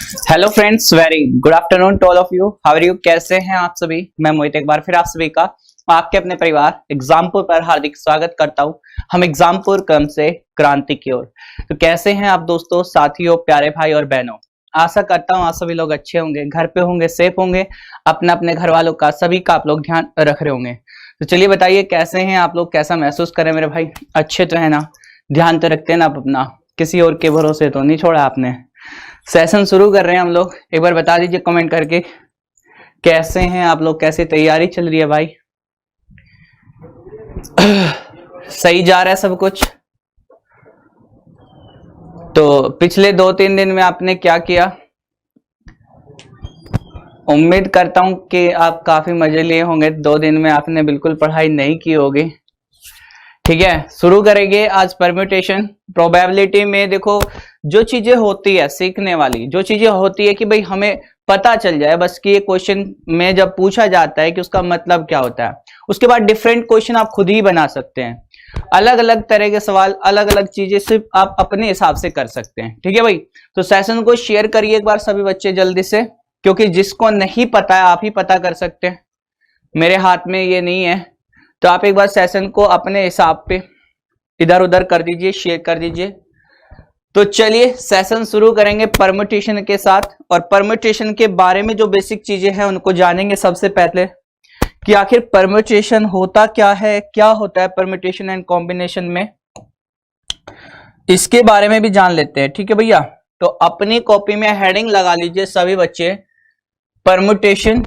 Hello friends, very good afternoon to all of you. How are you? कैसे हैं आप सभी? मैं मोहित एक बार फिर आप सभी का आपके अपने परिवार एग्जामपुर पर हार्दिक स्वागत करता हूं। हम एग्जामपुर क्रम से क्रांति की ओर। तो कैसे हैं आप दोस्तों, साथियों, प्यारे भाई और बहनों? आशा करता हूं आप सभी लोग अच्छे होंगे, घर पे होंगे, सेफ होंगे, अपने अपने घर वालों का, सभी का आप लोग ध्यान रख रहे होंगे। तो चलिए बताइए कैसे हैं आप लोग, कैसा महसूस करें मेरे भाई? अच्छे तो है ना? ध्यान तो रखते हैं ना आप अपना? किसी और के भरोसे तो नहीं छोड़ा आपने? सेशन शुरू कर रहे हैं हम लोग। एक बार बता दीजिए कमेंट करके कैसे हैं आप लोग, कैसी तैयारी चल रही है भाई? सही जा रहा है सब कुछ? तो पिछले 2-3 दिन में आपने क्या किया? उम्मीद करता हूं कि आप काफी मजे लिए होंगे। 2 दिन में आपने बिल्कुल पढ़ाई नहीं की होगी। ठीक है, शुरू करेंगे आज परम्यूटेशन। प्रोबेबिलिटी में देखो, जो चीजें होती है सीखने वाली, जो चीजें होती है कि भाई हमें पता चल जाए बस कि ये क्वेश्चन में जब पूछा जाता है कि उसका मतलब क्या होता है, उसके बाद डिफरेंट क्वेश्चन आप खुद ही बना सकते हैं। अलग अलग तरह के सवाल, अलग अलग चीजें सिर्फ आप अपने हिसाब से कर सकते हैं। ठीक है भाई, तो सेशन को शेयर करिए एक बार सभी बच्चे जल्दी से, क्योंकि जिसको नहीं पता है आप ही पता कर सकते हैं, मेरे हाथ में ये नहीं है। तो आप एक बार सेशन को अपने हिसाब पे इधर उधर कर दीजिए, शेयर कर दीजिए। तो चलिए सेशन शुरू करेंगे परम्यूटेशन के साथ, और परम्यूटेशन के बारे में जो बेसिक चीजें हैं उनको जानेंगे सबसे पहले कि आखिर परम्यूटेशन होता क्या है, क्या होता है परम्यूटेशन एंड कॉम्बिनेशन में, इसके बारे में भी जान लेते हैं। ठीक है भैया, तो अपनी कॉपी में हेडिंग लगा लीजिए सभी बच्चे, permutation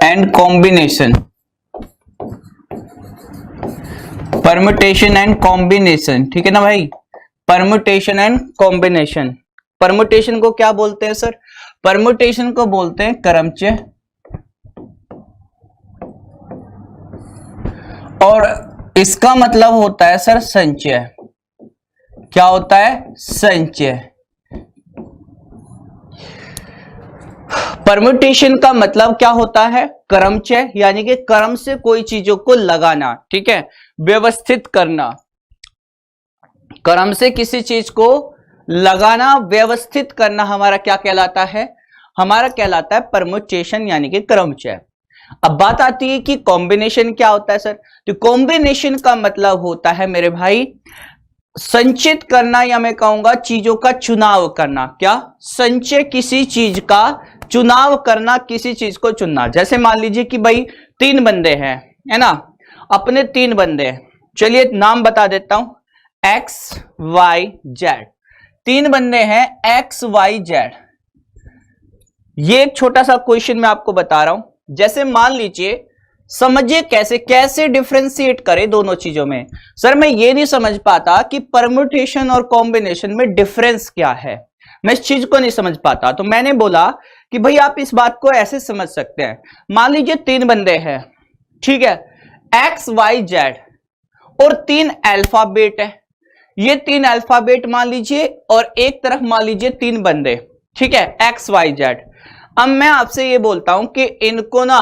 and combination. Permutation and combination, ठीक है ना भाई? Permutation and combination. परम्यूटेशन को क्या बोलते हैं सर? परम्यूटेशन को बोलते हैं क्रमचय, और इसका मतलब होता है सर संचय। क्या होता है? संचय। परम्यूटेशन का मतलब क्या होता है? क्रमचय, यानी कि क्रम से कोई चीजों को लगाना, ठीक है, व्यवस्थित करना। क्रम से किसी चीज को लगाना, व्यवस्थित करना हमारा क्या कहलाता है? हमारा कहलाता है परम्यूटेशन, यानी कि क्रमचय। अब बात आती है कि कॉम्बिनेशन क्या होता है सर? तो कॉम्बिनेशन का मतलब होता है मेरे भाई संचित करना, या मैं कहूंगा चीजों का चुनाव करना। क्या? संचय, किसी चीज का चुनाव करना, किसी चीज को चुनना। जैसे मान लीजिए कि भाई 3 बंदे हैं, है ना? अपने 3 बंदे, चलिए नाम बता देता हूं, एक्स वाई जेड। 3 बंदे हैं एक्स वाई जेड। ये एक छोटा सा क्वेश्चन मैं आपको बता रहा हूं। जैसे मान लीजिए, समझिए कैसे डिफरेंशिएट करें दोनों चीजों में। सर मैं ये नहीं समझ पाता कि परम्यूटेशन और कॉम्बिनेशन में डिफरेंस क्या है, मैं इस चीज को नहीं समझ पाता। तो मैंने बोला कि भाई आप इस बात को ऐसे समझ सकते हैं। मान लीजिए 3 बंदे हैं, ठीक है, एक्स वाई जेड, और 3 अल्फाबेट है। ये 3 अल्फाबेट मान लीजिए, और एक तरफ मान लीजिए 3 बंदे, ठीक है, एक्स वाई जेड। अब मैं आपसे ये बोलता हूं कि इनको ना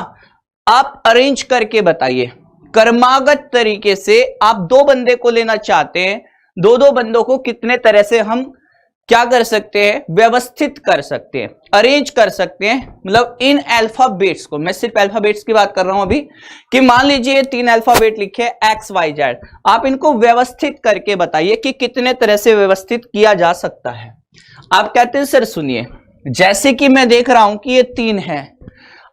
आप अरेंज करके बताइए, क्रमागत तरीके से। आप 2 बंदे को लेना चाहते हैं, 2 बंदों को कितने तरह से हम क्या कर सकते हैं? व्यवस्थित कर सकते हैं, अरेंज कर सकते हैं। मतलब इन अल्फाबेट्स को, मैं सिर्फ अल्फाबेट्स की बात कर रहा हूं अभी, कि मान लीजिए 3 अल्फाबेट लिखे एक्स वाई जेड, आप इनको व्यवस्थित करके बताइए कि कितने तरह से व्यवस्थित किया जा सकता है। आप कहते हैं सर सुनिए, जैसे कि मैं देख रहा हूं कि ये 3 है,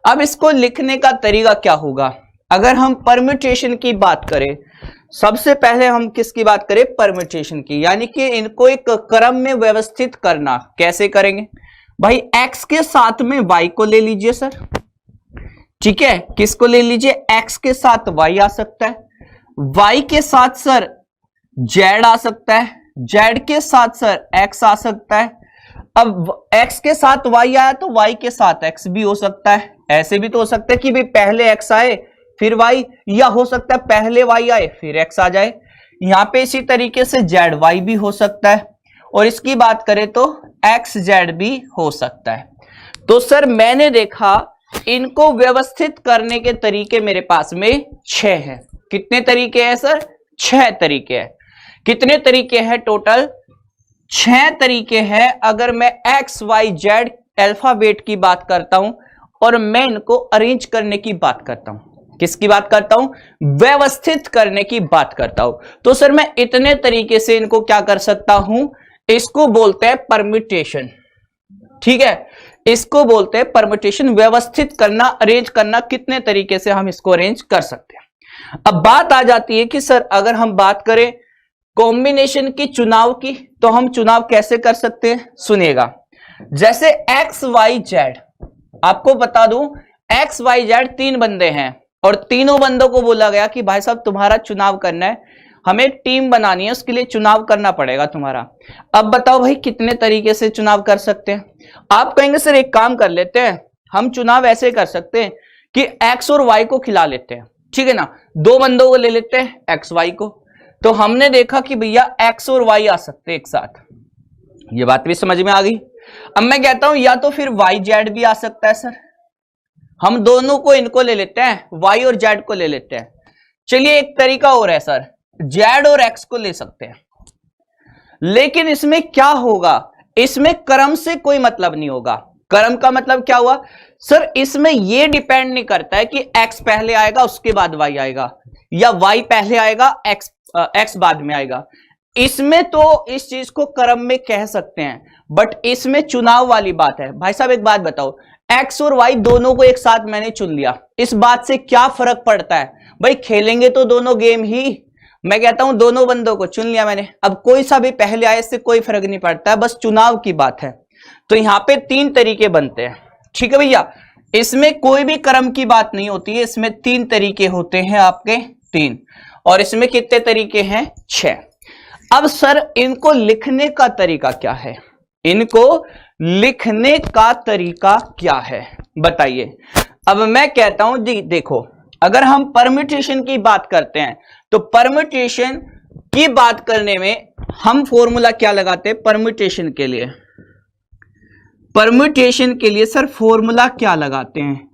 अब इसको लिखने का तरीका क्या होगा? अगर हम परम्यूटेशन की बात करें, सबसे पहले हम किसकी बात करें? परम्यूटेशन की, यानी कि इनको एक क्रम में व्यवस्थित करना। कैसे करेंगे भाई? x के साथ में y को ले लीजिए सर, ठीक है, किसको ले लीजिए? x के साथ y आ सकता है, y के साथ सर z आ सकता है, z के साथ सर x आ सकता है। अब x के साथ y आया तो y के साथ x भी हो सकता है। ऐसे भी तो हो सकता है कि भाई पहले x आए फिर y, या हो सकता है पहले y आए फिर x आ जाए। यहां पे इसी तरीके से z y भी हो सकता है, और इसकी बात करें तो x z भी हो सकता है। तो सर मैंने देखा इनको व्यवस्थित करने के तरीके मेरे पास में 6 हैं। कितने तरीके हैं सर? 6 तरीके हैं। कितने तरीके हैं टोटल? 6 तरीके हैं। अगर मैं एक्स वाई जेड अल्फाबेट की बात करता हूं और मैं इनको अरेंज करने की बात करता हूं, किसकी बात करता हूं? व्यवस्थित करने की बात करता हूं, तो सर मैं इतने तरीके से इनको क्या कर सकता हूं? इसको बोलते हैं परम्यूटेशन। ठीक है, इसको बोलते हैं परम्यूटेशन। व्यवस्थित करना, अरेंज करना, कितने तरीके से हम इसको अरेंज कर सकते हैं। अब बात आ जाती है कि सर अगर हम बात करें कॉम्बिनेशन की, चुनाव की, तो हम चुनाव कैसे कर सकते हैं? सुनिएगा, जैसे एक्स वाई जेड, आपको बता दूं एक्स वाई जेड 3 बंदे हैं और तीनों बंदों को बोला गया कि भाई साहब तुम्हारा चुनाव करना है, हमें टीम बनानी है, उसके लिए चुनाव करना पड़ेगा तुम्हारा। अब बताओ भाई कितने तरीके से चुनाव कर सकते हैं? आप कहेंगे सर एक काम कर लेते हैं, हम चुनाव ऐसे कर सकते हैं कि एक्स और वाई को खिला लेते हैं, ठीक है ना, 2 बंदों को ले लेते हैं एक्स वाई को। तो हमने देखा कि भैया एक्स और वाई आ सकते हैं एक साथ, ये बात भी समझ में आ गई। अब मैं कहता हूं या तो फिर वाई जेड भी आ सकता है सर, हम दोनों को इनको ले लेते हैं, वाई और जेड को ले लेते हैं। चलिए एक तरीका और है सर, जेड और एक्स को ले सकते हैं, लेकिन इसमें क्या होगा? इसमें क्रम से कोई मतलब नहीं होगा। क्रम का मतलब क्या हुआ सर? इसमें यह डिपेंड नहीं करता है कि एक्स पहले आएगा उसके बाद वाई आएगा, या वाई पहले आएगा एक्स बाद में आएगा। इसमें तो इस चीज को क्रम में कह सकते हैं, बट इसमें चुनाव वाली बात है। भाई साहब एक बात बताओ, एक्स और वाई दोनों को एक साथ मैंने चुन लिया, इस बात से क्या फर्क पड़ता है? भाई खेलेंगे तो दोनों गेम ही। मैं कहता हूं दोनों बंदों को चुन लिया मैंने, अब कोई सा भी पहले आए इससे कोई फर्क नहीं पड़ता है, बस चुनाव की बात है। तो यहां पे 3 तरीके बनते हैं, ठीक है भैया, इसमें कोई भी क्रम की बात नहीं होती है, इसमें 3 तरीके होते हैं आपके, 3। और इसमें कितने तरीके हैं? 6। अब सर इनको लिखने का तरीका क्या है? इनको लिखने का तरीका क्या है बताइए। अब मैं कहता हूं जी देखो, अगर हम परम्यूटेशन की बात करते हैं तो परम्यूटेशन की बात करने में हम फॉर्मूला क्या लगाते हैं? परम्यूटेशन के लिए, परम्यूटेशन के लिए सर फॉर्मूला क्या लगाते हैं?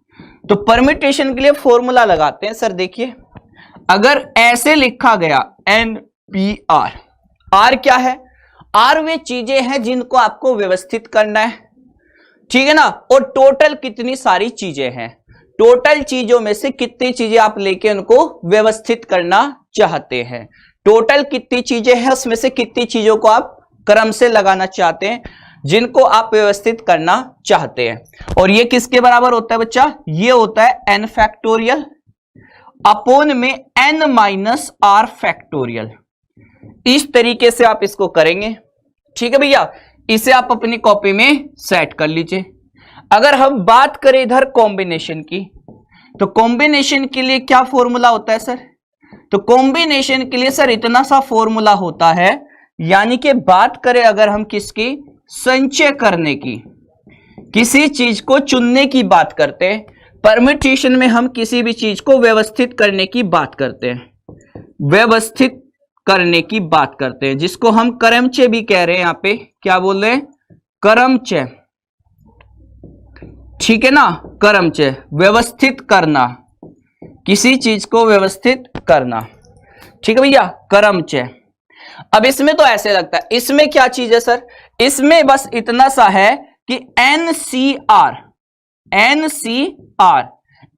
तो परम्यूटेशन के लिए फॉर्मूला लगाते हैं सर, देखिए अगर ऐसे लिखा गया NPR, R क्या है? R वे चीजें हैं जिनको आपको व्यवस्थित करना है, ठीक है ना, और टोटल कितनी सारी चीजें हैं, टोटल चीजों में से कितनी चीजें आप लेके उनको व्यवस्थित करना चाहते हैं, टोटल कितनी चीजें हैं उसमें से कितनी चीजों को आप क्रम से लगाना चाहते हैं, जिनको आप व्यवस्थित करना चाहते हैं। और ये किसके बराबर होता है बच्चा? ये होता है n फैक्टोरियल अपोन में n माइनस r फैक्टोरियल। इस तरीके से आप इसको करेंगे, ठीक है भैया, इसे आप अपनी कॉपी में सेट कर लीजिए। अगर हम बात करें इधर कॉम्बिनेशन की, तो कॉम्बिनेशन के लिए क्या फॉर्मूला होता है सर? तो कॉम्बिनेशन के लिए सर इतना सा फॉर्मूला होता है, यानी कि बात करें अगर हम किसकी? संचय करने की, किसी चीज को चुनने की बात करते हैं। परम्यूटेशन में हम किसी भी चीज को व्यवस्थित करने की बात करते हैं, व्यवस्थित करने की बात करते हैं, जिसको हम क्रमचय भी कह रहे हैं। यहां पे क्या बोल रहे हैं? क्रमचय, ठीक है ना, क्रमचय, व्यवस्थित करना, किसी चीज को व्यवस्थित करना, ठीक है भैया, क्रमचय। अब इसमें तो ऐसे लगता है, इसमें क्या चीज है सर? इसमें बस इतना सा है कि NCR, NCR,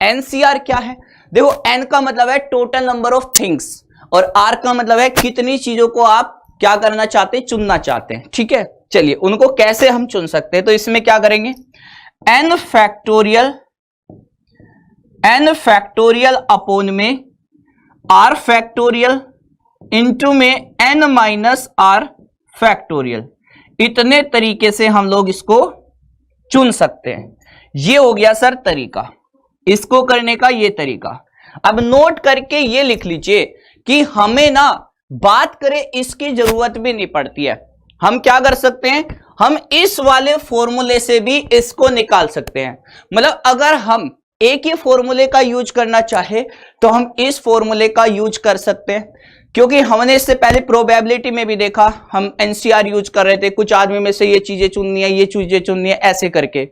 NCR क्या है? देखो N का मतलब है टोटल नंबर ऑफ थिंग्स और R का मतलब है कितनी चीजों को आप क्या करना चाहते हैं? चुनना चाहते हैं, ठीक है। चलिए उनको कैसे हम चुन सकते हैं, तो इसमें क्या करेंगे? n फैक्टोरियल अपोन में r फैक्टोरियल इंटू में n माइनस r फैक्टोरियल, इतने तरीके से हम लोग इसको चुन सकते हैं। ये हो गया सर तरीका, इसको करने का ये तरीका। अब नोट करके ये लिख लीजिए कि हमें ना बात करें इसकी जरूरत भी नहीं पड़ती है। हम क्या कर सकते हैं? हम इस वाले फॉर्मूले से भी इसको निकाल सकते हैं। मतलब अगर हम एक ही फॉर्मूले का यूज करना चाहे तो हम इस फॉर्मूले का यूज कर सकते हैं, क्योंकि हमने इससे पहले प्रोबेबिलिटी में भी देखा, हम एनसीआर यूज कर रहे थे, कुछ आदमी में से ये चीजें चुननी है, ये चीजें चुननी है, ऐसे करके।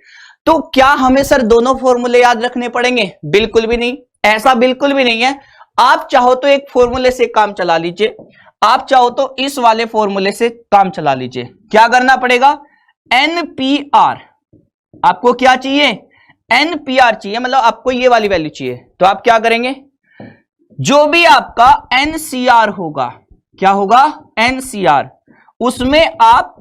तो क्या हमें सर दोनों फॉर्मूले याद रखने पड़ेंगे? बिल्कुल भी नहीं, ऐसा बिल्कुल भी नहीं है। आप चाहो तो एक फॉर्मूले से काम चला लीजिए, आप चाहो तो इस वाले फॉर्मूले से काम चला लीजिए। क्या करना पड़ेगा? एनपीआर। आपको क्या चाहिए? एनपीआर चाहिए, मतलब आपको ये वाली वैल्यू चाहिए। तो आप क्या करेंगे? जो भी आपका एनसीआर होगा, क्या होगा? एनसीआर, उसमें आप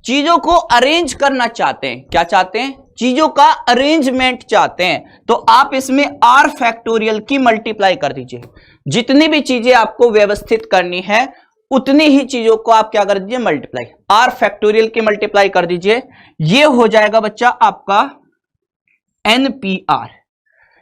चीजों को अरेंज करना चाहते हैं। क्या चाहते हैं? चीजों का अरेंजमेंट चाहते हैं। तो आप इसमें आर फैक्टोरियल की मल्टीप्लाई कर दीजिए। जितनी भी चीजें आपको व्यवस्थित करनी है उतनी ही चीजों को आप क्या कर दीजिए? मल्टीप्लाई। आर फैक्टोरियल की मल्टीप्लाई कर दीजिए। ये हो जाएगा बच्चा आपका एनपीआर,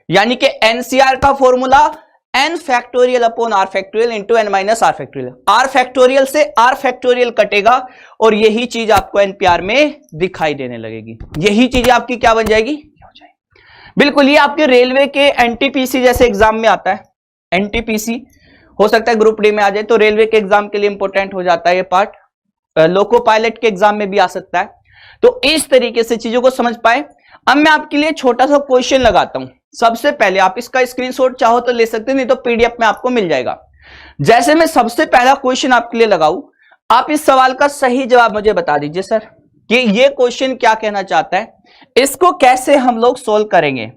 यानी कि एनसीआर का formula n factorial upon r factorial into n minus r factorial. R factorial से आर फैक्टोरियल कटेगा और यही चीज आपको एनपीआर में दिखाई देने लगेगी। यही चीज आपकी क्या बन जाएगी? हो जाएगी। बिल्कुल, ये आपके रेलवे के एनटीपीसी जैसे एग्जाम में आता है। एनटीपीसी हो सकता है ग्रुप डी में आ जाए, तो रेलवे के एग्जाम के लिए इंपॉर्टेंट हो जाता है ये पार्ट। लोको पायलट के एग्जाम में भी आ सकता है। तो इस तरीके से चीजों को समझ पाए। अब मैं आपके लिए छोटा सा क्वेश्चन लगाता हूं। सबसे पहले आप इसका स्क्रीनशॉट चाहो तो ले सकते हैं, नहीं तो पीडीएफ में आपको मिल जाएगा। जैसे मैं सबसे पहला क्वेश्चन आपके लिए लगाऊं, आप इस सवाल का सही जवाब मुझे बता दीजिए सर कि ये क्वेश्चन क्या कहना चाहता है, इसको कैसे हम लोग सोल्व करेंगे,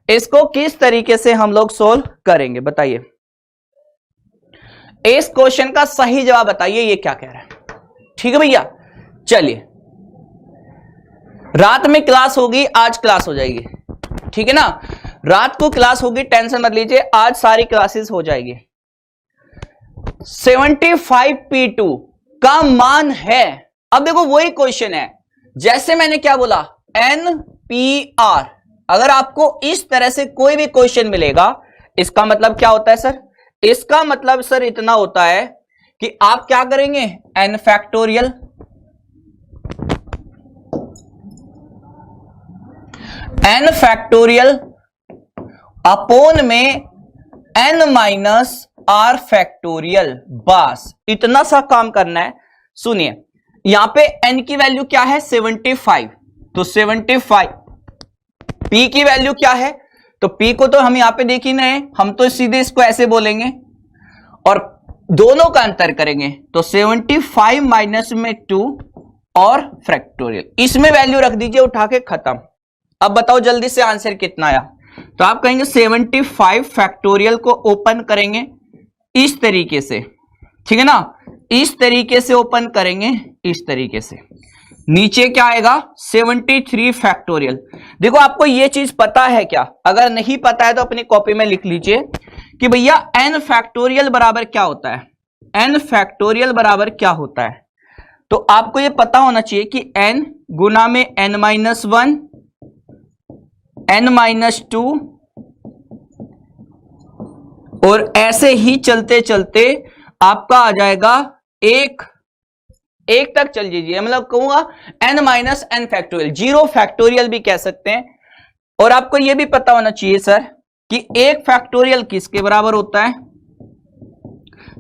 इसको किस तरीके से हम लोग सोल्व करेंगे, बताइए। इस क्वेश्चन का सही जवाब बताइए, ये क्या कह रहा है। ठीक है भैया, चलिए। रात में क्लास होगी, आज क्लास हो जाएगी, ठीक है ना। रात को क्लास होगी, टेंशन मत लीजिए, आज सारी क्लासेस हो जाएगी। 75P2 का मान है। अब देखो वही क्वेश्चन है, जैसे मैंने क्या बोला, NPR। अगर आपको इस तरह से कोई भी क्वेश्चन मिलेगा, इसका मतलब क्या होता है सर? इसका मतलब सर इतना होता है कि आप क्या करेंगे, n फैक्टोरियल अपोन में n माइनस आर फैक्टोरियल। बस इतना सा काम करना है। सुनिए, यहां पे n की वैल्यू क्या है? 75। तो 75 p की वैल्यू क्या है? तो p को तो हम यहां पे देख ही नहीं, हम तो सीधे इसको ऐसे बोलेंगे और दोनों का अंतर करेंगे। तो 75 माइनस में 2 और फैक्टोरियल, इसमें वैल्यू रख दीजिए उठा के, खत्म। अब बताओ जल्दी से आंसर कितना आया। तो आप कहेंगे 75 फैक्टोरियल को ओपन करेंगे इस तरीके से, ठीक है ना, इस तरीके से ओपन करेंगे, इस तरीके से। नीचे क्या आएगा? 73 फैक्टोरियल। देखो आपको ये चीज पता है क्या? अगर नहीं पता है तो अपनी कॉपी में लिख लीजिए कि भैया n फैक्टोरियल बराबर क्या होता है। n फैक्टोरियल बराबर क्या होता है? तो आपको ये पता होना चाहिए कि n गुना में n माइनस 1, n माइनस 2, और ऐसे ही चलते चलते आपका आ जाएगा एक तक चल लीजिए, मतलब कहूंगा n minus n factorial, 0 factorial भी कह सकते हैं। और आपको यह भी पता होना चाहिए सर कि 1 फैक्टोरियल किसके बराबर होता है,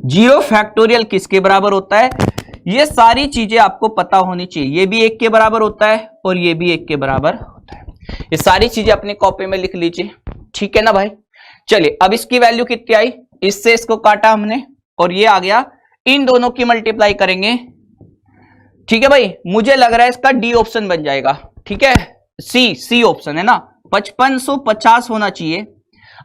0 फैक्टोरियल किसके बराबर होता है। ये सारी चीजें आपको पता होनी चाहिए। ये भी 1 के बराबर होता है और ये भी 1 के बराबर होता है। ये सारी चीजें अपनी कॉपी में लिख लीजिए, ठीक है ना भाई। चलिए, अब इसकी वैल्यू कितनी आई, इससे इसको काटा हमने और ये आ गया, इन दोनों की मल्टीप्लाई करेंगे, ठीक है भाई। मुझे लग रहा है इसका डी ऑप्शन बन जाएगा, ठीक है, सी ऑप्शन है ना, 5550 होना चाहिए।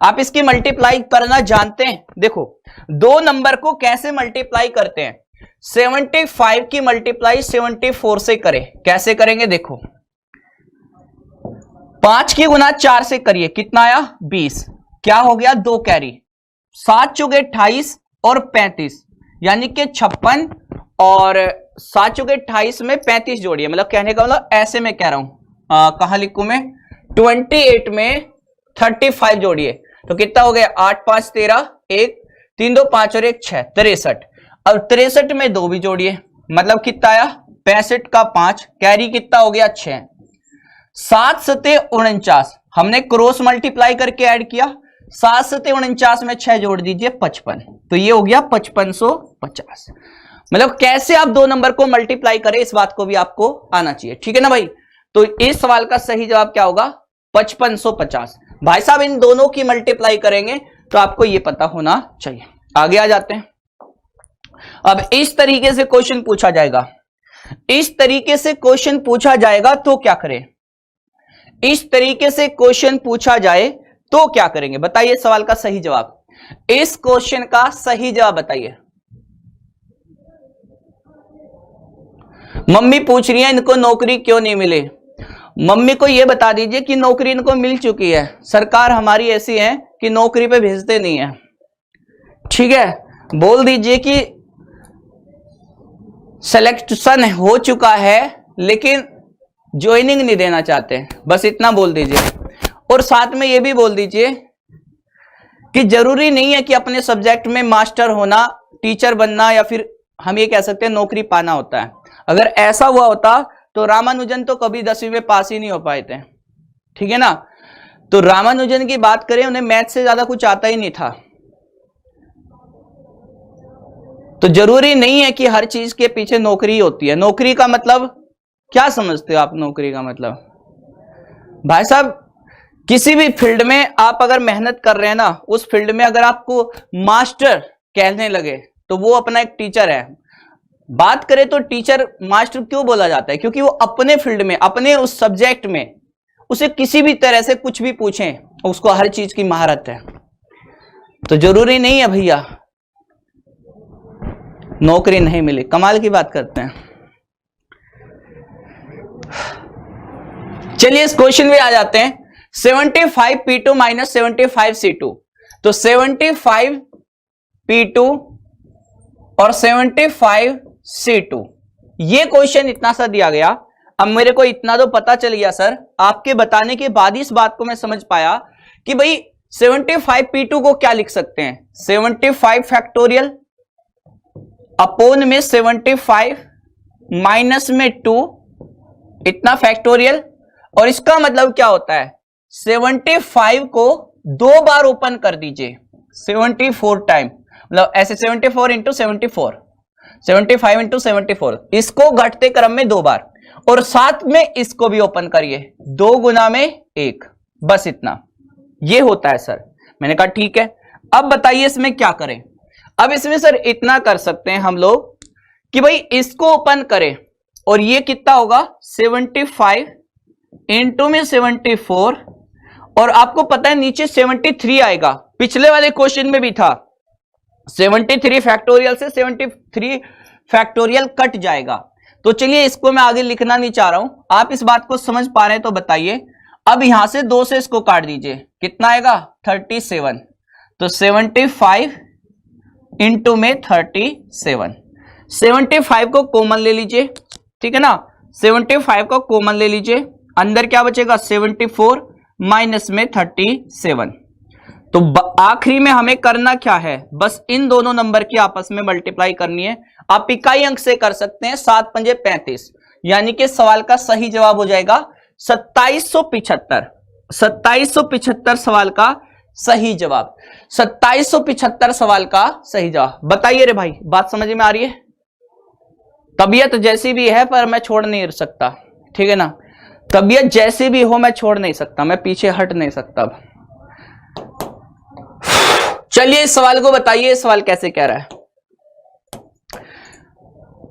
आप इसकी मल्टीप्लाई करना जानते हैं। देखो दो नंबर को कैसे मल्टीप्लाई करते हैं, 75 की मल्टीप्लाई 74 से करें, कैसे करेंगे देखो, 5 की गुना 4 से करिए, कितना आया 20, क्या हो गया 2 कैरी, 7 चौके 28 और 35 यानी कि 56, और 7 चौके 28 में 35 जोड़िए, मतलब कहने का मतलब ऐसे मैं कह रहा हूं, कहां लिखूं मैं, 28 में 35 जोड़िए, तो कितना हो गया 8 5 13, 1 3 2 5 और 1 6, 63। अब 63 में 2 भी जोड़िए, मतलब कितना आया 65 का 5, कैरी कितना हो गया 6, 7 7 49, हमने क्रॉस मल्टीप्लाई करके ऐड किया, 7 7 49 में 6 जोड़ दीजिए 55, तो ये हो गया 5550। मतलब कैसे आप दो नंबर को मल्टीप्लाई करें, इस बात को भी आपको आना चाहिए, ठीक है ना भाई। तो इस सवाल का सही जवाब क्या होगा 5550। भाई साहब इन दोनों की मल्टीप्लाई करेंगे तो आपको ये पता होना चाहिए। आगे आ जाते हैं। अब इस तरीके से क्वेश्चन पूछा जाएगा, इस तरीके से क्वेश्चन पूछा जाएगा तो क्या करें, इस तरीके से क्वेश्चन पूछा जाए तो क्या करेंगे, बताइए सवाल का सही जवाब, इस क्वेश्चन का सही जवाब बताइए। मम्मी पूछ रही है इनको नौकरी क्यों नहीं मिली, मम्मी को यह बता दीजिए कि नौकरी इनको मिल चुकी है, सरकार हमारी ऐसी है कि नौकरी पे भेजते नहीं है, ठीक है। बोल दीजिए कि सिलेक्शन हो चुका है लेकिन ज्वाइनिंग नहीं देना चाहते, बस इतना बोल दीजिए। और साथ में यह भी बोल दीजिए कि जरूरी नहीं है कि अपने सब्जेक्ट में मास्टर होना, टीचर बनना, या फिर हम ये कह सकते हैं नौकरी पाना होता है। अगर ऐसा हुआ होता तो रामानुजन तो कभी 10वीं में पास ही नहीं हो पाए थे, ठीक है ना। तो रामानुजन की बात करें, उन्हें मैथ से ज्यादा कुछ आता ही नहीं था। तो जरूरी नहीं है कि हर चीज के पीछे नौकरी होती है। नौकरी का मतलब क्या समझते हो आप? नौकरी का मतलब भाई साहब, किसी भी फील्ड में आप अगर मेहनत कर रहे हैं ना, उस फील्ड में अगर आपको मास्टर कहने लगे तो वो अपना एक टीचर है। बात करें तो टीचर मास्टर क्यों बोला जाता है? क्योंकि वो अपने फील्ड में, अपने उस सब्जेक्ट में उसे किसी भी तरह से कुछ भी पूछें, उसको हर चीज की महारत है। तो जरूरी नहीं है भैया नौकरी नहीं मिली। कमाल की बात करते हैं। चलिए इस क्वेश्चन में आ जाते हैं। 75 P2 माइनस 75 C2, तो 75 P2 और 75 C2, ये क्वेश्चन इतना सा दिया गया। अब मेरे को इतना तो पता चल गया सर, आपके बताने के बाद इस बात को मैं समझ पाया कि भाई 75 P2 को क्या लिख सकते हैं, 75 फैक्टोरियल अपोन में 75 माइनस में 2, इतना फैक्टोरियल। और इसका मतलब क्या होता है, 75 को 2 बार ओपन कर दीजिए, 74 टाइम, मतलब ऐसे 74 इंटू 74, 75 इंटू 74, इसको घटते क्रम में 2 बार, और साथ में इसको भी ओपन करिए, 2 गुना में 1, बस इतना। ये होता है सर। मैंने कहा ठीक है। अब बताइए इसमें क्या करें। अब इसमें सर इतना कर सकते हैं हम लोग कि भाई इसको ओपन करें, और ये कितना होगा 75 इंटू में 74, और आपको पता है नीचे 73 आएगा। पिछले वाले क्वेश्चन में भी था 73 फैक्टोरियल से 73 फैक्टोरियल कट जाएगा। तो चलिए इसको मैं आगे लिखना नहीं चाह रहा हूं, आप इस बात को समझ पा रहे हैं तो बताइए। अब यहां से 2 से इसको काट दीजिए, कितना आएगा 37, तो 75 इंटू में 37, 75 को कॉमन ले लीजिए, ठीक है ना, 75 को कॉमन ले लीजिए, अंदर क्या बचेगा 74 माइनस में 37। तो आखिरी में हमें करना क्या है, बस इन दोनों नंबर की आपस में मल्टीप्लाई करनी है। आप इकाई अंक से कर सकते हैं, 7 पंजे 35, यानी कि सवाल का सही जवाब हो जाएगा 2775। 2775 सवाल का सही जवाब, 2775 सवाल का सही जवाब। बताइए रे भाई, बात समझ में आ रही है? तबीयत जैसी भी है पर मैं छोड़ नहीं सकता, ठीक है ना, तबीयत जैसी भी हो मैं छोड़ नहीं सकता, मैं पीछे हट नहीं सकता। चलिए इस सवाल को बताइए, इस सवाल कैसे कह रहा है।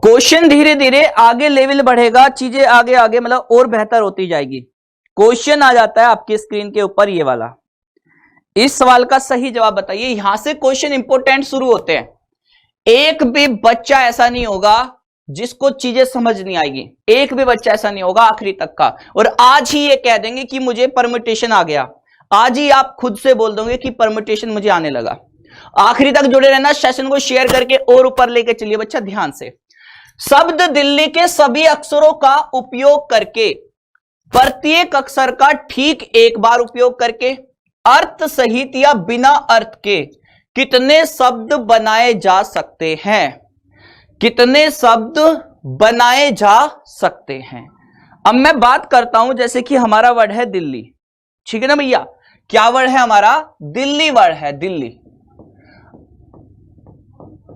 क्वेश्चन धीरे धीरे आगे लेवल बढ़ेगा, चीजें आगे आगे मतलब और बेहतर होती जाएगी। क्वेश्चन आ जाता है आपकी स्क्रीन के ऊपर ये वाला, इस सवाल का सही जवाब बताइए। यहां से क्वेश्चन इंपोर्टेंट शुरू होते हैं। एक भी बच्चा ऐसा नहीं होगा जिसको चीजें समझ नहीं आएगी, एक भी बच्चा ऐसा नहीं होगा आखिरी तक का। और आज ही ये कह देंगे कि मुझे परम्यूटेशन आ गया, आज ही आप खुद से बोल दोगे कि परम्यूटेशन मुझे आने लगा। आखिरी तक जुड़े रहना, सेशन को शेयर करके और ऊपर लेके चलिए बच्चा ध्यान से। शब्द दिल्ली के सभी अक्षरों का उपयोग करके, प्रत्येक अक्षर का ठीक एक बार उपयोग करके, अर्थ सहित या बिना अर्थ के कितने शब्द बनाए जा सकते हैं, कितने शब्द बनाए जा सकते हैं। अब मैं बात करता हूं, जैसे कि हमारा वर्ड है दिल्ली, ठीक है ना भैया, क्या वर्ड है हमारा, दिल्ली वर्ड है, दिल्ली।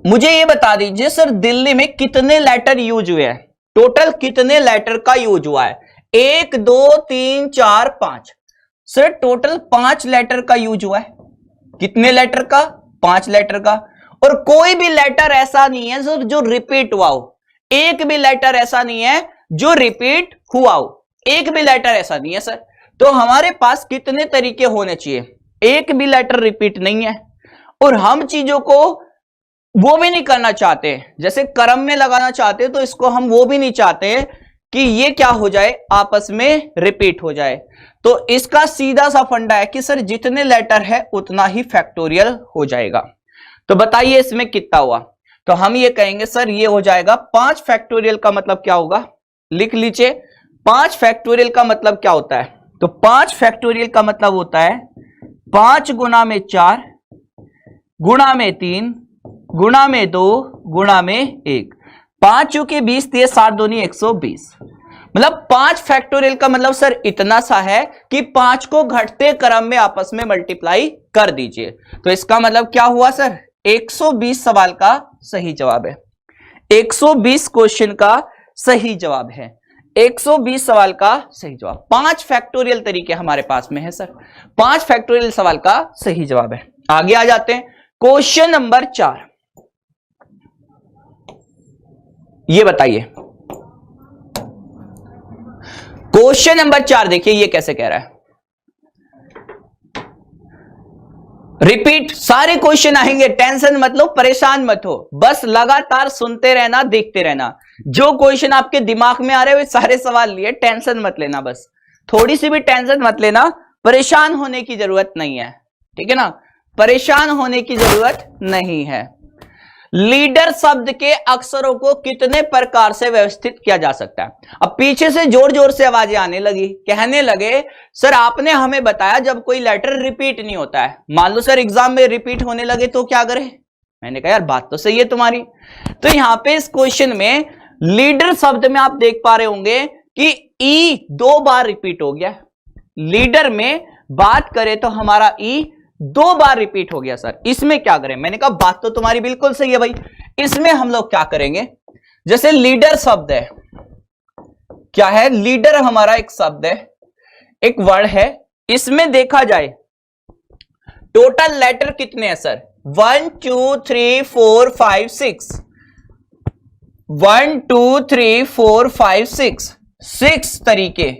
मुझे ये बता दीजिए सर दिल्ली में कितने लेटर यूज हुए हैं, टोटल कितने लेटर का यूज हुआ है, 1 2 3 4 5, सर टोटल 5 लेटर का यूज हुआ है, कितने लेटर का? 5 लेटर का। और कोई भी लेटर ऐसा नहीं है सर जो रिपीट हुआ हो, एक भी लेटर ऐसा नहीं है जो रिपीट हुआ हो, एक भी लेटर ऐसा नहीं है सर। तो हमारे पास कितने तरीके होने चाहिए? एक भी लेटर रिपीट नहीं है। और हम चीजों को वो भी नहीं करना चाहते, जैसे क्रम में लगाना चाहते, तो इसको हम वो भी नहीं चाहते कि ये क्या हो जाए, आपस में रिपीट हो जाए। तो इसका सीधा सा फंडा है कि सर जितने लेटर है उतना ही फैक्टोरियल हो जाएगा। तो बताइए इसमें कितना हुआ? तो हम ये कहेंगे सर ये हो जाएगा 5 फैक्टोरियल का मतलब क्या होगा? लिख लीजिए 5 फैक्टोरियल का मतलब क्या होता है? तो 5 फैक्टोरियल का मतलब होता है 5 गुणा में 4 गुणा में 3 गुणा में 2 गुणा में 1। 5 चूंकि 20 दिए, 7 दूनी 120। मतलब 5 फैक्टोरियल का मतलब सर इतना सा है कि 5 को घटते क्रम में आपस में मल्टीप्लाई कर दीजिए। तो इसका मतलब क्या हुआ सर? 120 सवाल का सही जवाब है। 120 क्वेश्चन का सही जवाब है। 120 सवाल का सही जवाब। 5 फैक्टोरियल तरीके हमारे पास में है सर। 5 फैक्टोरियल सवाल का सही जवाब है। आगे आ जाते हैं क्वेश्चन नंबर 4। ये बताइए क्वेश्चन नंबर 4 देखिए ये कैसे कह रहा है। रिपीट सारे क्वेश्चन आएंगे, टेंशन मत लो, परेशान मत हो, बस लगातार सुनते रहना, देखते रहना। जो क्वेश्चन आपके दिमाग में आ रहे हैं वे सारे सवाल लिए, टेंशन मत लेना, बस थोड़ी सी भी टेंशन मत लेना, परेशान होने की जरूरत नहीं है, ठीक है ना, परेशान होने की जरूरत नहीं है। लीडर शब्द के अक्षरों को कितने प्रकार से व्यवस्थित किया जा सकता है? अब पीछे से जोर जोर से आवाजें आने लगी, कहने लगे सर आपने हमें बताया जब कोई लेटर रिपीट नहीं होता है, मान लो सर एग्जाम में रिपीट होने लगे तो क्या करें? मैंने कहा यार बात तो सही है तुम्हारी। तो यहां पे इस क्वेश्चन में लीडर शब्द में आप देख पा रहे होंगे कि ई 2 बार रिपीट हो गया। लीडर में बात करें तो हमारा ई 2 बार रिपीट हो गया सर, इसमें क्या करें? मैंने कहा बात तो तुम्हारी बिल्कुल सही है भाई। इसमें हम लोग क्या करेंगे, जैसे लीडर शब्द है, क्या है? लीडर हमारा एक शब्द है, एक वर्ड है। इसमें देखा जाए टोटल लेटर कितने हैं सर? 1 2 3 4 5 6 1 2 3 4 5 6 6 तरीके,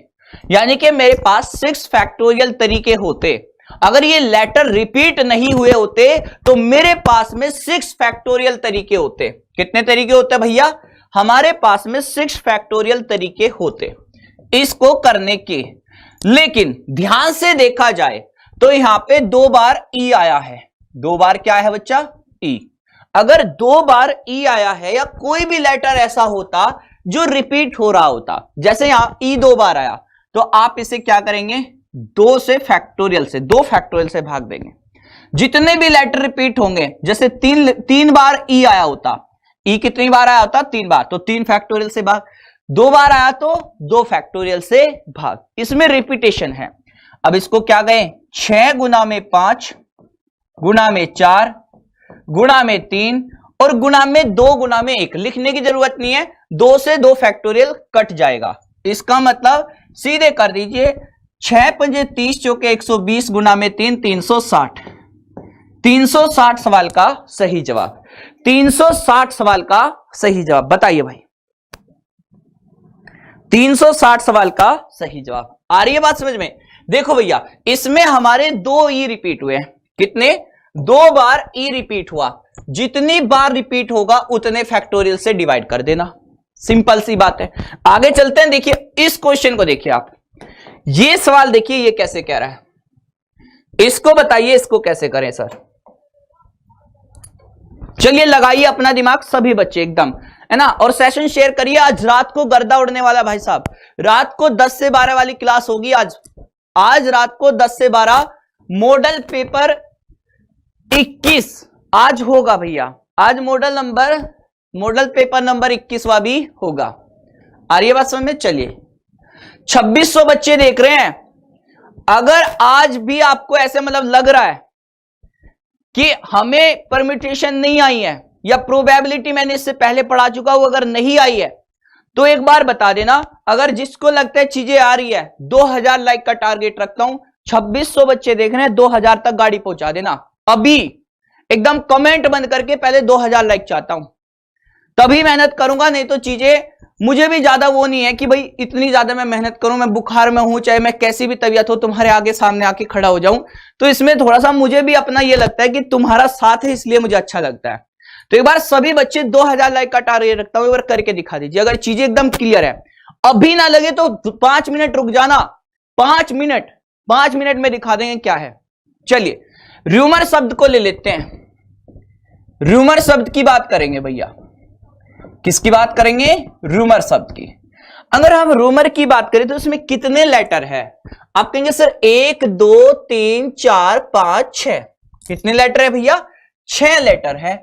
यानी कि मेरे पास 6 फैक्टोरियल तरीके होते। अगर ये लेटर रिपीट नहीं हुए होते तो मेरे पास में 6 फैक्टोरियल तरीके होते। कितने तरीके होते भैया? हमारे पास में 6 फैक्टोरियल तरीके होते इसको करने के। लेकिन ध्यान से देखा जाए तो यहां पे 2 बार ई आया है। 2 बार क्या है बच्चा? ई। अगर 2 बार ई आया है या कोई भी लेटर ऐसा होता जो रिपीट हो रहा होता, जैसे यहां ई 2 बार आया, तो आप इसे क्या करेंगे? 2 से फैक्टोरियल से, 2 फैक्टोरियल से भाग देंगे। जितने भी लेटर रिपीट होंगे, जैसे 3 बार ई आया होता, ई कितनी बार आया होता? 3 बार, तो 3 फैक्टोरियल से भाग। 2 बार आया तो 2 फैक्टोरियल से भाग। इसमें रिपीटेशन है। अब इसको क्या कहें? 6 गुना में 5 गुना में 4 गुना में 3 और गुना में 2 गुना में 1। लिखने की जरूरत नहीं है, 2 से 2 फैक्टोरियल कट जाएगा। इसका मतलब सीधे कर दीजिए 6 पंजे 30 चौके 120 गुना में 3 360। 360 सवाल का सही जवाब। 360 सवाल का सही जवाब। बताइए भाई 360 सवाल का सही जवाब। आ रही है बात समझ में? देखो भैया इसमें हमारे 2 ई रिपीट हुए हैं। कितने? 2 बार ई रिपीट हुआ। जितनी बार रिपीट होगा उतने फैक्टोरियल से डिवाइड कर देना, सिंपल सी बात है। आगे चलते हैं। देखिए इस क्वेश्चन को देखिए आप, ये सवाल देखिए ये कैसे कह रहा है, इसको बताइए इसको कैसे करें सर। चलिए लगाइए अपना दिमाग सभी बच्चे एकदम, है ना, और सेशन शेयर करिए। आज रात को गर्दा उड़ने वाला भाई साहब, रात को 10 से 12 वाली क्लास होगी। आज रात को 10 से 12 मॉडल पेपर 21 आज होगा भैया। आज मॉडल पेपर नंबर 21वां भी होगा। आ रही है बात समझ में? चलिए 2600 बच्चे देख रहे हैं। अगर आज भी आपको ऐसे मतलब लग रहा है कि हमें परम्यूटेशन नहीं आई है या प्रोबेबिलिटी मैंने इससे पहले पढ़ा चुका हूं, अगर नहीं आई है तो एक बार बता देना। अगर जिसको लगता है चीजें आ रही है, 2000 लाइक का टारगेट रखता हूं। 2600 बच्चे देख रहे हैं, 2000 तक गाड़ी पहुंचा देना। अभी एकदम कमेंट बंद करके पहले 2000 लाइक चाहता हूं, तभी मेहनत करूंगा, नहीं तो चीजें मुझे भी ज्यादा वो नहीं है कि भाई इतनी ज्यादा मैं मेहनत करूं, मैं बुखार में हूं, चाहे मैं कैसी भी तबीयत हो, तुम्हारे आगे सामने आके खड़ा हो जाऊं, तो इसमें थोड़ा सा मुझे भी अपना ये लगता है कि तुम्हारा साथ है, इसलिए मुझे अच्छा लगता है। तो एक बार सभी बच्चे 2000 लाइक का टारगेट रखता हूं, एक बार करके दिखा दीजिए। अगर चीजें एकदम क्लियर है, अभी ना लगे तो 5 मिनट रुक जाना, 5 मिनट में दिखा देंगे क्या है। चलिए र्यूमर शब्द को ले लेते हैं, र्यूमर शब्द की बात करेंगे भैया। किसकी बात करेंगे? रूमर शब्द की। अगर हम रूमर की बात करें तो उसमें कितने लेटर है? आप कहेंगे सर 1 2 3 4 5 6। कितने लेटर है भैया? 6 लेटर है।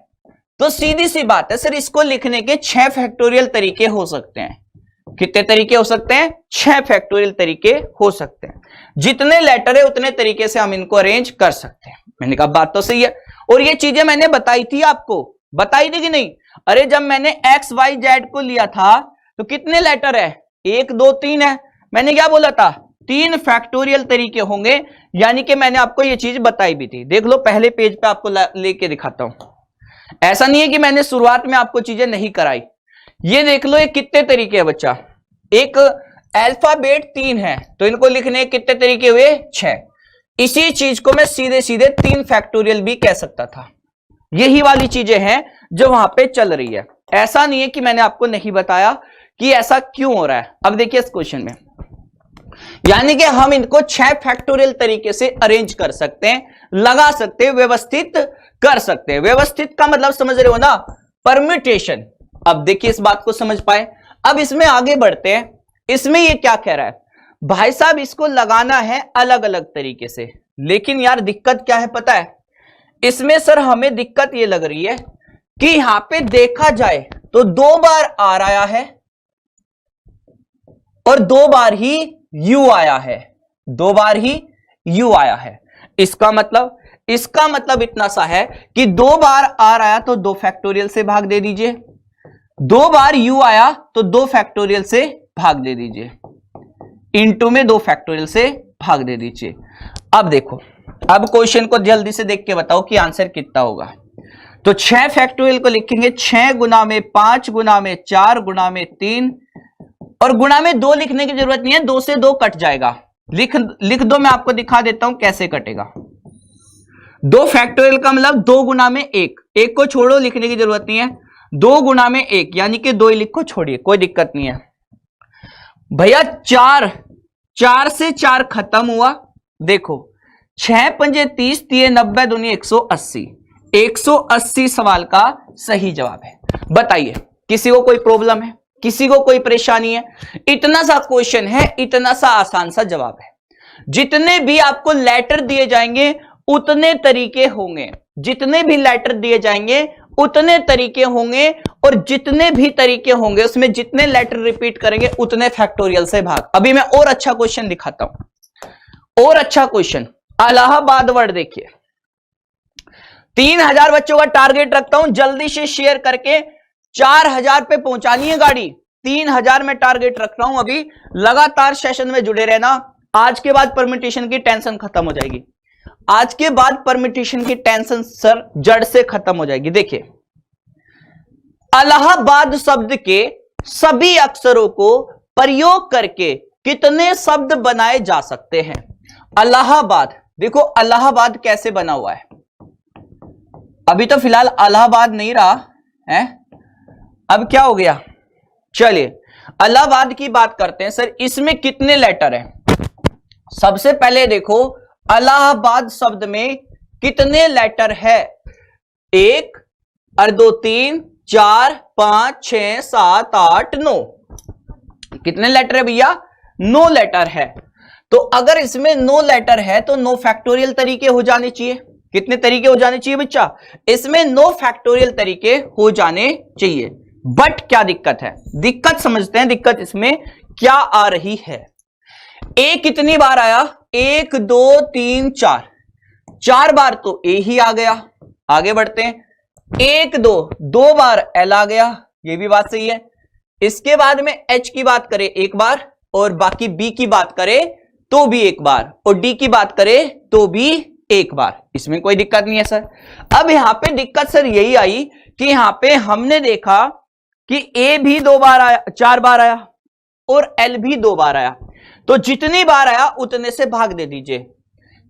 तो सीधी सी बात है सर, इसको लिखने के 6 फैक्टोरियल तरीके हो सकते हैं। कितने तरीके हो सकते हैं? 6 फैक्टोरियल तरीके हो सकते हैं। जितने लेटर है उतने तरीके से हम इनको अरेंज कर सकते हैं। मैंने कहा बात तो सही है, और ये चीजें मैंने बताई थी आपको, बताई थी कि नहीं? अरे जब मैंने एक्स वाई जेड को लिया था तो कितने लेटर है? 1 2 3 है। मैंने क्या बोला था? 3 फैक्टोरियल तरीके होंगे, यानी कि मैंने आपको ये चीज बताई भी थी। देख लो पहले पेज पे आपको लेके दिखाता हूं। ऐसा नहीं है कि मैंने शुरुआत में आपको चीजें नहीं कराई। ये देख लो ये कितने तरीके है बच्चा। एक अल्फाबेट 3 है तो इनको लिखने कितने तरीके हुए? 6। इसी चीज को मैं सीधे सीधे 3 फैक्टोरियल भी कह सकता था। यही वाली चीजें हैं जो वहां पे चल रही है। ऐसा नहीं है कि मैंने आपको नहीं बताया कि ऐसा क्यों हो रहा है। अब देखिए इस क्वेश्चन में, यानी कि हम इनको 6 फैक्टोरियल तरीके से अरेंज कर सकते हैं, लगा सकते हैं, व्यवस्थित कर सकते हैं। व्यवस्थित का मतलब समझ रहे हो ना? परम्यूटेशन। अब देखिए इस बात को समझ पाए। अब इसमें आगे बढ़ते हैं। इसमें ये क्या कह रहा है? भाई साहब इसको लगाना है अलग अलग तरीके से, लेकिन यार दिक्कत क्या है पता है? इसमें सर हमें दिक्कत ये लग रही है कि यहां पे देखा जाए तो 2 बार आर आया है और 2 बार ही यू आया है, 2 बार ही यू आया है। इसका मतलब इतना सा है कि 2 बार आर आया तो 2 फैक्टोरियल से भाग दे दीजिए, 2 बार यू आया तो 2 फैक्टोरियल से भाग दे दीजिए, इनटू में 2 फैक्टोरियल से भाग दे दीजिए। अब देखो, अब क्वेश्चन को जल्दी से देख के बताओ कि आंसर कितना होगा। तो 6 फैक्टोरियल को लिखेंगे 6 गुना में 5 गुना में 4 गुना में 3, और गुना में 2 लिखने की जरूरत नहीं है, 2 से 2 कट जाएगा। लिख दो, मैं आपको दिखा देता हूं कैसे कटेगा। 2 फैक्टोरियल का मतलब 2 गुना में 1, 1 को छोड़ो, लिखने की जरूरत नहीं है। 2 गुना में 1 यानी कि 2 ही लिखो, छोड़िए, कोई दिक्कत नहीं है भैया। 4 से 4 खत्म हुआ। देखो 6 पंजे 30, 3 90 दूनी 180, 180 सवाल का सही जवाब है। बताइए किसी को कोई प्रॉब्लम है? किसी को कोई परेशानी है? इतना सा क्वेश्चन है, इतना सा आसान सा जवाब है। जितने भी आपको लेटर दिए जाएंगे उतने तरीके होंगे, जितने भी लेटर दिए जाएंगे उतने तरीके होंगे, और जितने भी तरीके होंगे उसमें जितने लेटर रिपीट करेंगे उतने फैक्टोरियल से भाग। अभी मैं और अच्छा क्वेश्चन दिखाता हूं, और अच्छा क्वेश्चन। इलाहाबाद वर्ड देखिए, 3000 बच्चों का टारगेट रखता हूं, जल्दी से शेयर करके 4000 पे पहुंचानी है गाड़ी। 3000 में टारगेट रख रहा हूं। अभी लगातार सेशन में जुड़े रहना। आज के बाद परम्यूटेशन की टेंशन खत्म हो जाएगी। आज के बाद परम्यूटेशन की टेंशन सर जड़ से खत्म हो जाएगी। देखिए इलाहाबाद शब्द के सभी अक्षरों को प्रयोग करके कितने शब्द बनाए जा सकते हैं? इलाहाबाद, देखो इलाहाबाद कैसे बना हुआ है। अभी तो फिलहाल इलाहाबाद नहीं रहा है, अब क्या हो गया? चलिए इलाहाबाद की बात करते हैं। सर इसमें कितने लेटर हैं? सबसे पहले देखो इलाहाबाद शब्द में कितने लेटर है? 1 और 2 3 4 5 6 7 8 9। कितने लेटर है भैया? 9 लेटर है। तो अगर इसमें 9 लेटर है तो 9 फैक्टोरियल तरीके हो जाने चाहिए। कितने तरीके हो जाने चाहिए बच्चा? इसमें 9 फैक्टोरियल तरीके हो जाने चाहिए। बट क्या दिक्कत है? दिक्कत समझते हैं, दिक्कत इसमें क्या आ रही है। ए कितनी बार आया? 1 2 3 4, 4 बार तो ए ही आ गया। आगे बढ़ते हैं, 1 2 बार एल आ गया, ये भी बात सही है। इसके बाद में एच की बात करें 1 बार, और बाकी बी की बात करें तो भी 1 बार, और डी की बात करें तो भी एक बार, इसमें कोई दिक्कत नहीं है सर। अब यहां पे दिक्कत सर यही आई कि यहां पे हमने देखा कि ए भी 2 बार आया, 4 बार आया और एल भी 2 बार आया, तो जितनी बार आया उतने से भाग दे दीजिए।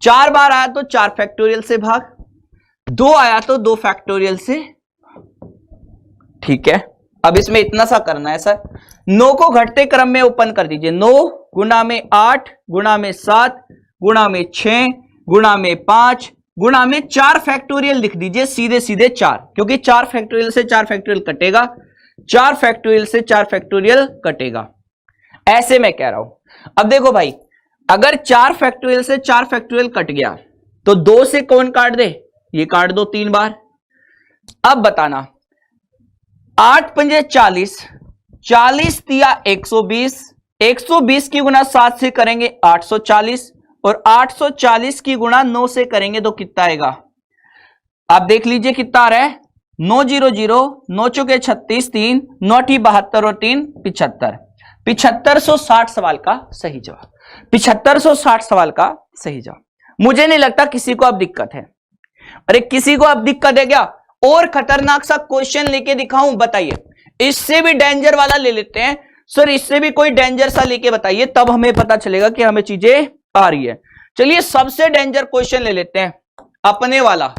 4 बार आया तो 4 फैक्टोरियल से भाग, 2 आया तो 2 फैक्टोरियल से, ठीक है। अब इसमें इतना सा करना है सर, 9 को घटते क्रम में ओपन कर दीजिए, 9 गुणा में 8 गुणा में 7 गुणा में 6 गुणा में 5 गुणा में 4 फैक्टोरियल लिख दीजिए, सीधे सीधे 4, क्योंकि 4 फैक्टोरियल से 4 फैक्टोरियल कटेगा, 4 फैक्टोरियल से 4 फैक्टोरियल कटेगा, ऐसे मैं कह रहा हूं। अब देखो भाई, अगर 4 फैक्टोरियल से 4 फैक्टोरियल कट गया तो 2 से कौन काट दे, ये काट दो 3 बार। अब बताना, 8 पंजे 40, 40 तिया 120, 120 की गुना 7 से करेंगे 840, और 840 की गुणा 9 से करेंगे तो कितना आएगा, आप देख लीजिए कितना आ रहा है, 900, 9 चौके 36, 3 9 72 और 3 75, 7560 सवाल का सही जवाब, 7560 सवाल का सही जवाब। मुझे नहीं लगता किसी को अब दिक्कत है। अरे किसी को अब दिक्कत है क्या? और खतरनाक सा क्वेश्चन लेके दिखाऊं, बताइए। इससे भी डेंजर वाला ले लेते हैं सर, इससे भी कोई डेंजर सा लेके बताइए, तब हमें पता चलेगा कि हमें चीजें आ रही है। चलिए सबसे डेंजर क्वेश्चन ले लेते हैं अपने वाला,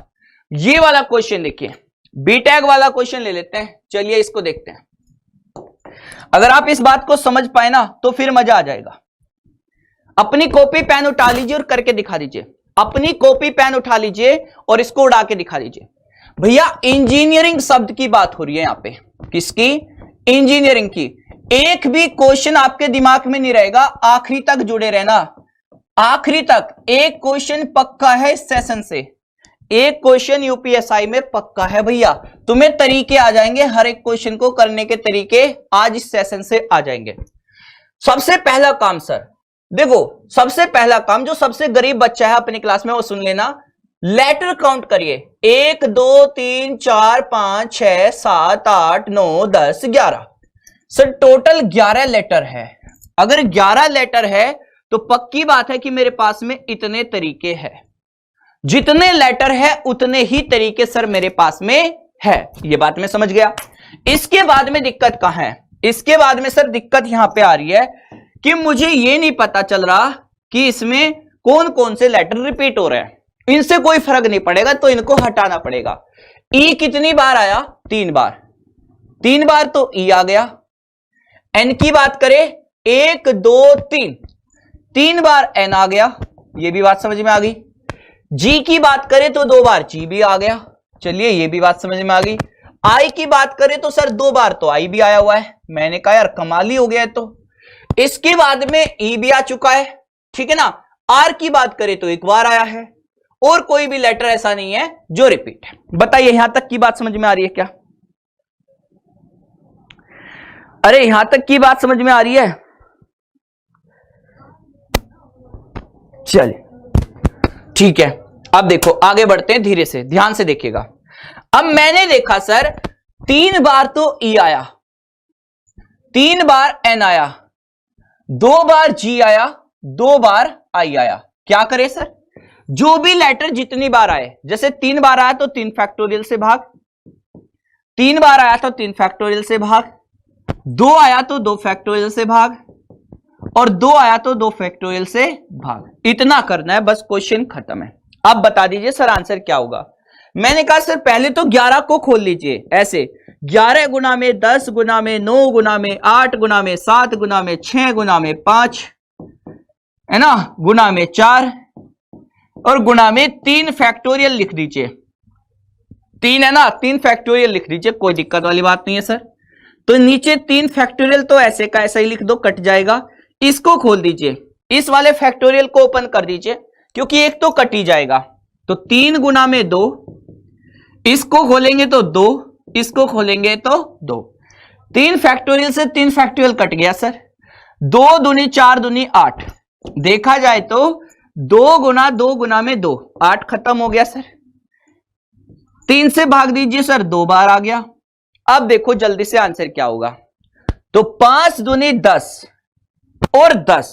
ये वाला क्वेश्चन देखिए, बीटेक वाला क्वेश्चन ले लेते हैं। चलिए इसको देखते हैं, अगर आप इस बात को समझ पाए ना तो फिर मजा आ जाएगा। अपनी कॉपी पेन उठा लीजिए और करके दिखा दीजिए, अपनी कॉपी पेन उठा लीजिए और इसको उड़ा के दिखा दीजिए। भैया इंजीनियरिंग शब्द की बात हो रही है यहां पे, किसकी? इंजीनियरिंग की। एक भी क्वेश्चन आपके दिमाग में नहीं रहेगा, आखिरी तक जुड़े रहना, आखिरी तक। एक क्वेश्चन पक्का है इस सेशन से, एक क्वेश्चन यूपीएसआई में पक्का है भैया। तुम्हें तरीके आ जाएंगे, हर एक क्वेश्चन को करने के तरीके आज इस सेशन से आ जाएंगे। सबसे पहला काम सर देखो, सबसे पहला काम, जो सबसे गरीब बच्चा है अपनी क्लास में वो सुन लेना, लेटर काउंट करिए, 1 2 3 4 5 6 7 8 9 10 11। सर टोटल 11 लेटर है। अगर 11 लेटर है तो पक्की बात है कि मेरे पास में इतने तरीके हैं। जितने लेटर है उतने ही तरीके सर मेरे पास में है, ये बात मैं समझ गया। इसके बाद में दिक्कत कहां है? इसके बाद में सर दिक्कत यहां पे आ रही है कि मुझे ये नहीं पता चल रहा कि इसमें कौन कौन से लेटर रिपीट हो रहे हैं। इनसे कोई फर्क नहीं पड़ेगा तो इनको हटाना पड़ेगा। ई कितनी बार आया? 3 बार, 3 बार तो ई आ गया। एन की बात करें 1 2 3, 3 बार एन आ गया, ये भी बात समझ में आ गई। जी की बात करें तो 2 बार जी भी आ गया, चलिए ये भी बात समझ में आ गई। आई की बात करें तो सर 2 बार तो आई भी आया हुआ है, मैंने कहा यार कमाल ही हो गया है। तो इसके बाद में ई भी आ चुका है, ठीक है ना। आर की बात करें तो 1 बार आया है, और कोई भी लेटर ऐसा नहीं है जो रिपीट है। बताइए यहां तक की बात समझ में आ रही है क्या? अरे यहां तक की बात समझ में आ रही है? चलिए ठीक है, अब देखो आगे बढ़ते हैं धीरे से, ध्यान से देखिएगा। अब मैंने देखा सर 3 बार तो ई आया, 3 बार एन आया, 2 बार जी आया, 2 बार आई आया। क्या करें सर? जो भी लेटर जितनी बार आए, जैसे 3 बार आया तो 3 फैक्टोरियल से भाग, 3 बार आया तो 3 फैक्टोरियल से भाग, 2 आया तो 2 फैक्टोरियल से भाग, और 2 आया तो 2 फैक्टोरियल से भाग। इतना करना है, बस क्वेश्चन खत्म है। अब बता दीजिए सर आंसर क्या होगा। मैंने कहा सर पहले तो 11 को खोल लीजिए ऐसे, 11 गुना में 10 गुना में 9 गुना में 8 गुना में 7 गुना में 6 गुना में 5 है ना, गुना में 4 और गुना में 3 फैक्टोरियल लिख दीजिए। 3 है ना, 3 फैक्टोरियल लिख दीजिए, कोई दिक्कत वाली बात नहीं है सर। तो नीचे 3 फैक्टोरियल तो ऐसे का ऐसा ही लिख दो, कट जाएगा। इसको खोल दीजिए, इस वाले फैक्टोरियल को ओपन कर दीजिए, क्योंकि एक तो कट ही जाएगा। तो 3 गुना में 2, इसको खोलेंगे तो 2, इसको खोलेंगे तो 2। 3 फैक्टोरियल से 3 फैक्टोरियल कट गया सर। 2 दूनी 4 दूनी 8, देखा जाए तो 2 गुना में 2, 8 खत्म हो गया सर। 3 से भाग दीजिए सर, 2 बार आ गया। अब देखो जल्दी से आंसर क्या होगा। तो 5 दूनी 10 और 10,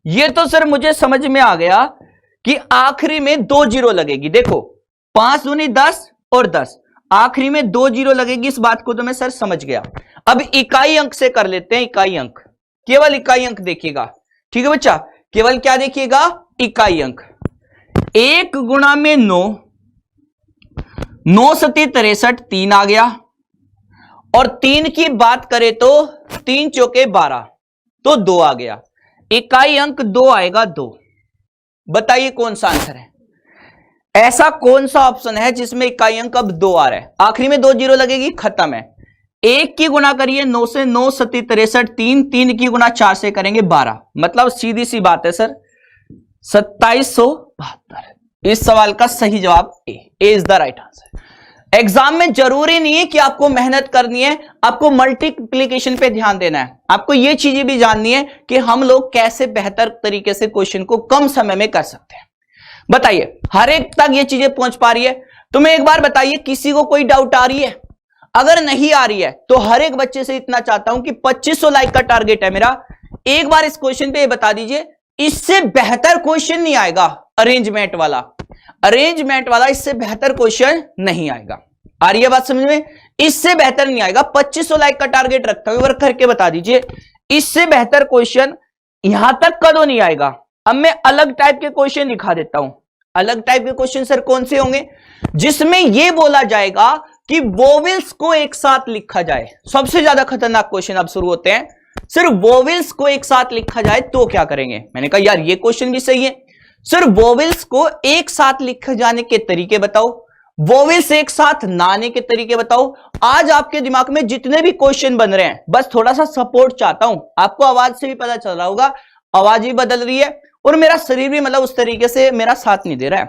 ये तो सर मुझे समझ में आ गया कि आखिरी में 2 जीरो लगेगी। देखो 5 दूनी 10 और 10, आखिरी में 2 जीरो लगेगी। इस बात को तो मैं सर समझ गया। अब इकाई अंक से कर लेते हैं। इकाई अंक, केवल इकाई अंक देखिएगा। ठीक है बच्चा, केवल क्या देखिएगा? इकाई अंक। 1 गुणा में 9, 9 सती 63, 3 आ गया। और 3 की बात करें तो 3 चौके 12, तो 2 आ गया। इकाई अंक 2 आएगा, 2। बताइए कौन सा आंसर है? ऐसा कौन सा ऑप्शन है जिसमें इकाई अंक अब 2 आ रहा है? आखिरी में 2 जीरो लगेगी, खत्म है। 1 की गुणा करिए 9 से, 9 सती 63, 3, 3 की गुणा 4 से करेंगे 12, मतलब सीधी सी बात है सर 2772। इस सवाल का सही जवाब A is the right answer. Exam में जरूरी नहीं है कि आपको मेहनत करनी है, आपको मल्टीप्लीकेशन पे ध्यान देना है। आपको ये चीजें भी जाननी है कि हम लोग कैसे बेहतर तरीके से क्वेश्चन को कम समय में कर सकते हैं। बताइए हर एक तक ये चीजें पहुंच पा रही है? तुम्हें एक बार बताइए, किसी को कोई डाउट आ रही है? अगर नहीं आ रही है तो हर एक बच्चे से इतना चाहता हूं कि 2500 लाइक का टारगेट है मेरा। एक बार इस क्वेश्चन पे बता दीजिए, इससे बेहतर क्वेश्चन नहीं आएगा। अरेंजमेंट वाला इससे बेहतर क्वेश्चन नहीं आएगा। आ रही है बात समझ में? इससे बेहतर नहीं आएगा। 2500 लाइक का टारगेट रखता हूं, वर्क करके बता दीजिए इससे बेहतर क्वेश्चन यहां तक कदों नहीं आएगा। अब मैं अलग टाइप के क्वेश्चन दिखा देता हूं। अलग टाइप के क्वेश्चन सर कौन से होंगे? जिसमें यह बोला जाएगा कि वोवेल्स को एक साथ लिखा जाए। सबसे ज्यादा खतरनाक क्वेश्चन अब शुरू होते हैं। सिर्फ वोवेल्स को एक साथ लिखा जाए तो क्या करेंगे? मैंने कहा यार ये क्वेश्चन भी सही है। सिर्फ वोवेल्स को एक साथ लिखे जाने के तरीके बताओ, वोवेल्स एक साथ ना आने के तरीके बताओ। आज आपके दिमाग में जितने भी क्वेश्चन बन रहे हैं, बस थोड़ा सा सपोर्ट चाहता हूं। आपको आवाज से भी पता चल रहा होगा, आवाज भी बदल रही है और मेरा शरीर भी मतलब उस तरीके से मेरा साथ नहीं दे रहा है,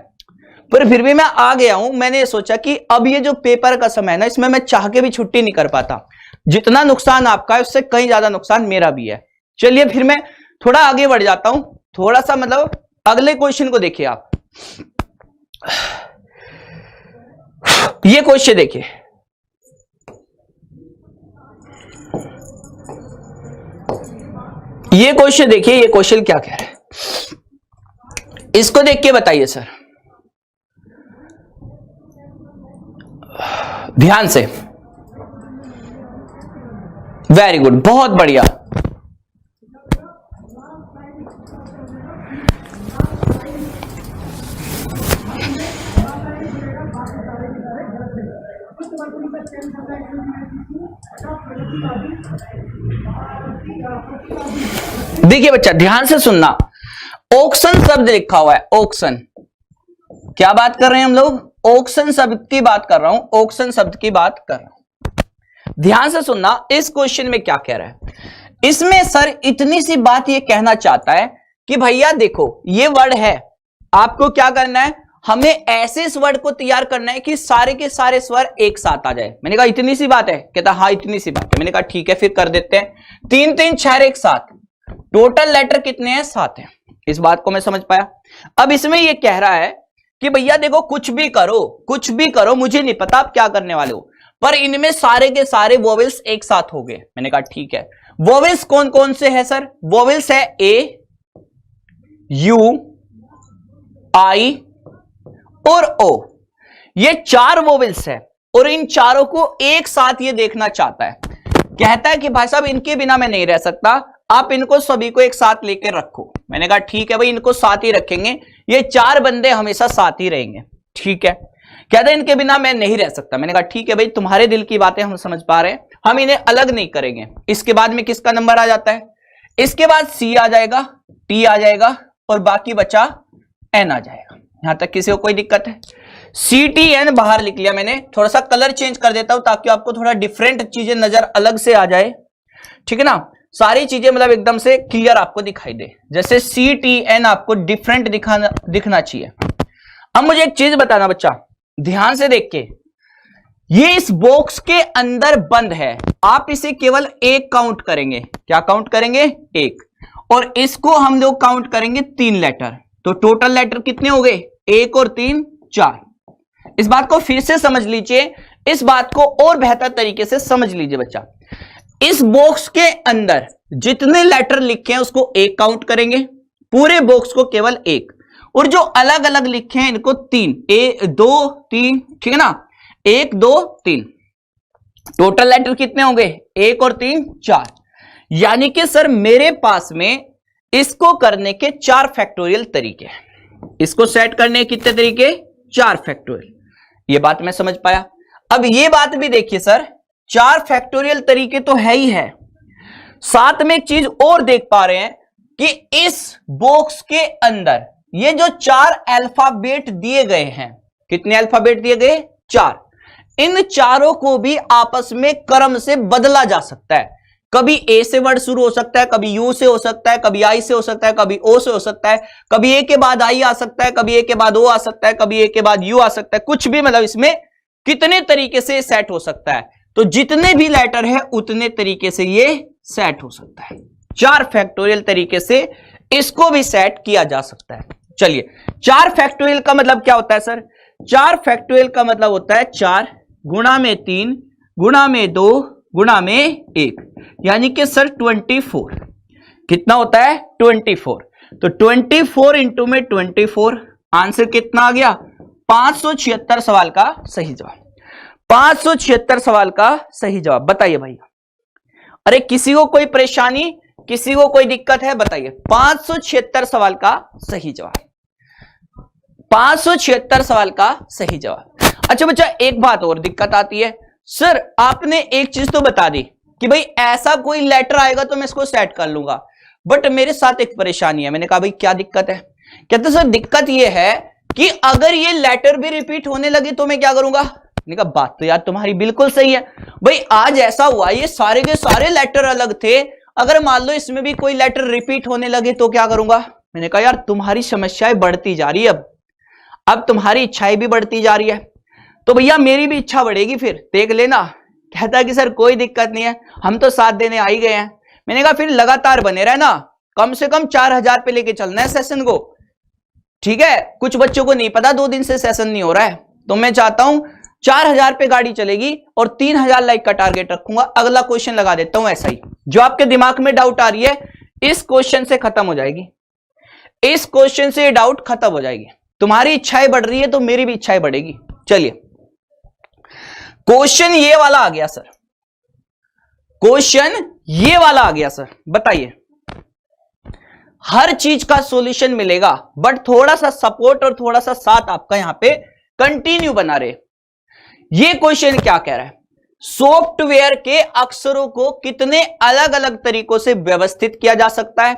पर फिर भी मैं आ गया हूं। मैंने सोचा कि अब ये जो पेपर का समय है ना, इसमें मैं चाह के भी छुट्टी नहीं कर पाता। जितना नुकसान आपका है उससे कहीं ज्यादा नुकसान मेरा भी है। चलिए फिर मैं थोड़ा आगे बढ़ जाता हूं। थोड़ा सा मतलब अगले क्वेश्चन को देखिए आप। ये क्वेश्चन देखिए, ये क्वेश्चन देखिए, ये क्वेश्चन क्या कह रहा है इसको देख के बताइए सर, ध्यान से। वेरी गुड, बहुत बढ़िया। देखिए बच्चा ध्यान से सुनना, ऑक्शन शब्द लिखा हुआ है। ऑक्शन, क्या बात कर रहे हैं हम लोग? ऑक्शन शब्द की बात कर रहा हूं, ऑक्शन शब्द की बात कर रहा हूं। ध्यान से सुनना, इस क्वेश्चन में क्या कह रहा है? इसमें सर इतनी सी बात ये कहना चाहता है कि भैया देखो ये वर्ड है, आपको क्या करना है? हमें ऐसे इस वर्ड को तैयार करना है कि सारे के सारे स्वर एक साथ आ जाए। मैंने कहा इतनी सी बात है? कहता हाँ इतनी सी बात है। मैंने कहा ठीक है फिर कर देते हैं। 3 3 6 एक साथ, टोटल लेटर कितने हैं? 7 हैं। इस बात को मैं समझ पाया। अब इसमें यह कह रहा है कि भैया देखो कुछ भी करो, मुझे नहीं पता आप क्या करने वाले हो, पर इनमें सारे के सारे वोवेल्स एक साथ हो गए। मैंने कहा ठीक है। वोवेल्स कौन कौन से है सर? वोवेल्स है ए, यू, आई और ओ। ये 4 वोवेल्स है और इन चारों को एक साथ ये देखना चाहता है। कहता है कि भाई साहब इनके बिना मैं नहीं रह सकता, आप इनको सभी को एक साथ लेकर रखो। मैंने कहा ठीक है भाई, इनको साथ ही रखेंगे, ये 4 बंदे हमेशा साथ ही रहेंगे। ठीक है। कहता है इनके बिना मैं नहीं रह सकता। मैंने कहा ठीक है भाई, तुम्हारे दिल की बातें हम समझ पा रहे हैं, हम इन्हें अलग नहीं करेंगे। इसके बाद में किसका नंबर आ जाता है? इसके बाद सी आ जाएगा, टी आ जाएगा और बाकी बचा एन आ जाएगा। यहां तक किसी को कोई दिक्कत है? सी टी एन बाहर लिख लिया मैंने। थोड़ा सा कलर चेंज कर देता हूं ताकि आपको थोड़ा डिफरेंट चीजें नजर अलग से आ जाए। ठीक है ना? सारी चीजें मतलब एकदम से क्लियर आपको दिखाई दे, जैसे सी टी एन आपको डिफरेंट दिखना चाहिए। अब मुझे एक चीज बताना बच्चा, ध्यान से देख के, ये इस बॉक्स के अंदर बंद है, आप इसे केवल एक काउंट करेंगे। क्या काउंट करेंगे? एक। और इसको हम लोग काउंट करेंगे 3 लेटर। तो टोटल लेटर कितने हो गए? 1 और 3 4। इस बात को फिर से समझ लीजिए, इस बात को और बेहतर तरीके से समझ लीजिए बच्चा। इस बॉक्स के अंदर जितने लेटर लिखे हैं उसको एक काउंट करेंगे, पूरे बॉक्स को केवल एक। और जो अलग अलग लिखे हैं इनको 3, 2 3, ठीक है ना, 1 2 3, टोटल लेटर कितने होंगे 1 और 3 4, यानी कि सर मेरे पास में इसको करने के 4 फैक्टोरियल तरीके हैं। इसको सेट करने के कितने तरीके 4 फैक्टोरियल, ये बात मैं समझ पाया। अब ये बात भी देखिए सर 4 फैक्टोरियल तरीके तो है ही है, साथ में एक चीज और देख पा रहे हैं कि इस बॉक्स के अंदर ये जो 4 अल्फाबेट दिए गए हैं, कितने अल्फाबेट दिए गए 4, इन चारों को भी आपस में क्रम से बदला जा सकता है। कभी ए से वर्ड शुरू हो सकता है, कभी यू से हो सकता है, कभी आई से हो सकता है, कभी ओ से हो सकता है, कभी ए के बाद आई आ सकता है, कभी ए के बाद ओ आ सकता है, कभी ए के बाद यू आ सकता है, कुछ भी, मतलब इसमें कितने तरीके से सेट हो सकता है। तो जितने भी लेटर है उतने तरीके से ये सेट हो सकता है। 4 फैक्टोरियल तरीके से इसको भी सेट किया जा सकता है। चलिए 4 फैक्टोरियल का मतलब क्या होता है सर, 4 फैक्टोरियल का मतलब होता है 4 गुणा में 3 गुणा में 2 गुणा में 1, यानी कि सर 24। कितना होता है 24। तो 24 इंटू में 24, आंसर कितना आ गया 576 सवाल का सही जवाब। 576 सवाल का सही जवाब। बताइए भैया, अरे किसी को कोई परेशानी, किसी को कोई दिक्कत है बताइए। 576 सवाल का सही जवाब, 576 सवाल का सही जवाब। अच्छा बच्चा एक बात और दिक्कत आती है, सर आपने एक चीज तो बता दी कि भाई ऐसा कोई लेटर आएगा तो मैं इसको सेट कर लूंगा, बट मेरे साथ एक परेशानी है। मैंने कहा भाई क्या दिक्कत है, कहते सर दिक्कत ये है कि अगर ये लेटर भी रिपीट होने लगे तो मैं क्या करूंगा। मैंने कहा बात तो यार तुम्हारी बिल्कुल सही है भाई, आज ऐसा हुआ ये सारे के सारे लेटर अलग थे, अगर मान लो इसमें भी कोई लेटर रिपीट होने लगे तो क्या करूंगा। मैंने कहा यार तुम्हारी समस्याएं बढ़ती जा रही है, अब तुम्हारी इच्छाएं भी बढ़ती जा रही है, तो भैया मेरी भी इच्छा बढ़ेगी फिर देख लेना। कहता कि सर कोई दिक्कत नहीं है, हम तो साथ देने आ ही गए हैं। मैंने कहा फिर लगातार बने रहना, कम से कम 4000 पे लेके चलना है सेशन को, ठीक है। कुछ बच्चों को नहीं पता 2 दिन से सेशन नहीं हो रहा है, तो मैं चाहता हूं 4000 पे गाड़ी चलेगी और 3000 लाइक का टारगेट रखूंगा। अगला क्वेश्चन लगा देता हूं ऐसा ही, जो आपके दिमाग में डाउट आ रही है इस क्वेश्चन से खत्म हो जाएगी, इस क्वेश्चन से डाउट खत्म हो जाएगी। तुम्हारी इच्छाएं बढ़ रही है तो मेरी भी इच्छाएं बढ़ेगी। चलिए क्वेश्चन ये वाला आ गया सर, क्वेश्चन ये वाला आ गया सर। बताइए, हर चीज का सॉल्यूशन मिलेगा बट थोड़ा सा सपोर्ट और थोड़ा सा साथ आपका यहां पे कंटिन्यू बना रहे। ये क्वेश्चन क्या कह रहा है, सॉफ्टवेयर के अक्षरों को कितने अलग अलग तरीकों से व्यवस्थित किया जा सकता है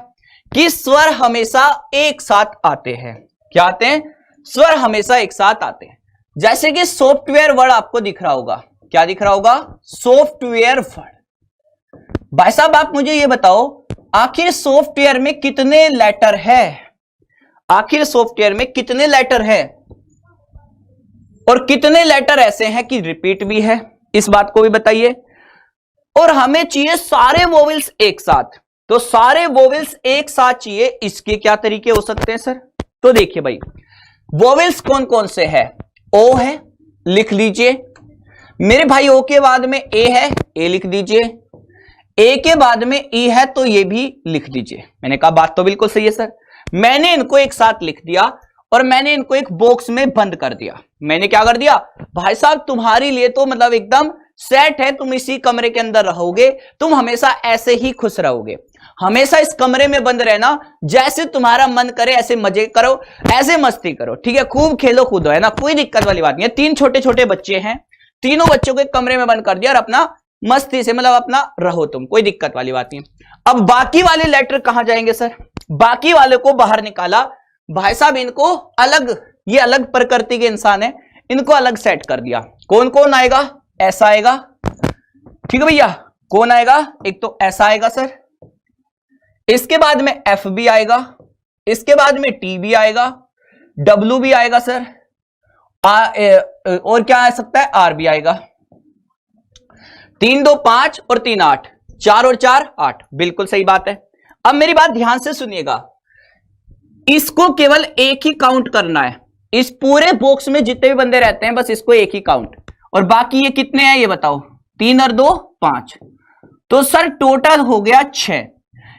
कि स्वर हमेशा एक साथ आते हैं। क्या आते हैं, स्वर हमेशा एक साथ आते हैं। जैसे कि सॉफ्टवेयर वर्ड आपको दिख रहा होगा, क्या दिख रहा होगा, सॉफ्टवेयर वर्ड। भाई साहब आप मुझे ये बताओ आखिर सॉफ्टवेयर में कितने लेटर है, आखिर सॉफ्टवेयर में कितने लेटर है और कितने लेटर ऐसे हैं कि रिपीट भी है, इस बात को भी बताइए। और हमें चाहिए सारे वोवेल्स एक साथ, तो सारे वोवेल्स एक साथ चाहिए, इसके क्या तरीके हो सकते हैं सर। तो देखिए भाई वोवेल्स कौन कौन से है, ओ है लिख लीजिए, मेरे भाई ओ के बाद में ए है, ए लिख दीजिए, ए के बाद में ई है तो ये भी लिख दीजिए। मैंने कहा बात तो बिल्कुल सही है सर, मैंने इनको एक साथ लिख दिया और मैंने इनको एक बॉक्स में बंद कर दिया। मैंने क्या कर दिया भाई साहब, तुम्हारे लिए तो मतलब एकदम सेट है, तुम इसी कमरे के अंदर रहोगे, तुम हमेशा ऐसे ही खुश रहोगे, हमेशा इस कमरे में बंद रहना, जैसे तुम्हारा मन करे ऐसे मजे करो, ऐसे मस्ती करो, ठीक है, खूब खेलो कूदो, है ना, कोई दिक्कत वाली बात नहीं है। 3 छोटे छोटे बच्चे हैं, तीनों बच्चों को एक कमरे में बंद कर दिया और अपना मस्ती से मतलब अपना रहो तुम, कोई दिक्कत वाली बात नहीं। अब बाकी वाले लेटर कहां जाएंगे सर, बाकी वाले को बाहर निकाला भाई साहब, इनको अलग, ये अलग प्रकृति के इंसान है, इनको अलग सेट कर दिया। कौन कौन आएगा, ऐसा आएगा, ठीक है भैया, कौन आएगा, एक तो ऐसा आएगा सर, इसके बाद में एफ भी आएगा, इसके बाद में टी भी आएगा, डब्ल्यू भी आएगा सर, और क्या आ सकता है, आर भी आएगा। 3 2 5 और 3 8, 4 और 4 8, बिल्कुल सही बात है। अब मेरी बात ध्यान से सुनिएगा, इसको केवल एक ही काउंट करना है, इस पूरे बॉक्स में जितने भी बंदे रहते हैं बस इसको एक ही काउंट, और बाकी ये कितने हैं ये बताओ, 3 और 2 5, तो सर टोटल हो गया 6,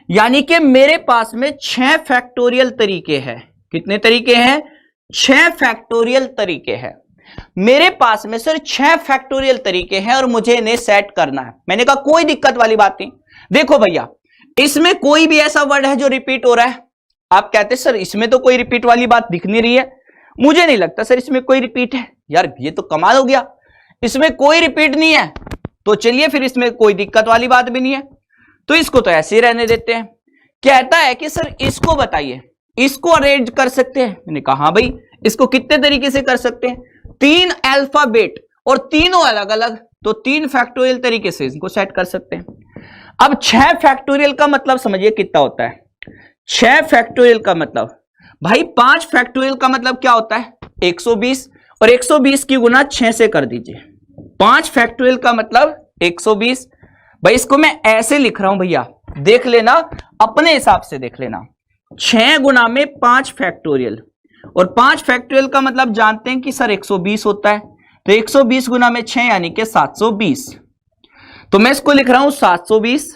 यानी कि मेरे पास में 6 फैक्टोरियल तरीके हैं। कितने तरीके हैं? 6 फैक्टोरियल तरीके हैं मेरे पास में सर। 6 फैक्टोरियल तरीके हैं और मुझे इन्हें सेट करना है। मैंने कहा कोई दिक्कत वाली बात नहीं। देखो भैया, इसमें कोई भी ऐसा वर्ड है जो रिपीट हो रहा है? आप कहते सर इसमें तो कोई रिपीट वाली बात दिख नहीं रही है। मुझे नहीं लगता सर इसमें कोई रिपीट है। यार ये तो कमाल हो गया, इसमें कोई रिपीट नहीं है। तो चलिए फिर इसमें कोई दिक्कत वाली बात भी नहीं है, तो इसको तो ऐसे ही रहने देते हैं। कहता है कि सर इसको बताइए, इसको अरेंज कर सकते हैं? मैंने कहा हाँ भाई, इसको कितने तरीके से कर सकते हैं? 3 अल्फाबेट और तीनों अलग अलग, तो 3 फैक्टोरियल तरीके से इनको सेट कर सकते हैं। अब 6 फैक्टोरियल का मतलब समझिए कितना होता है। 6 फैक्टोरियल का मतलब भाई 5 फैक्टोरियल का मतलब क्या होता है? 120, और 120 की गुना 6 से कर दीजिए। 5 फैक्टोरियल का मतलब 120। भाई इसको मैं ऐसे लिख रहा हूं भैया, देख लेना अपने हिसाब से, देख लेना। 6 गुना में 5 फैक्टोरियल, और 5 फैक्टोरियल का मतलब जानते हैं कि सर 120 होता है, तो 120 गुना में 6 यानी कि 720। तो मैं इसको लिख रहा हूं 720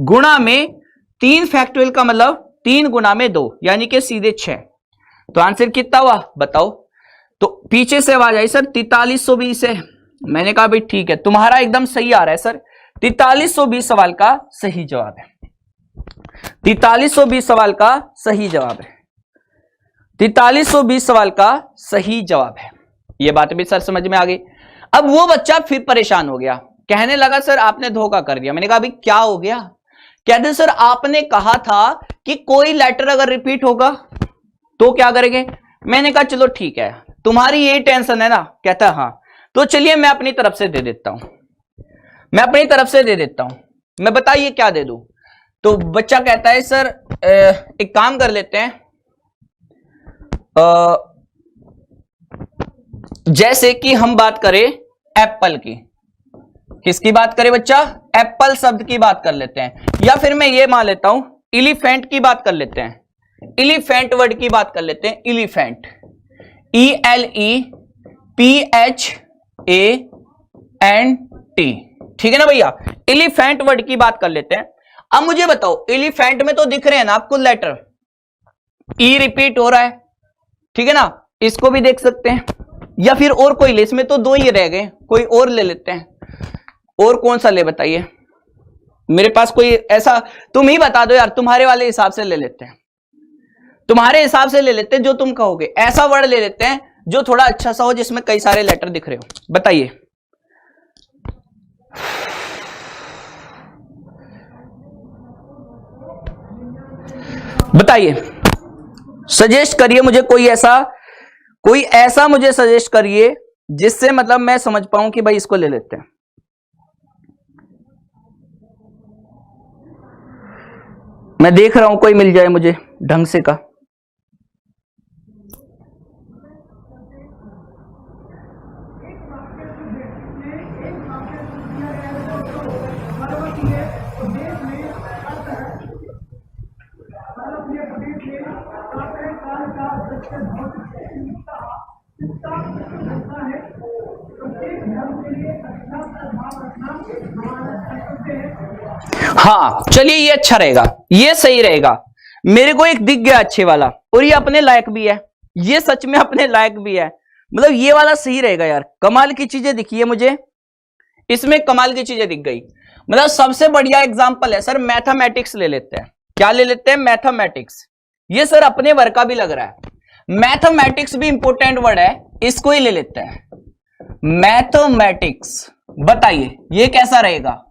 गुणा में 3 फैक्टोरियल का मतलब 3 गुना में 2 यानी कि सीधे 6। तो आंसर कितना हुआ बताओ? तो पीछे से आवाज आई सर 4320 है। मैंने कहा भाई ठीक है, तुम्हारा एकदम सही आ रहा है सर। 4320 सवाल का सही जवाब है। 4320 सवाल का सही जवाब है। 4320 सवाल का सही जवाब है। यह बात भी सर समझ में आ गई। अब वो बच्चा फिर परेशान हो गया, कहने लगा सर आपने धोखा कर दिया। मैंने कहा भाई क्या हो गया? कहते सर आपने कहा था कि कोई लेटर अगर रिपीट होगा तो क्या करेंगे? मैंने कहा चलो ठीक है, तुम्हारी यही टेंशन है ना? कहता हाँ, तो चलिए मैं अपनी तरफ से दे देता हूं, मैं अपनी तरफ से दे देता हूं। मैं बताइए क्या दे दूं? तो बच्चा कहता है सर एक काम कर लेते हैं, जैसे कि हम बात करें एप्पल की। किसकी बात करें बच्चा? एप्पल शब्द की बात कर लेते हैं, या फिर मैं ये मान लेता हूं एलिफेंट की बात कर लेते हैं। एलिफेंट वर्ड की बात कर लेते हैं। एलिफेंट, ELEPHANT, ठीक है ना भैया? एलिफेंट वर्ड की बात कर लेते हैं। अब मुझे बताओ, एलिफेंट में तो दिख रहे हैं ना आपको लेटर, ई रिपीट हो रहा है, ठीक है ना? इसको भी देख सकते हैं, या फिर और कोई ले, इसमें तो 2 ही रह गए, कोई और ले लेते हैं। और कौन सा ले बताइए? मेरे पास कोई ऐसा, तुम ही बता दो यार, तुम्हारे वाले हिसाब से ले लेते हैं, तुम्हारे हिसाब से ले लेते हैं जो तुम कहोगे। ऐसा वर्ड ले लेते हैं जो थोड़ा अच्छा सा हो, जिसमें कई सारे लेटर दिख रहे हो। बताइए बताइए, सजेस्ट करिए मुझे कोई ऐसा मुझे सजेस्ट करिए जिससे मतलब मैं समझ पाऊं कि भाई इसको ले लेते हैं। मैं देख रहा हूं कोई मिल जाए मुझे ढंग से का। हाँ चलिए, ये अच्छा रहेगा, ये सही रहेगा। मेरे को एक दिख गया अच्छे वाला, और ये अपने लायक भी है, ये सच में अपने लायक भी है। मतलब ये वाला सही रहेगा यार। कमाल की चीजें दिखी है मुझे इसमें, कमाल की चीजें दिख गई। मतलब सबसे बढ़िया एग्जांपल है सर, मैथमेटिक्स ले लेते हैं। क्या ले लेते हैं? मैथमेटिक्स। ये सर अपने वर्ग का भी लग रहा है। मैथमेटिक्स भी इंपॉर्टेंट वर्ड है, इसको ही ले लेते हैं, मैथमेटिक्स। बताइए ये कैसा रहेगा?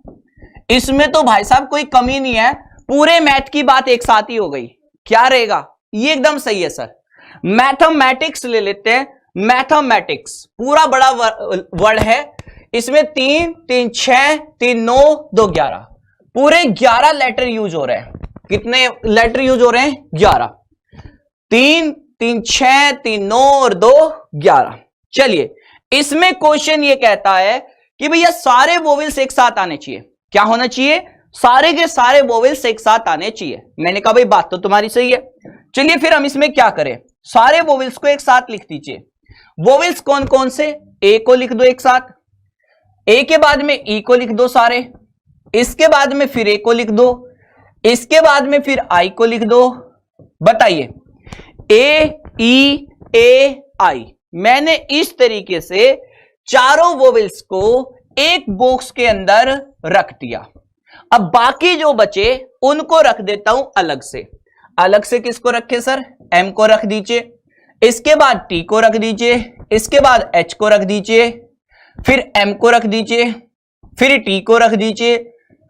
इसमें तो भाई साहब कोई कमी नहीं है, पूरे मैथ की बात एक साथ ही हो गई। क्या रहेगा? ये एकदम सही है सर, मैथमेटिक्स ले लेते हैं। मैथमेटिक्स पूरा बड़ा वर्ड है, इसमें 3 3 6 3 9 2 11, पूरे 11 लेटर यूज हो रहे हैं। कितने लेटर यूज हो रहे हैं? 11। 3 3 6 3 9 और 2 11। चलिए, इसमें क्वेश्चन ये कहता है कि भैया सारे वोवेल्स एक साथ आने चाहिए। क्या होना चाहिए? सारे के सारे वोवेल्स एक साथ आने चाहिए। मैंने कहा भाई बात तो तुम्हारी सही है। चलिए फिर हम इसमें क्या करें, सारे वोवेल्स को एक साथ लिख दीजिए। वोवेल्स कौन कौन से? ए को लिख दो एक साथ, ए के बाद में ई को लिख दो सारे, इसके बाद में फिर ए को लिख दो, इसके बाद में फिर आई को लिख दो। बताइए ए ई ए आई। मैंने इस तरीके से चारों वोवेल्स को एक बॉक्स के अंदर रख दिया। अब बाकी जो बचे उनको रख देता हूं अलग से। अलग से किसको रखे सर? एम को रख दीजिए, इसके बाद टी को रख दीजिए, इसके बाद एच को रख दीजिए, फिर एम को रख दीजिए, फिर टी को रख दीजिए,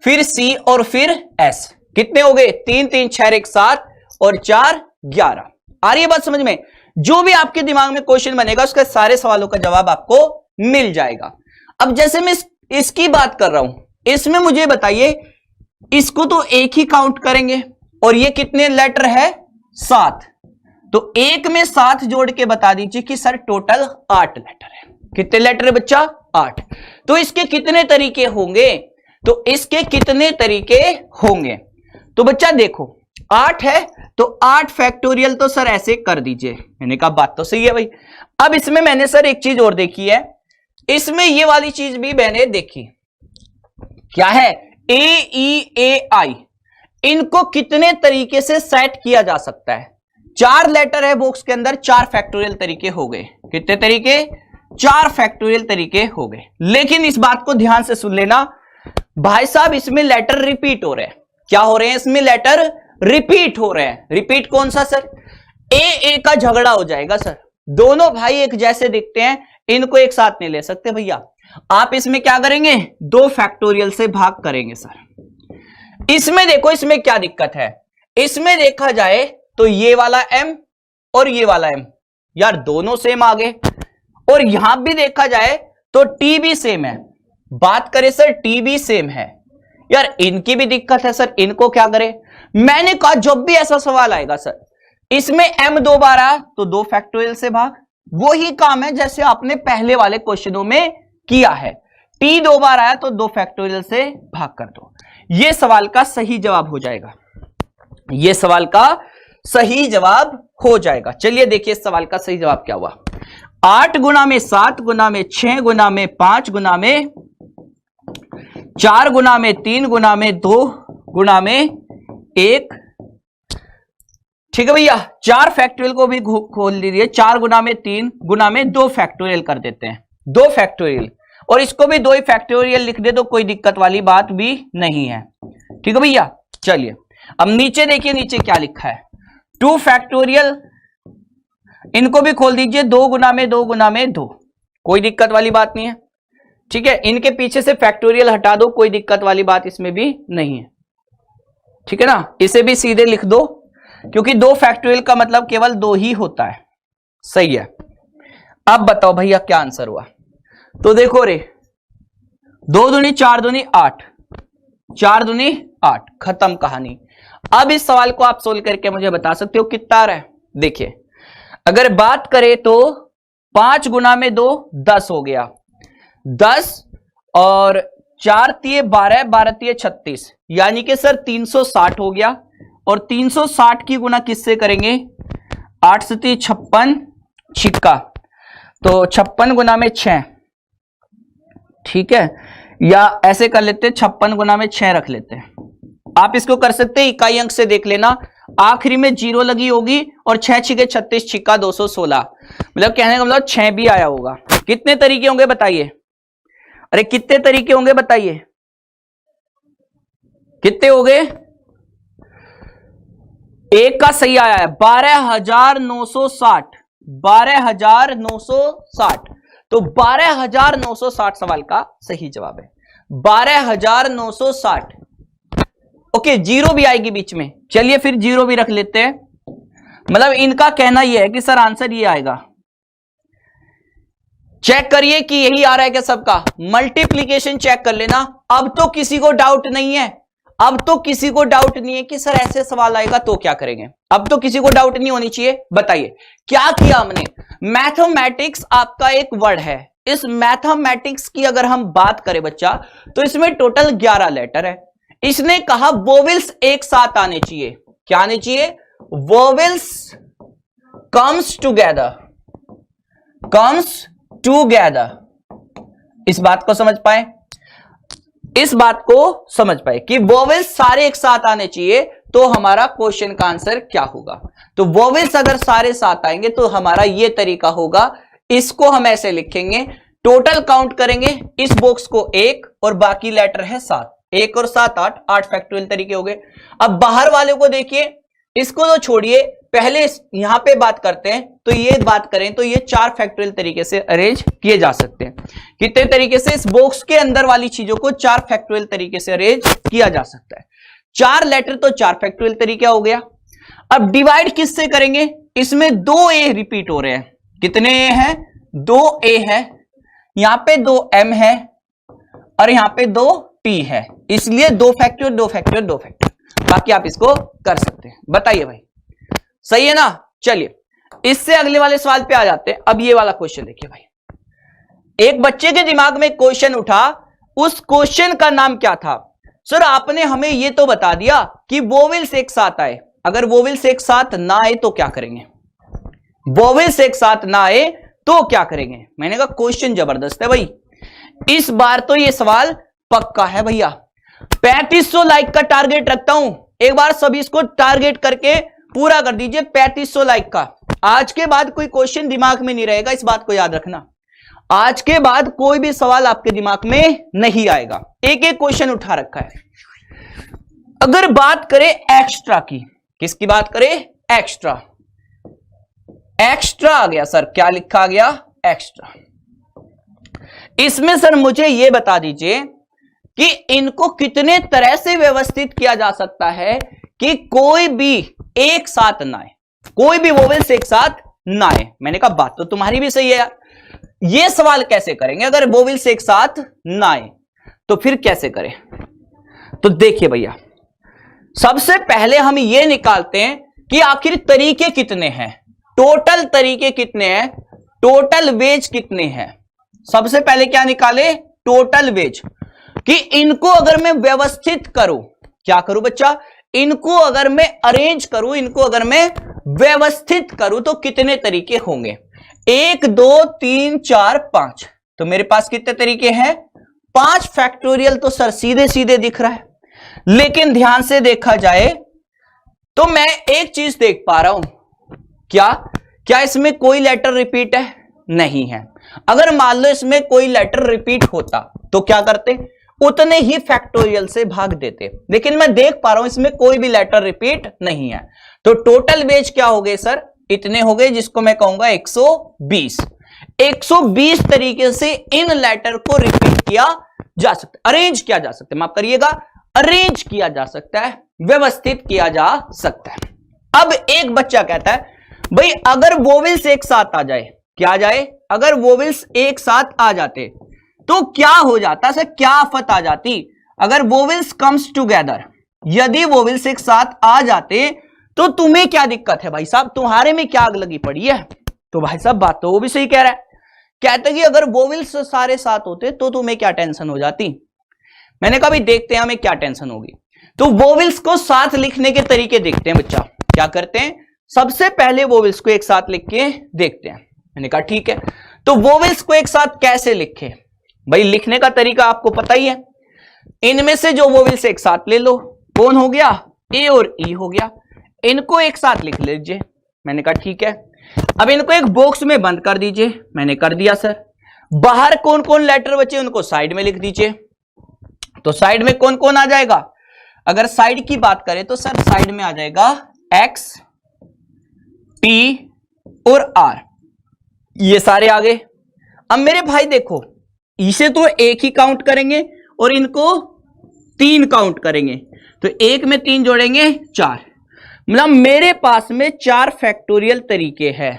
फिर सी और फिर एस। कितने हो गए? 3 3 6 1 7 और 4 11। आ रही है बात समझ में? जो भी आपके दिमाग में क्वेश्चन बनेगा उसके सारे सवालों का जवाब आपको मिल जाएगा। अब जैसे मैं इसकी बात कर रहा हूं, इसमें मुझे बताइए, इसको तो एक ही काउंट करेंगे और ये कितने लेटर है? 7। तो एक में 7 जोड़ के बता दीजिए कि सर टोटल 8 लेटर है। कितने लेटर है बच्चा? 8। तो इसके कितने तरीके होंगे? तो इसके कितने तरीके होंगे? तो बच्चा देखो 8 है तो 8 फैक्टोरियल तो सर ऐसे कर दीजिए। मैंने कहा बात तो सही है भाई। अब इसमें मैंने सर एक चीज और देखी है, इसमें ये वाली चीज भी मैंने देखी। क्या है? ए ई ए आई। इनको कितने तरीके से सेट किया जा सकता है? 4 लेटर है बॉक्स के अंदर, 4 फैक्टोरियल तरीके हो गए। कितने तरीके? 4 फैक्टोरियल तरीके हो गए। लेकिन इस बात को ध्यान से सुन लेना भाई साहब, इसमें लेटर रिपीट हो रहे हैं। क्या हो रहे हैं? इसमें लेटर रिपीट हो रहे हैं। रिपीट कौन सा सर? ए का झगड़ा हो जाएगा सर। दोनों भाई एक जैसे दिखते हैं, इनको एक साथ नहीं ले सकते भैया। आप इसमें क्या करेंगे? 2 फैक्टोरियल से भाग करेंगे सर। इसमें देखो, इसमें क्या दिक्कत है? इसमें देखा जाए तो ये वाला m और ये वाला m यार दोनों सेम आ गए, और यहां भी देखा जाए तो t भी सेम है। बात करें सर t भी सेम है यार, इनकी भी दिक्कत है सर, इनको क्या करें? मैंने कहा जब भी ऐसा सवाल आएगा सर, इसमें m 2 बार आया तो 2 फैक्टोरियल से भाग। वही काम है जैसे आपने पहले वाले क्वेश्चनों में किया है। t 2 बार आया तो 2 फैक्टोरियल से भाग कर दो। यह सवाल का सही जवाब हो जाएगा। यह सवाल का सही जवाब हो जाएगा। चलिए देखिए इस सवाल का सही जवाब क्या हुआ। 8 गुना में 7 गुना में 6 गुना में 5 गुना में 4 गुना में 3 गुना में 2 गुना में 1। ठीक है भैया, 4 फैक्टोरियल को भी खोल दीजिए। 4 गुना में 3 गुना में 2 फैक्टोरियल कर देते हैं। 2 फैक्टोरियल, और इसको भी 2 ही फैक्टोरियल लिख दे तो कोई दिक्कत वाली बात भी नहीं है। ठीक है भैया, चलिए अब नीचे देखिए, नीचे क्या लिखा है? 2 फैक्टोरियल, इनको भी खोल दीजिए। 2 गुना में 2 गुना में 2, कोई दिक्कत वाली बात नहीं है। ठीक है, इनके पीछे से फैक्टोरियल हटा दो, कोई दिक्कत वाली बात इसमें भी नहीं है। ठीक है ना, इसे भी सीधे लिख दो क्योंकि 2 फैक्टोरियल का मतलब केवल 2 ही होता है। सही है। अब बताओ भैया क्या आंसर हुआ? तो देखो रे, 2 दूनी 4 दूनी 8, 4 दूनी 8, खत्म कहानी। अब इस सवाल को आप सोल्व करके मुझे बता सकते हो कितना आ रहा है। देखिए अगर बात करें तो 5 गुना में 2 10 हो गया, 10 और 4 तिये 12, 12 तिये 36, यानी कि सर 360 हो गया। और 360 की गुना किससे करेंगे? 8 से 56 छिक्का, तो 56 गुना में 6। ठीक है, या ऐसे कर लेते हैं 56 गुना में 6 रख लेते हैं। आप इसको कर सकते हैं इकाई अंक से देख लेना, आखिरी में 0 लगी होगी और 6 छिके 36 छिक्का 216, मतलब कहने का मतलब 6 भी आया होगा। कितने तरीके होंगे बताइए? अरे कितने तरीके होंगे बताइए? कितने हो गए? एक का सही आया है 12,960, 12,960। तो 12,960 सवाल का सही जवाब है, 12,960। ओके, 0 भी आएगी बीच में, चलिए फिर 0 भी रख लेते हैं। मतलब इनका कहना यह है कि सर आंसर ये आएगा। चेक करिए कि यही आ रहा है क्या सबका? मल्टीप्लीकेशन चेक कर लेना। अब तो किसी को डाउट नहीं है, अब तो किसी को डाउट नहीं है कि सर ऐसे सवाल आएगा तो क्या करेंगे। अब तो किसी को डाउट नहीं होनी चाहिए। बताइए क्या किया हमने? मैथमेटिक्स आपका एक वर्ड है, इस मैथमेटिक्स की अगर हम बात करें बच्चा तो इसमें टोटल 11 लेटर है। इसने कहा वोवेल्स एक साथ आने चाहिए। क्या आने चाहिए? Vowels comes together, comes together. इस बात को समझ पाए? इस बात को समझ पाए कि वोवेल्स सारे एक साथ आने चाहिए तो हमारा क्वेश्चन का आंसर क्या होगा। तो वोवेल्स अगर सारे साथ आएंगे तो हमारा ये तरीका होगा, इसको हम ऐसे लिखेंगे, टोटल काउंट करेंगे इस बॉक्स को 1 और बाकी लेटर है 7, 1 और 7 8 फैक्टोरियल तरीके हो गए। अब बाहर वाले को देखिए, इसको तो छोड़िए, पहले यहां पे बात करते हैं, तो ये बात करें तो ये 4 फैक्टोरियल तरीके से अरेंज किए जा सकते हैं। कितने तरीके से? इस बॉक्स के अंदर वाली चीजों को 4 फैक्टोरियल तरीके से अरेंज किया जा सकता है। 4 लेटर तो 4 फैक्टोरियल तरीका हो गया। अब डिवाइड किससे करेंगे? इसमें 2 ए रिपीट हो रहे हैं। कितने ए हैं? 2 ए है, यहां पे 2 एम है और यहां पे 2 टी है, इसलिए 2 फैक्टोरियल 2 फैक्टोरियल 2 फैक्टोरियल। बाकी आप इसको कर सकते हैं। बताइए भाई, सही है ना? चलिए इससे अगले वाले सवाल पे आ जाते हैं। अब ये वाला क्वेश्चन देखिए भाई, एक बच्चे के दिमाग में क्वेश्चन उठा, उस क्वेश्चन का नाम क्या था? सर आपने हमें ये तो बता दिया कि वोवेल्स एक साथ आए, अगर वोवेल्स एक साथ ना आए तो क्या करेंगे? वोवेल्स एक साथ ना आए तो क्या करेंगे? मैंने कहा क्वेश्चन जबरदस्त है भाई, इस बार तो ये सवाल पक्का है भैया। 3500 लाइक का टारगेट रखता हूं, एक बार सभी इसको टारगेट करके पूरा कर दीजिए 3500 लाइक का। आज के बाद कोई क्वेश्चन दिमाग में नहीं रहेगा, इस बात को याद रखना। आज के बाद कोई भी सवाल आपके दिमाग में नहीं आएगा, एक एक क्वेश्चन उठा रखा है। अगर बात करें एक्स्ट्रा की, किसकी बात करें? एक्स्ट्रा। एक्स्ट्रा आ गया सर, क्या लिखा गया? एक्स्ट्रा। इसमें सर मुझे यह बता दीजिए कि इनको कितने तरह से व्यवस्थित किया जा सकता है कि कोई भी एक साथ ना आए, कोई भी वोवेल्स एक साथ ना आए। मैंने कहा बात तो तुम्हारी भी सही है यार, ये सवाल कैसे करेंगे अगर वोवेल्स एक साथ ना आए, तो फिर कैसे करें? तो देखिए भैया, सबसे पहले हम ये निकालते हैं कि आखिर तरीके कितने हैं, टोटल तरीके कितने हैं, टोटल वेज कितने हैं। सबसे पहले क्या निकाले? टोटल वेज, कि इनको अगर मैं व्यवस्थित करूं, क्या करूं बच्चा? इनको अगर मैं अरेंज करूं, इनको अगर मैं व्यवस्थित करूं तो कितने तरीके होंगे? 1 2 3 4 5, तो मेरे पास कितने तरीके हैं? 5 फैक्टोरियल तो सर सीधे सीधे दिख रहा है, लेकिन ध्यान से देखा जाए तो मैं एक चीज देख पा रहा हूं, क्या इसमें कोई लेटर रिपीट है? नहीं है। अगर मान लो इसमें कोई लेटर रिपीट होता तो क्या करते? उतने ही फैक्टोरियल से भाग देते, लेकिन मैं देख पा रहा हूं इसमें कोई भी लेटर रिपीट नहीं है। तो टोटल वेज क्या हो गए सर? इतने हो गए, जिसको मैं कहूंगा 120। 120 तरीके से इन लेटर को रिपीट किया जा सकता है, अरेंज किया जा सकता है, माफ करिएगा, अरेंज किया जा सकता है, व्यवस्थित किया जा सकता है। अब एक बच्चा कहता है भाई अगर वोवेल्स एक साथ आ जाए, क्या आ जाए? अगर वोवेल्स एक साथ आ जाते तो क्या हो जाता सर, क्या आफत आ जाती? अगर वोवेल्स कम्स टुगेदर, यदि वोवेल्स एक साथ आ जाते तो तुम्हें क्या दिक्कत है भाई साहब, तुम्हारे में क्या आग लगी पड़ी है? तो भाई साहब बात तो वो भी सही कह रहा है, कहते कि अगर वोवेल्स सारे साथ होते तो तुम्हें क्या टेंशन हो जाती। मैंने कहा भाई देखते हैं हमें क्या टेंशन होगी। तो वोवेल्स को साथ लिखने के तरीके देखते हैं बच्चा, क्या करते हैं? सबसे पहले वोवेल्स को एक साथ लिख के देखते हैं। मैंने कहा ठीक है, तो वोवेल्स को एक साथ कैसे लिखे? भाई लिखने का तरीका आपको पता ही है, इनमें से जो वोवेल्स एक साथ ले लो, कौन हो गया? ए और ई हो गया, इनको एक साथ लिख लीजिए। मैंने कहा ठीक है, अब इनको एक बॉक्स में बंद कर दीजिए। मैंने कर दिया सर। बाहर कौन कौन लेटर बचे उनको साइड में लिख दीजिए। तो साइड में कौन कौन आ जाएगा? अगर साइड की बात करें तो सर साइड में आ जाएगा एक्स, टी और आर, ये सारे आ गए। अब मेरे भाई देखो, इसे तो एक ही काउंट करेंगे और इनको 3 काउंट करेंगे, तो 1 में 3 जोड़ेंगे 4, मतलब मेरे पास में 4 फैक्टोरियल तरीके हैं,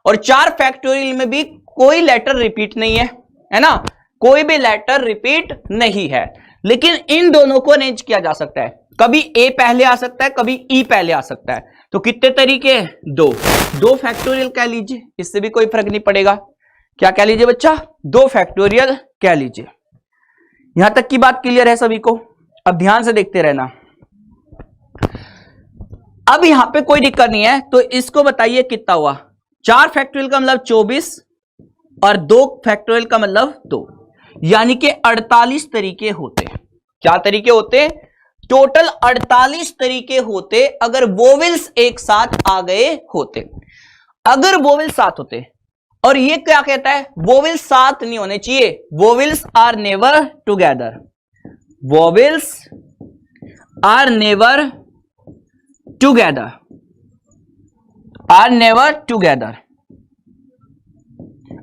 और 4 फैक्टोरियल में भी कोई लेटर रिपीट नहीं है, है ना? कोई भी लेटर रिपीट नहीं है, लेकिन इन दोनों को अरेंज किया जा सकता है। कभी ए पहले आ सकता है, कभी ई पहले आ सकता है। तो कितने तरीके हैं? 2 फैक्टोरियल कह लीजिए, इससे भी कोई फर्क नहीं पड़ेगा। क्या कह लीजिए बच्चा? 2 फैक्टोरियल कह लीजिए। यहां तक की बात क्लियर है सभी को? अब ध्यान से देखते रहना। अब यहां पे कोई दिक्कत नहीं है, तो इसको बताइए कितना हुआ? 4 फैक्टोरियल का मतलब 24 और 2 फैक्टोरियल का मतलब 2, यानी कि 48 तरीके होते हैं। क्या तरीके होते हैं? टोटल 48 तरीके होते अगर वोवेल्स एक साथ आ गए होते। अगर वोवेल्स साथ होते, और ये क्या कहता है, वोवेल्स साथ नहीं होने चाहिए, vowels are never together, vowels are never together, are never together.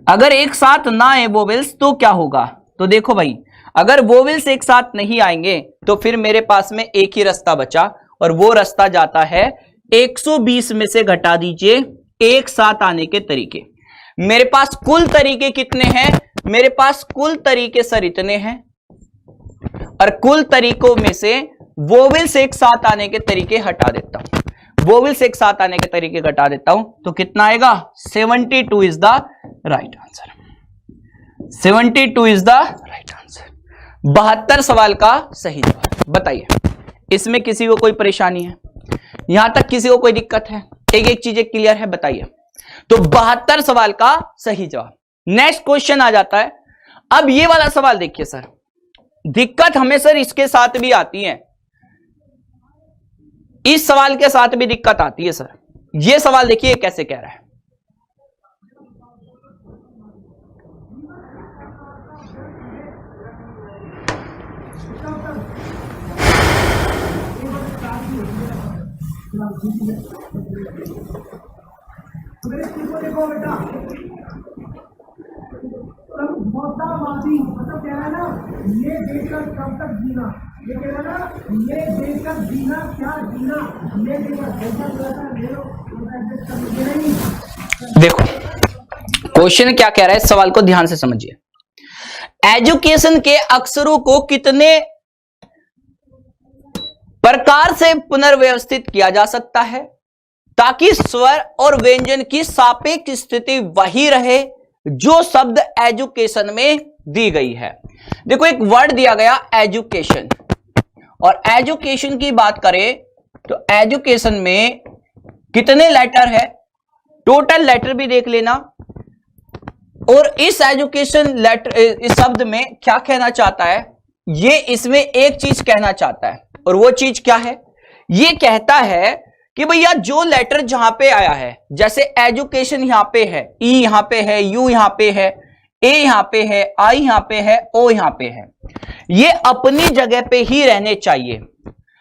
अगर एक साथ ना आए वोवेल्स तो क्या होगा, तो देखो भाई, अगर वोवेल्स एक साथ नहीं आएंगे तो फिर मेरे पास में एक ही रास्ता बचा, और वो रास्ता जाता है 120 में से घटा दीजिए एक साथ आने के तरीके। मेरे पास कुल तरीके कितने हैं, मेरे पास कुल तरीके सर इतने हैं, और कुल तरीकों में से वोवेल्स एक साथ आने के तरीके हटा देता हूं, वोवेल्स एक साथ आने के तरीके घटा देता हूं, तो कितना आएगा, 72 is the right answer, 72 is the right answer. 72 सवाल का सही जवाब। बताइए, इसमें किसी को कोई परेशानी है, यहां तक किसी को कोई दिक्कत है, एक एक चीजें क्लियर है, बताइए। तो 72 सवाल का सही जवाब। नेक्स्ट क्वेश्चन आ जाता है। अब ये वाला सवाल देखिए सर, दिक्कत हमें सर इसके साथ भी आती है, इस सवाल के साथ भी दिक्कत आती है सर। ये सवाल देखिए कैसे कह रहा है, देखो बेटा, मौतावादी मतलब कह रहा है ना, ये देखकर कब तक जीना, ये कह रहा है ना, ये देखकर जीना, क्या जीना, ये देखकर। देखो क्वेश्चन क्या कह रहा है, इस सवाल को ध्यान से समझिए। एजुकेशन के अक्षरों को कितने प्रकार से पुनर्व्यवस्थित किया जा सकता है ताकि स्वर और व्यंजन की सापेक्ष स्थिति वही रहे जो शब्द एजुकेशन में दी गई है। देखो एक वर्ड दिया गया एजुकेशन, और एजुकेशन की बात करें तो एजुकेशन में कितने लेटर है, टोटल लेटर भी देख लेना, और इस एजुकेशन लेटर, इस शब्द में क्या कहना चाहता है, ये इसमें एक चीज कहना चाहता है, और वो चीज क्या है, ये कहता है कि भैया जो लेटर जहां पे आया है, जैसे एजुकेशन यहां पे है, ई यहां पे है, यू यहां पे है, ए यहां पे है, आई यहां पे है, ओ यहां पे है, ये अपनी जगह पे ही रहने चाहिए,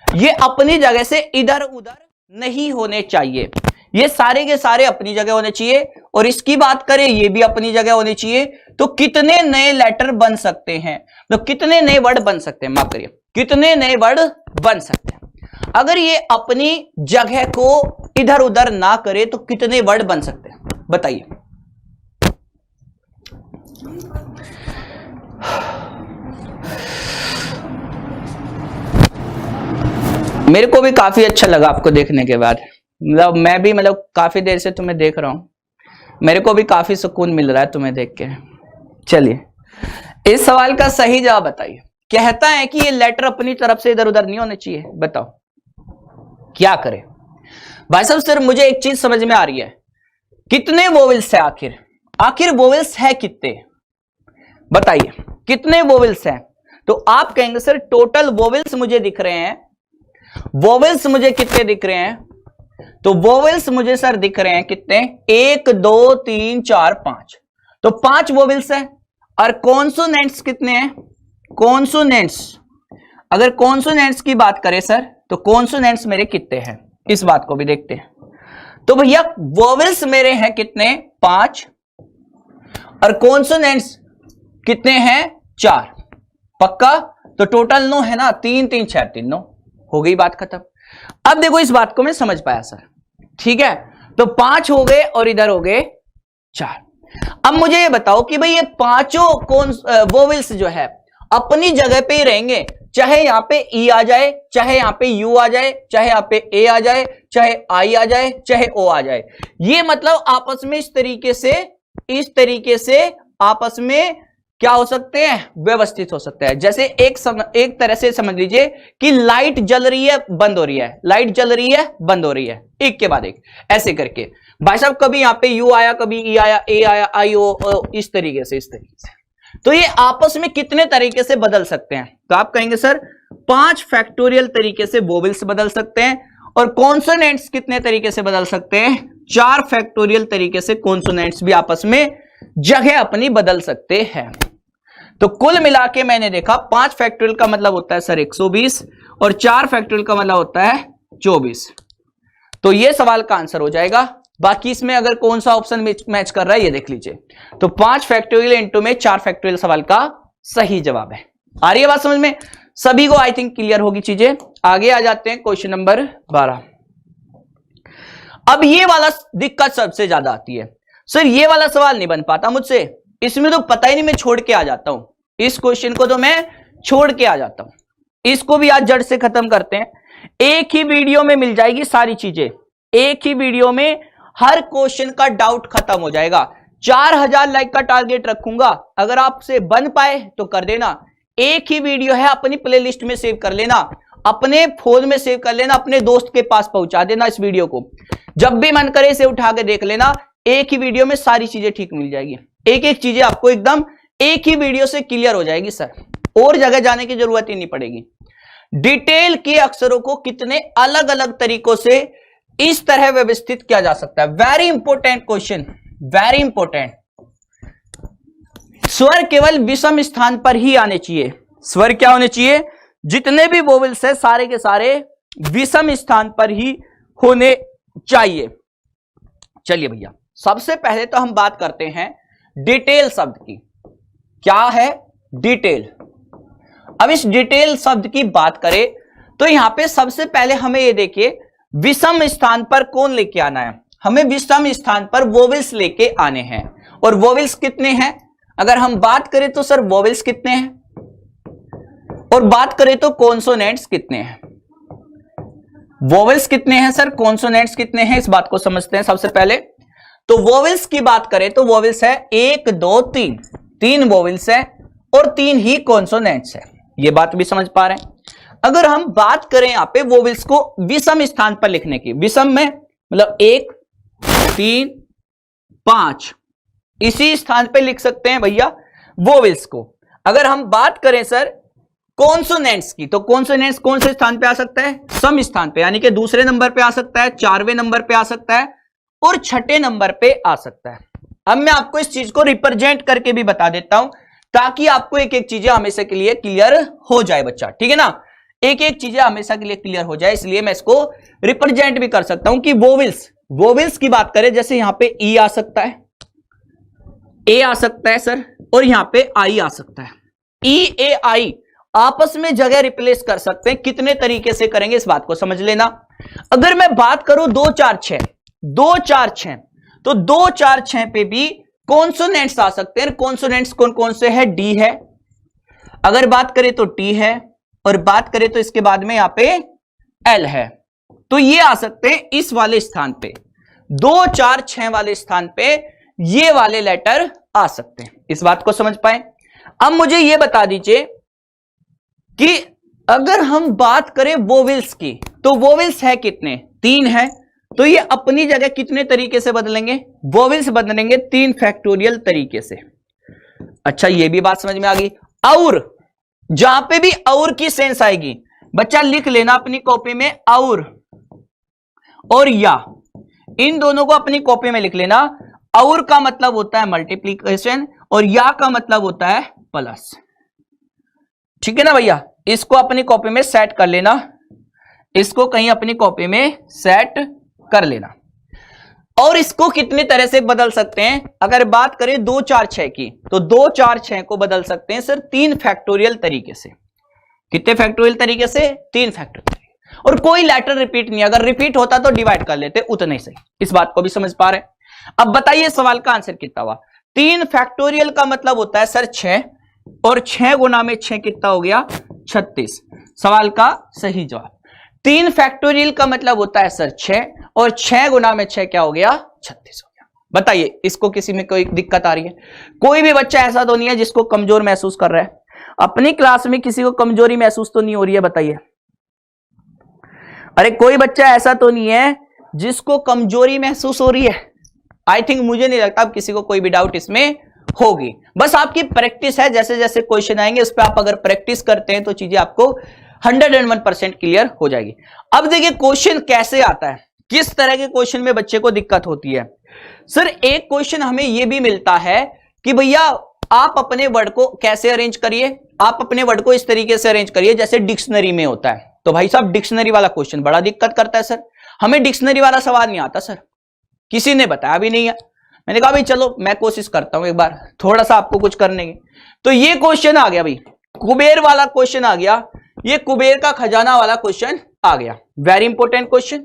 ये अपनी जगह से इधर उधर नहीं होने चाहिए, ये सारे के सारे अपनी जगह होने चाहिए। और इसकी बात करें, ये भी अपनी जगह होने चाहिए। तो कितने नए लेटर बन सकते हैं, तो कितने नए वर्ड बन सकते हैं, माफ करिए, कितने नए वर्ड बन सकते हैं अगर ये अपनी जगह को इधर उधर ना करे, तो कितने वर्ड बन सकते हैं, बताइए। मेरे को भी काफी अच्छा लगा आपको देखने के बाद, मतलब मैं भी काफी देर से तुम्हें देख रहा हूं, मेरे को भी काफी सुकून मिल रहा है तुम्हें देख के। चलिए, इस सवाल का सही जवाब बताइए। कहता है कि ये लेटर अपनी तरफ से इधर उधर नहीं होने चाहिए, बताओ क्या करें। भाई साहब सर मुझे एक चीज समझ में आ रही है, कितने वोवेल्स है आखिर वोवेल्स है कितने, बताइए कितने वोवेल्स हैं। तो आप कहेंगे सर टोटल वोवेल्स मुझे दिख रहे हैं, वोवेल्स मुझे कितने दिख रहे हैं, तो वोवेल्स मुझे सर दिख रहे हैं कितने, 1 2 3 4 5, तो 5 वोवेल्स है। और कॉन्सोनेंट्स कितने हैं, कॉन्सोनेंट्स, अगर कॉन्सोनेंट्स की बात करें सर, तो कॉन्सोनेंट्स मेरे कितने हैं, इस बात को भी देखते हैं। तो भैया वोवेल्स मेरे हैं कितने, 5, और कॉन्सोनेंट्स कितने हैं, 4, पक्का। तो टोटल 9 है ना, 3 3 6 3 9, हो गई बात खत्म। अब देखो इस बात को मैं समझ पाया सर, ठीक है। तो 5 हो गए और इधर हो गए 4। अब मुझे ये बताओ कि भाई ये पांचों वोवेल्स जो है अपनी जगह पे ही रहेंगे, चाहे यहां पे ई आ जाए, चाहे यहां पे यू आ जाए, चाहे यहां पे ए आ जाए, चाहे आई आ जाए, चाहे ओ आ जाए, ये मतलब आपस में इस तरीके से आपस में क्या हो सकते हैं, व्यवस्थित हो सकते हैं। जैसे एक तरह से समझ लीजिए कि लाइट जल रही है बंद हो रही है, लाइट जल रही है बंद हो रही है, एक के बाद एक ऐसे करके। भाई साहब कभी यहां पे यू आया, कभी ई आया, ए आया, आई ओ, इस तरीके से। तो ये आपस में कितने तरीके से बदल सकते हैं, तो आप कहेंगे सर 5 फैक्टोरियल तरीके से वोवेल्स बदल सकते हैं, और कॉन्सोनेंट्स कितने तरीके से बदल सकते हैं? 4 फैक्टोरियल तरीके से कॉन्सोनेंट्स भी आपस में जगह अपनी बदल सकते हैं। तो कुल मिला के मैंने देखा 5 फैक्टोरियल का मतलब होता है सर 120, और 4 फैक्टोरियल का मतलब होता है 24। तो ये सवाल का आंसर हो जाएगा। बाकी इसमें अगर कौन सा ऑप्शन मैच कर रहा है ये देख लीजिए। तो 5 फैक्टोरियल इंटू में 4 फैक्टोरियल सवाल का सही जवाब है। आ रही है बात समझ में? सभी को आई थिंक क्लियर होगी चीजें। आगे आ जाते हैं क्वेश्चन नंबर 12। अब ये वाला दिक्कत सबसे ज्यादा आती है, सर ये वाला सवाल नहीं बन पाता मुझसे, इसमें तो पता ही नहीं, मैं छोड़ के आ जाता हूं। इस क्वेश्चन को तो मैं छोड़ के आ जाता हूं। इसको भी आज जड़ से खत्म करते हैं। एक ही वीडियो में मिल जाएगी सारी चीजें, एक ही वीडियो में हर क्वेश्चन का डाउट खत्म हो जाएगा। 4000 लाइक का टारगेट रखूंगा, अगर आपसे बन पाए तो कर देना। एक ही वीडियो है, अपनी प्लेलिस्ट में सेव कर लेना, अपने फोन में सेव कर लेना, अपने दोस्त के पास पहुंचा देना इस वीडियो को। जब भी मन करे इसे उठा के देख लेना, एक ही वीडियो में सारी चीजें ठीक मिल जाएगी। एक एक चीजें आपको एकदम एक ही वीडियो से क्लियर हो जाएगी सर, और जगह जाने की जरूरत ही नहीं पड़ेगी। डिटेल के अक्षरों को कितने अलग अलग तरीकों से इस तरह व्यवस्थित किया जा सकता है। Very important question, very important. स्वर केवल विषम स्थान पर ही आने चाहिए। स्वर क्या होने चाहिए? जितने भी वोवेल्स है सारे के सारे विषम स्थान पर ही होने चाहिए। चलिए भैया, सबसे पहले तो हम बात करते हैं डिटेल शब्द की। क्या है? डिटेल। अब इस डिटेल शब्द की बात करें तो यहां पे सबसे पहले हमें ये देखिए, विषम स्थान पर कौन लेके आना है? हमें विषम स्थान पर वोवेल्स लेके आने हैं। और वोवेल्स कितने हैं? अगर हम बात करें तो सर वोवेल्स कितने हैं, और बात करें तो कॉन्सोनेंट्स कितने हैं। वोवेल्स कितने हैं सर, कॉन्सोनेंट्स कितने हैं, इस बात को समझते हैं सबसे पहले। तो वोवेल्स की बात करें तो वोवेल्स है 1 2 3, 3 वोवेल्स है और 3 ही कॉन्सोनेंट्स है। ये बात भी समझ पा रहे हैं। अगर हम बात करें यहां पे वोवेल्स को विषम स्थान पर लिखने की, विषम में मतलब 1 3 5 इसी स्थान पे लिख सकते हैं भैया वोवेल्स को। अगर हम बात करें सर कॉन्सोनेंट्स की, तो कॉन्सोनेंट्स कौन से स्थान पे आ सकता है? सम स्थान पे, यानी कि दूसरे नंबर पे आ सकता है, 4वें नंबर पे आ सकता है और 6ठे नंबर पे आ सकता है। अब मैं आपको इस चीज को रिप्रेजेंट करके भी बता देता हूं, ताकि आपको एक एक चीजें हमेशा के लिए क्लियर हो जाए बच्चा, ठीक है ना? एक एक चीजें हमेशा के लिए क्लियर हो जाए, इसलिए मैं इसको रिप्रेजेंट भी कर सकता हूं कि वोवेल्स की बात करें, जैसे यहां पे ई आ सकता है, ए आ सकता है सर, और यहां पे आई आ सकता है। ई ए आई आपस में जगह रिप्लेस कर सकते हैं। कितने तरीके से करेंगे इस बात को समझ लेना। अगर मैं बात करूं 2 4 6, 2 4 6, तो 2 4 6 पे भी कॉन्सोनेंट्स आ सकते हैं। कॉन्सोनेंट्स कौन कौन से है? डी है, अगर बात करें तो टी है, और बात करें तो इसके बाद में यहां पे एल है। तो ये आ सकते हैं इस वाले स्थान पे, 2 4 6 वाले स्थान पे ये वाले लेटर आ सकते हैं। इस बात को समझ पाए? अब मुझे ये बता दीजिए कि अगर हम बात करें वोवेल्स की, तो वोवेल्स है कितने? 3 है। तो ये अपनी जगह कितने तरीके से बदलेंगे? वोवेल्स बदलेंगे 3 फैक्टोरियल तरीके से। अच्छा, ये भी बात समझ में आ गई। और जहां पे भी और की सेंस आएगी बच्चा लिख लेना अपनी कॉपी में, और या, इन दोनों को अपनी कॉपी में लिख लेना। और का मतलब होता है मल्टीप्लीकेशन और या का मतलब होता है प्लस। ठीक है ना भैया? इसको अपनी कॉपी में सेट कर लेना, इसको कहीं अपनी कॉपी में सेट कर लेना। और इसको कितनी तरह से बदल सकते हैं? अगर बात करें 2 4 6 की, तो 2 4 6 को बदल सकते हैं सर 3 फैक्टोरियल तरीके से। कितने फैक्टोरियल तरीके से? 3 फैक्टोरियल। और कोई लेटर रिपीट नहीं, अगर रिपीट होता तो डिवाइड कर लेते, उतना ही सही। इस बात को भी समझ पा रहे हैं? अब बताइए सवाल का आंसर कितना हुआ? 3 फैक्टोरियल का मतलब होता है सर 6, और 6 गुना में 6 कितना हो गया? 36। सवाल का सही जवाब। 3 फैक्टोरियल का मतलब होता है सर 6, और 6 गुना में 6 क्या हो गया? 36 हो गया। बताइए, इसको किसी में कोई दिक्कत आ रही है? कोई भी बच्चा ऐसा तो नहीं है जिसको कमजोर महसूस कर रहा है? अपनी क्लास में किसी को कमजोरी महसूस तो नहीं हो रही है? बताइए। अरे कोई बच्चा ऐसा तो नहीं है जिसको कमजोरी महसूस हो रही है? आई थिंक, मुझे नहीं लगता अब किसी को कोई भी डाउट इसमें होगी। बस आपकी प्रैक्टिस है, जैसे जैसे क्वेश्चन आएंगे उस पर आप अगर प्रैक्टिस करते हैं तो चीजें आपको 101% क्लियर हो जाएगी। अब देखिए क्वेश्चन कैसे आता है, किस तरह के क्वेश्चन में बच्चे को दिक्कत होती है। सर एक क्वेश्चन हमें यह भी मिलता है कि भैया आप अपने वर्ड को कैसे अरेंज करिए, आप अपने वर्ड को इस तरीके से अरेंज करिए जैसे डिक्शनरी में होता है। तो भाई साहब डिक्शनरी वाला क्वेश्चन बड़ा दिक्कत करता है सर, हमें डिक्शनरी वाला सवाल नहीं आता सर, किसी ने बताया भी नहीं है। मैंने कहा भाई चलो मैं कोशिश करता हूं एक बार थोड़ा सा आपको कुछ करने की। तो ये क्वेश्चन आ गया भाई, कुबेर वाला क्वेश्चन आ गया, ये कुबेर का खजाना वाला क्वेश्चन आ गया। Very important question,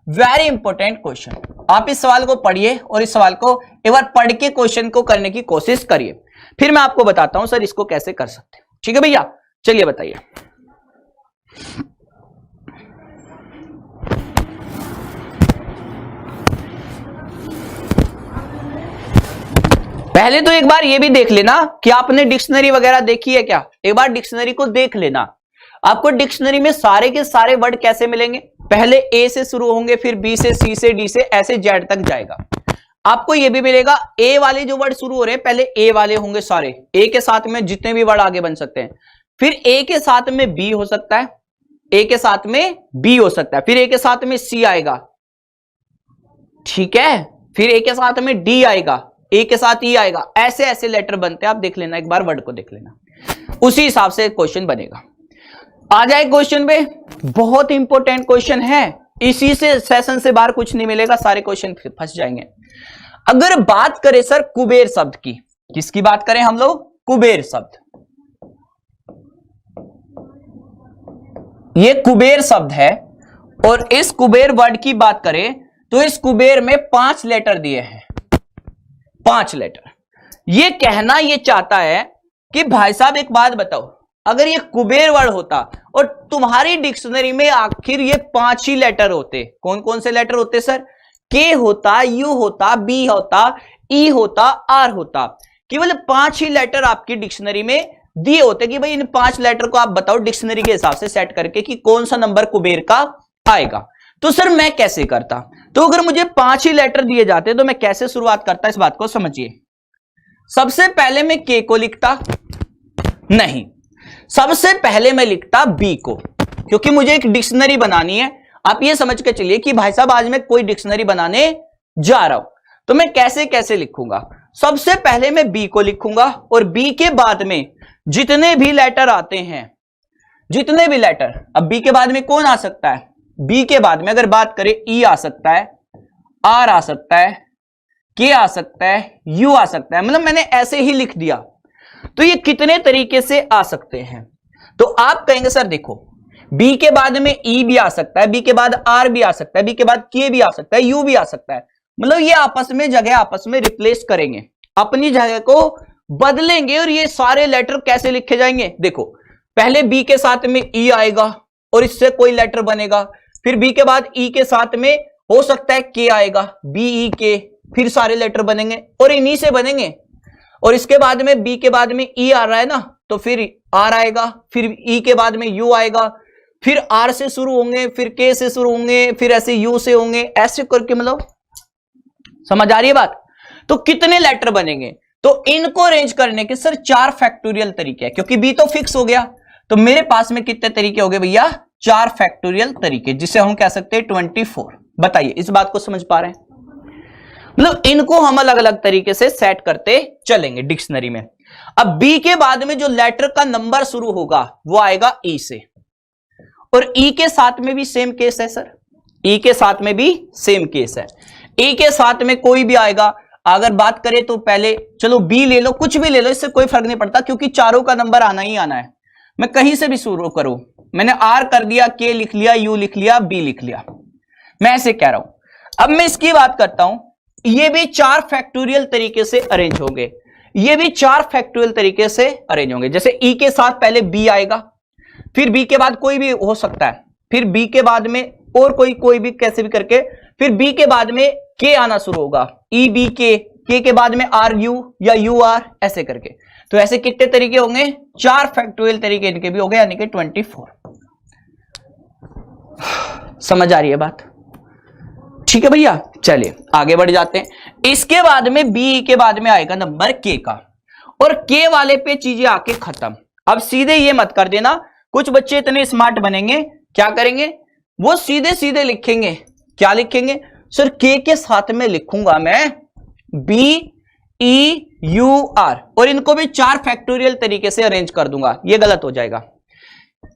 very important question. आप इस सवाल को पढ़िए और इस सवाल को एक बार पढ़ के क्वेश्चन को करने की कोशिश करिए, फिर मैं आपको बताता हूं सर इसको कैसे कर सकते हैं। ठीक है भैया, चलिए बताइए। पहले तो एक बार ये भी देख लेना कि आपने डिक्शनरी वगैरह देखी है क्या, एक बार डिक्शनरी को देख लेना। आपको डिक्शनरी में सारे के सारे वर्ड कैसे मिलेंगे, पहले ए से शुरू होंगे, फिर बी से, सी से, डी से, ऐसे जेड तक जाएगा। आपको ये भी मिलेगा ए वाले जो वर्ड शुरू हो रहे हैं पहले ए वाले होंगे सारे, ए के साथ में जितने भी वर्ड आगे बन सकते हैं, फिर ए के साथ में बी हो सकता है, ए के साथ में बी हो सकता है, फिर ए के साथ में सी आएगा, ठीक है, फिर ए के साथ में डी आएगा, ए के साथ ई आएगा, ऐसे ऐसे लेटर बनते हैं। आप देख लेना, एक बार वर्ड को देख लेना, उसी हिसाब से क्वेश्चन बनेगा। आ जाए क्वेश्चन पे, बहुत इंपॉर्टेंट क्वेश्चन है, इसी से सेशन से बाहर कुछ नहीं मिलेगा, सारे क्वेश्चन फंस जाएंगे। अगर बात करें सर कुबेर शब्द की, किसकी बात करें हम लोग, कुबेर शब्द, ये कुबेर शब्द है और इस कुबेर वर्ड की बात करें तो इस कुबेर में 5 लेटर दिए हैं, 5 लेटर। ये कहना ये चाहता है कि भाई साहब एक बात बताओ, अगर ये कुबेर वर्ड होता और तुम्हारी डिक्शनरी में आखिर ये 5 ही लेटर होते, कौन कौन से लेटर होते सर, के होता, यू होता, बी होता, ई होता, आर होता, केवल 5 ही लेटर आपकी डिक्शनरी में दिए होते कि भाई इन 5 लेटर को आप बताओ डिक्शनरी के हिसाब से सेट करके कि कौन सा नंबर कुबेर का आएगा। तो सर मैं कैसे करता, तो अगर मुझे 5 ही लेटर दिए जाते तो मैं कैसे शुरुआत करता, इस बात को समझिए। सबसे पहले मैं के को लिखता, नहीं, सबसे पहले मैं लिखता बी को, क्योंकि मुझे एक डिक्शनरी बनानी है। आप ये समझ के चलिए कि भाई साहब आज मैं कोई डिक्शनरी बनाने जा रहा हूं, तो मैं कैसे कैसे लिखूंगा। सबसे पहले मैं बी को लिखूंगा और बी के बाद में जितने भी लेटर आते हैं, जितने भी लेटर, अब बी के बाद में कौन आ सकता है, बी के बाद में अगर बात करें ई आ सकता है, आर आ सकता है, के आ सकता है, यू आ सकता है, मतलब मैंने ऐसे ही लिख दिया। तो ये कितने तरीके से आ सकते हैं, तो आप कहेंगे सर देखो बी के बाद में ई भी आ सकता है, बी के बाद आर भी आ सकता है, बी के बाद के भी आ सकता है, यू भी आ सकता है, मतलब ये आपस में जगह आपस में रिप्लेस करेंगे, अपनी जगह को बदलेंगे और ये सारे लेटर कैसे लिखे जाएंगे। देखो पहले बी के साथ में ई आएगा और इससे कोई लेटर बनेगा, फिर बी के बाद ई के साथ में हो सकता है के आएगा, बी ई के, फिर सारे लेटर बनेंगे और इन्हीं से बनेंगे। और इसके बाद में बी के बाद में ई आ रहा है ना, तो फिर आर आएगा, फिर ई के बाद में यू आएगा, फिर आर से शुरू होंगे, फिर के से शुरू होंगे, फिर ऐसे यू से होंगे, ऐसे करके, मतलब समझ आ रही है बात। तो कितने लेटर बनेंगे, तो इनको अरेंज करने के सर 4 फैक्टोरियल तरीके हैं, क्योंकि बी तो फिक्स हो गया, तो मेरे पास में कितने तरीके हो गए भैया, 4 फैक्टोरियल तरीके, जिसे हम कह सकते हैं 24। बताइए इस बात को समझ पा रहे हैं, मतलब इनको हम अलग अलग तरीके से सेट करते चलेंगे डिक्शनरी में। अब बी के बाद में जो लेटर का नंबर शुरू होगा वो आएगा ई से, और ई के साथ में भी सेम केस है सर, ई के साथ में भी सेम केस है, ई के साथ में कोई भी आएगा। अगर बात करें तो पहले चलो बी ले लो, कुछ भी ले लो, इससे कोई फर्क नहीं पड़ता, क्योंकि चारों का नंबर आना ही आना है, मैं कहीं से भी शुरू करूं, मैंने आर कर दिया, के लिख लिया, यू लिख लिया, बी लिख लिया, मैं ऐसे कह रहा हूं। अब मैं इसकी बात करता हूं, ये भी 4 फैक्टोरियल तरीके से अरेंज होंगे, ये भी 4 फैक्टोरियल तरीके से अरेंज होंगे। जैसे ई के साथ पहले बी आएगा, फिर बी के बाद कोई भी हो सकता है, फिर बी के बाद में और कोई भी कैसे भी करके, फिर बी के बाद में के आना शुरू होगा, ई बी के बाद में आर यू या यू आर, ऐसे करके। तो ऐसे कितने तरीके होंगे, 4 फैक्टोरियल तरीके इनके भी हो गए, यानी कि 24। समझ आ रही है बात, ठीक है भैया। चलिए आगे बढ़ जाते हैं। इसके बाद में बी के बाद में आएगा नंबर के का, और के वाले पे चीजें आके खत्म। अब सीधे ये मत कर देना कुछ बच्चे इतने स्मार्ट बनेंगे, क्या करेंगे, वो सीधे सीधे लिखेंगे। क्या लिखेंगे सर, के के साथ में लिखूंगा मैं BEUR और इनको भी 4 फैक्टोरियल तरीके से अरेंज कर दूंगा। ये गलत हो जाएगा।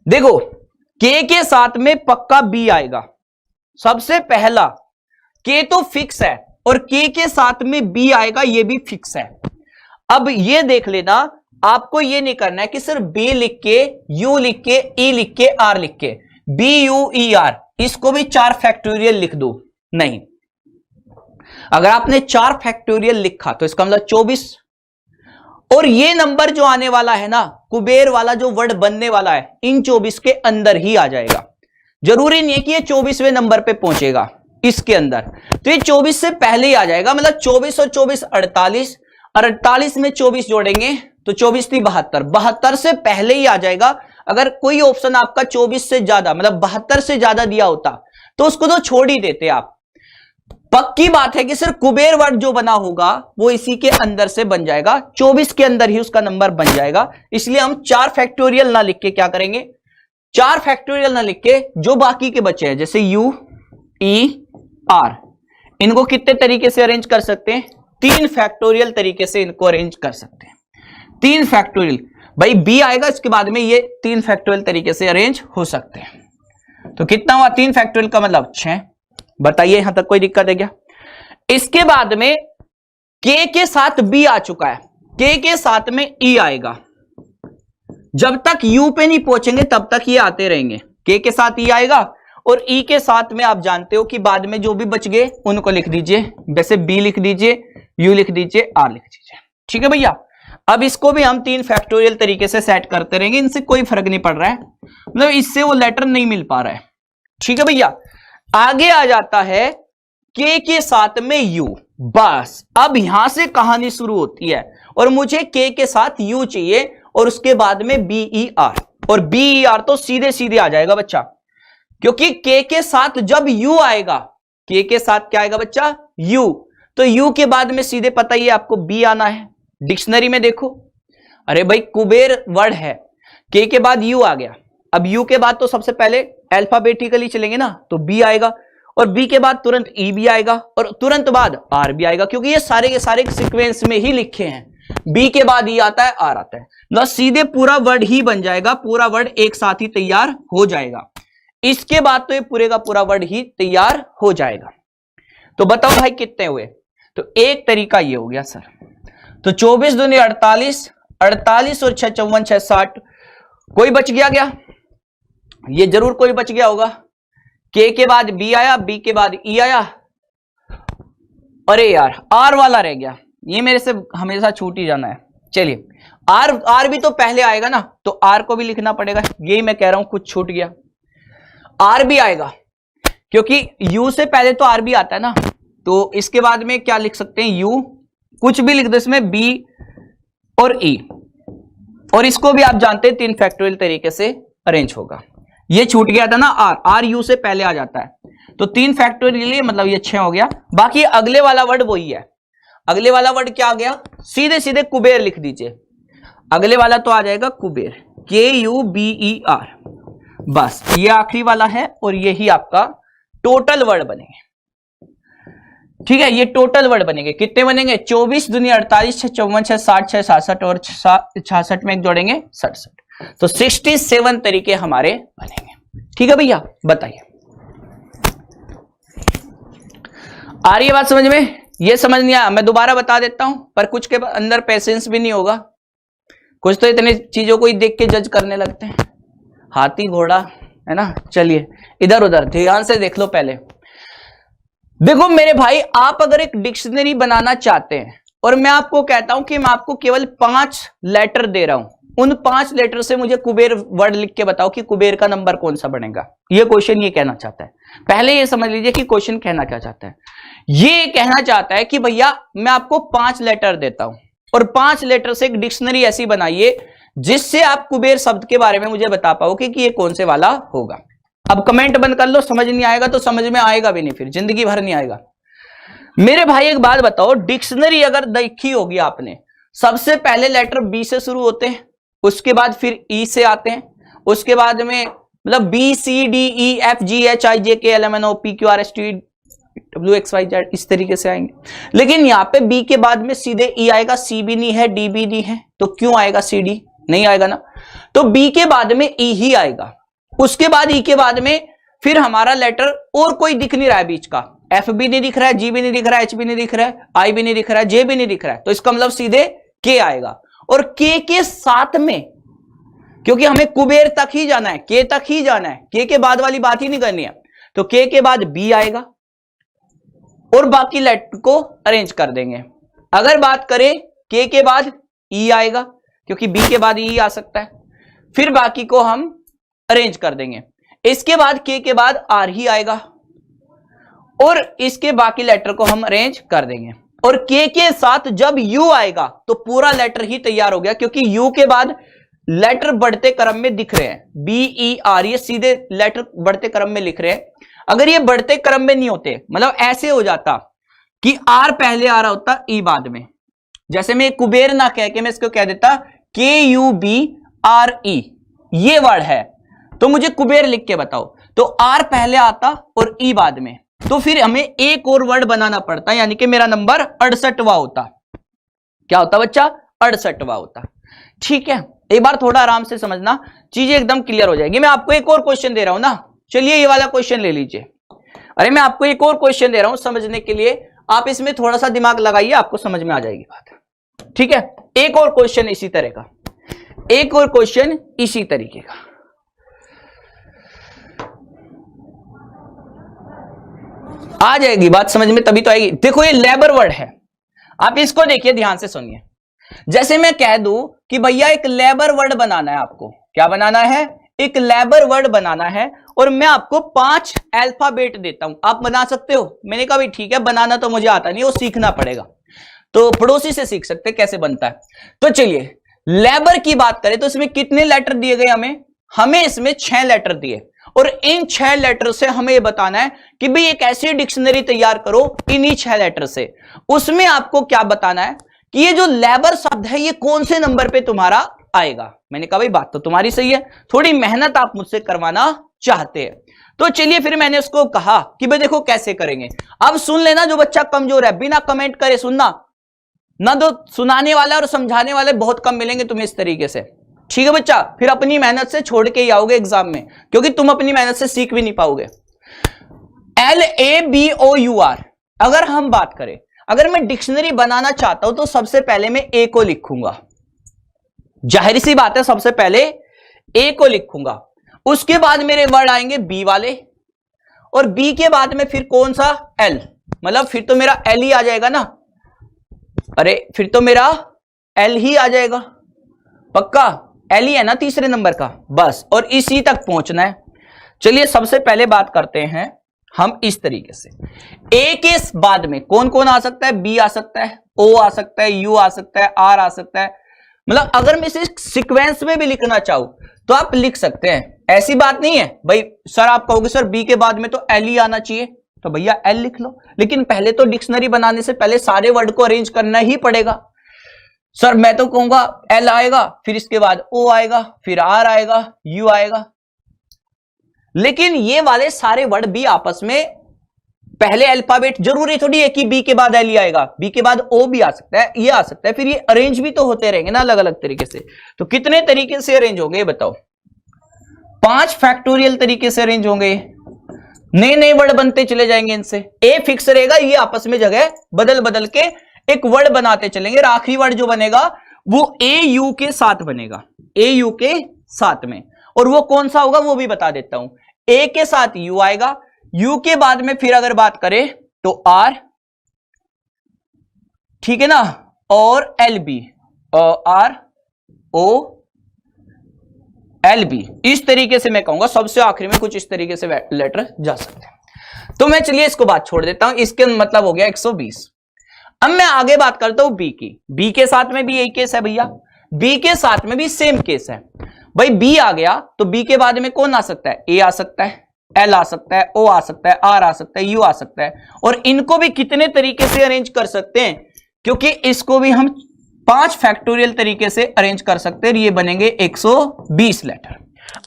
देखो के साथ में पक्का B आएगा। सबसे पहला के तो फिक्स है और के साथ में B आएगा, ये भी फिक्स है। अब ये देख लेना, आपको ये नहीं करना है कि सिर्फ B लिख के, U लिख के, E लिख के, R लिख के, BUER इसको भी 4 फैक्टोरियल लिख दो। नहीं, अगर आपने 4 फैक्टोरियल लिखा तो इसका मतलब 24, और ये नंबर जो आने वाला है ना, कुबेर वाला जो वर्ड बनने वाला है, इन 24 के अंदर ही आ जाएगा। जरूरी नहीं है कि ये 24वें नंबर पे पहुंचेगा इसके अंदर, तो ये 24 से पहले ही आ जाएगा। मतलब 24 और 24 48, और 48 में 24 जोड़ेंगे तो 24 थी 72, 72 से पहले ही आ जाएगा। अगर कोई ऑप्शन आपका 24 से ज्यादा मतलब 72 से ज्यादा दिया होता तो उसको तो छोड़ ही देते आप। पक्की बात है कि सिर्फ कुबेर वर्ड जो बना होगा वो इसी के अंदर से बन जाएगा, 24 के अंदर ही उसका नंबर बन जाएगा। इसलिए हम 4 फैक्टोरियल ना लिख के क्या करेंगे, 4 फैक्टोरियल ना लिख के जो बाकी के बचे हैं जैसे U E R, इनको कितने तरीके से अरेंज कर सकते हैं, 3 फैक्टोरियल तरीके से इनको अरेंज कर सकते हैं। 3 फैक्टोरियल, भाई B आएगा इसके बाद में, ये 3 फैक्टोरियल तरीके से अरेंज हो सकते हैं। तो कितना हुआ 3 फैक्टोरियल का मतलब 6। बताइए यहां तक कोई दिक्कत है क्या। इसके बाद में के साथ B आ चुका है, के साथ में E आएगा। जब तक U पे नहीं पहुंचेंगे तब तक ये आते रहेंगे। के साथ E आएगा और E के साथ में आप जानते हो कि बाद में जो भी बच गए उनको लिख दीजिए, वैसे B लिख दीजिए, U लिख दीजिए, R लिख दीजिए। ठीक है भैया। अब इसको भी हम 3 फैक्टोरियल तरीके से सेट करते रहेंगे, इनसे कोई फर्क नहीं पड़ रहा है, मतलब इससे वो लेटर नहीं मिल पा रहा है। ठीक है भैया। आगे आ जाता है के साथ में U। बस अब यहां से कहानी शुरू होती है, और मुझे के साथ U चाहिए और उसके बाद में BER, और BER तो सीधे सीधे आ जाएगा बच्चा, क्योंकि के साथ जब U आएगा, के साथ क्या आएगा बच्चा, U, तो U के बाद में सीधे पता ही है आपको B आना है। डिक्शनरी में देखो, अरे भाई कुबेर वर्ड है, के बाद U आ गया। अब U के बाद तो सबसे पहले अल्फाबेटिकली चलेंगे ना, तो B आएगा, और B के बाद तुरंत E भी आएगा, और तुरंत बाद R भी आएगा, क्योंकि ये सारे के सारे सीक्वेंस में ही लिखे हैं। B के बाद E आता है, R आता है, ना सीधे पूरा वर्ड ही बन जाएगा, पूरा वर्ड एक साथ ही तैयार हो जाएगा। इसके बाद तो ये पूरे का पूरा वर्ड ही तैयार हो जाएगा। तो बताओ भाई कितने हुए, तो एक तरीका ये हो गया सर, तो 24 दूनी 48, 48 और 6 54 6 60, कोई बच गया क्या, ये जरूर कोई बच गया होगा। के बाद B आया, B के बाद E आया, अरे यार R वाला रह गया, ये मेरे से हमेशा छूट ही जाना है। चलिए R भी तो पहले आएगा ना, तो R को भी लिखना पड़ेगा, यही मैं कह रहा हूं कुछ छूट गया। R भी आएगा क्योंकि U से पहले तो R भी आता है ना, तो इसके बाद में क्या लिख सकते हैं, U कुछ भी लिख दो इसमें, B और E, और इसको भी आप जानते हैं 3 फैक्टोरियल तरीके से अरेंज होगा। ये छूट गया था ना R U से पहले आ जाता है, तो 3 फैक्टोरियल मतलब ये 6 हो गया। बाकी अगले वाला वर्ड वही है, अगले वाला वर्ड क्या आ गया, सीधे सीधे कुबेर लिख दीजिए। अगले वाला तो आ जाएगा कुबेर, KUBER, बस ये आखिरी वाला है, और यही आपका टोटल वर्ड बनेंगे। ठीक है, ये टोटल वर्ड बनेंगे। कितने बनेंगे, 24 दूनी 48, 6 54 6 60 6 66, और 66 में एक जोड़ेंगे 67, तो 67 तरीके हमारे बनेंगे। ठीक है भैया, बताइए आ रही है बात समझ में। ये समझ नहीं आया मैं दोबारा बता देता हूं, पर कुछ के अंदर पेशेंस भी नहीं होगा, कुछ तो इतनी चीजों को ही देख के जज करने लगते हैं, हाथी घोड़ा है ना। चलिए इधर उधर ध्यान से देख लो। पहले देखो मेरे भाई, आप अगर एक डिक्शनरी बनाना चाहते हैं और मैं आपको कहता हूं कि मैं आपको केवल 5 लेटर दे रहा हूं, उन 5 लेटर से मुझे कुबेर वर्ड लिख के बताओ कि कुबेर का नंबर कौन सा बनेगा। ये क्वेश्चन ये कहना चाहता है। पहले ये समझ लीजिए कि क्वेश्चन कहना क्या चाहता है। ये कहना चाहता है कि भैया मैं आपको 5 लेटर देता हूं और 5 लेटर से एक डिक्शनरी ऐसी बनाइए जिससे आप कुबेर शब्द के बारे में मुझे बता पाओगे कि ये कौन से वाला होगा। अब कमेंट बंद कर लो, समझ नहीं आएगा तो समझ में आएगा भी नहीं, फिर जिंदगी भर नहीं आएगा। मेरे भाई एक बात बताओ, डिक्शनरी अगर देखी होगी आपने, सबसे पहले लेटर बी से शुरू होते हैं, उसके बाद फिर ई से आते हैं, उसके बाद में मतलब BCDEFGHIJKLMNOPQRST WXYZ इस तरीके से आएंगे। लेकिन यहाँ पे B के बाद में सीधे E आएगा, C भी नहीं है, D भी नहीं है, तो क्यों आएगा CD? नहीं आएगा ना। तो B के बाद में E ही आएगा। उसके बाद E के बाद में फिर हमारा लेटर और कोई दिख नहीं रहा है बीच का, F भी नहीं दिख रहा है, G भी नहीं दिख रहा है, H भी नहीं दिख रहा है, I भी नहीं दिख रहा है, J भी नहीं दिख रहा है, तो इसका मतलब सीधे K आएगा। और K के साथ में, क्योंकि हमें कुबेर तक ही जाना है, K तक ही जाना है, K के बाद वाली बात ही नहीं करनी है, तो K के बाद B आएगा और बाकी लेटर को अरेंज कर देंगे। अगर बात करें K के बाद E आएगा, क्योंकि B के बाद E आ सकता है, फिर बाकी को हम अरेंज कर देंगे। इसके बाद K के बाद R ही आएगा और इसके बाकी लेटर को हम अरेंज कर देंगे। और K के साथ जब U आएगा तो पूरा लेटर ही तैयार हो गया, क्योंकि U के बाद लेटर बढ़ते क्रम में दिख रहे हैं, BER, ये सीधे लेटर बढ़ते क्रम में लिख रहे हैं। अगर ये बढ़ते क्रम में नहीं होते, मतलब ऐसे हो जाता कि R पहले आ रहा होता, E बाद में, जैसे मैं कुबेर ना कह के मैं इसको कह देता KUBRE, ये वर्ड है, तो मुझे कुबेर लिख के बताओ, तो R पहले आता और E बाद में, तो फिर हमें एक और वर्ड बनाना पड़ता, यानी कि मेरा नंबर 68वां होता। क्या होता बच्चा? 68वां होता। ठीक है, एक बार थोड़ा आराम से समझना, चीजें एकदम क्लियर हो जाएगी। मैं आपको एक और क्वेश्चन दे रहा हूं ना, चलिए ये वाला क्वेश्चन ले लीजिए। अरे मैं आपको एक और क्वेश्चन दे रहा हूं समझने के लिए, आप इसमें थोड़ा सा दिमाग लगाइए, आपको समझ में आ जाएगी बात। ठीक है, एक और क्वेश्चन इसी तरह का, एक और क्वेश्चन इसी तरीके का। आ जाएगी बात समझ में, तभी तो आएगी। देखो ये लेबर वर्ड है, आप इसको देखिए, ध्यान से सुनिए। जैसे मैं कह दूं कि भैया एक लेबर वर्ड बनाना है, आपको क्या बनाना है? एक लेबर वर्ड बनाना है, और मैं आपको 5 अल्फाबेट देता हूं, आप बना सकते हो। मैंने कहा भाई ठीक है, बनाना तो मुझे आता नहीं, वो सीखना पड़ेगा, तो पड़ोसी से सीख सकते कैसे बनता है। तो चलिए लेबर की बात करें तो इसमें कितने लेटर दिए गए? हमें इसमें 6 लेटर दिए, और इन 6 लेटर से हमें यह बताना है कि भाई एक ऐसी डिक्शनरी तैयार करो इन्हीं 6 लेटर से। उसमें आपको क्या बताना है कि ये जो लेबर शब्द है ये कौन से नंबर पे तुम्हारा आएगा। मैंने कहा भाई बात तो तुम्हारी सही है, थोड़ी मेहनत आप मुझसे करवाना चाहते हैं, तो चलिए फिर मैंने उसको कहा कि भाई देखो कैसे करेंगे। अब सुन लेना, जो बच्चा कमजोर है बिना कमेंट करे सुनना, ना तो सुनाने वाला और समझाने वाले बहुत कम मिलेंगे तुम्हें इस तरीके से। ठीक है बच्चा, फिर अपनी मेहनत से छोड़ के ही आओगे एग्जाम में, क्योंकि तुम अपनी मेहनत से सीख भी नहीं पाओगे। LABOUR, अगर हम बात करें, अगर मैं डिक्शनरी बनाना चाहता हूं तो सबसे पहले मैं ए को लिखूंगा, जाहिर सी बात है, सबसे पहले ए को लिखूंगा। उसके बाद मेरे वर्ड आएंगे बी वाले, और बी के बाद में फिर कौन सा? एल, मतलब फिर तो मेरा एल ही आ जाएगा ना। अरे फिर तो मेरा एल ही आ जाएगा, पक्का एल ही है ना तीसरे नंबर का, बस, और इसी तक पहुंचना है। चलिए सबसे पहले बात करते हैं हम इस तरीके से, ए के बाद में कौन कौन आ सकता है? बी आ सकता है, ओ आ सकता है, यू आ सकता है, आर आ सकता है। मतलब अगर मैं इसे सीक्वेंस में भी लिखना चाहूं तो आप लिख सकते हैं, ऐसी बात नहीं है भाई सर आप कहोगे सर बी के बाद में तो एल ही आना चाहिए, तो भैया एल लिख लो, लेकिन पहले तो डिक्शनरी बनाने से पहले सारे वर्ड को अरेंज करना ही पड़ेगा। सर मैं तो कहूंगा एल आएगा, फिर इसके बाद ओ आएगा, फिर आर आएगा, यू आएगा, लेकिन ये वाले सारे वर्ड भी आपस में पहले अल्फाबेट, जरूरी थोड़ी है कि बी के बाद एल ही आएगा, बी के बाद ओ भी आ सकता है, ये आ सकता है, फिर ये अरेंज भी तो होते रहेंगे ना अलग अलग तरीके से। तो कितने तरीके से अरेंज होंगे ये बताओ? 5 फैक्टोरियल तरीके से अरेंज होंगे, नए नए वर्ड बनते चले जाएंगे इनसे। ए फिक्स रहेगा, ये आपस में जगह बदल बदल के एक वर्ड बनाते चलेंगे, और आखिरी वर्ड जो बनेगा वो ए यू के साथ बनेगा, ए यू के साथ में, और वो कौन सा होगा वो भी बता देता हूं। ए के साथ यू आएगा, यू के बाद में फिर अगर बात करें तो आर, ठीक है ना, और L B, R O L B, इस तरीके से मैं कहूंगा सबसे आखिरी में कुछ इस तरीके से लेटर जा सकते हैं। तो मैं चलिए इसको बात छोड़ देता हूं, इसके मतलब हो गया 120। अब मैं आगे बात करता हूं बी की। बी के साथ में भी यही केस है भैया, बी के साथ में भी सेम केस है भाई। बी आ गया तो बी के बाद में कौन आ सकता है? ए आ सकता है, एल आ सकता है, ओ आ सकता है, आर आ सकता है, यू आ सकता है, और इनको भी कितने तरीके से अरेंज कर सकते हैं, क्योंकि इसको भी हम 5 फैक्टोरियल तरीके से अरेंज कर सकते हैं, ये बनेंगे 120 लेटर।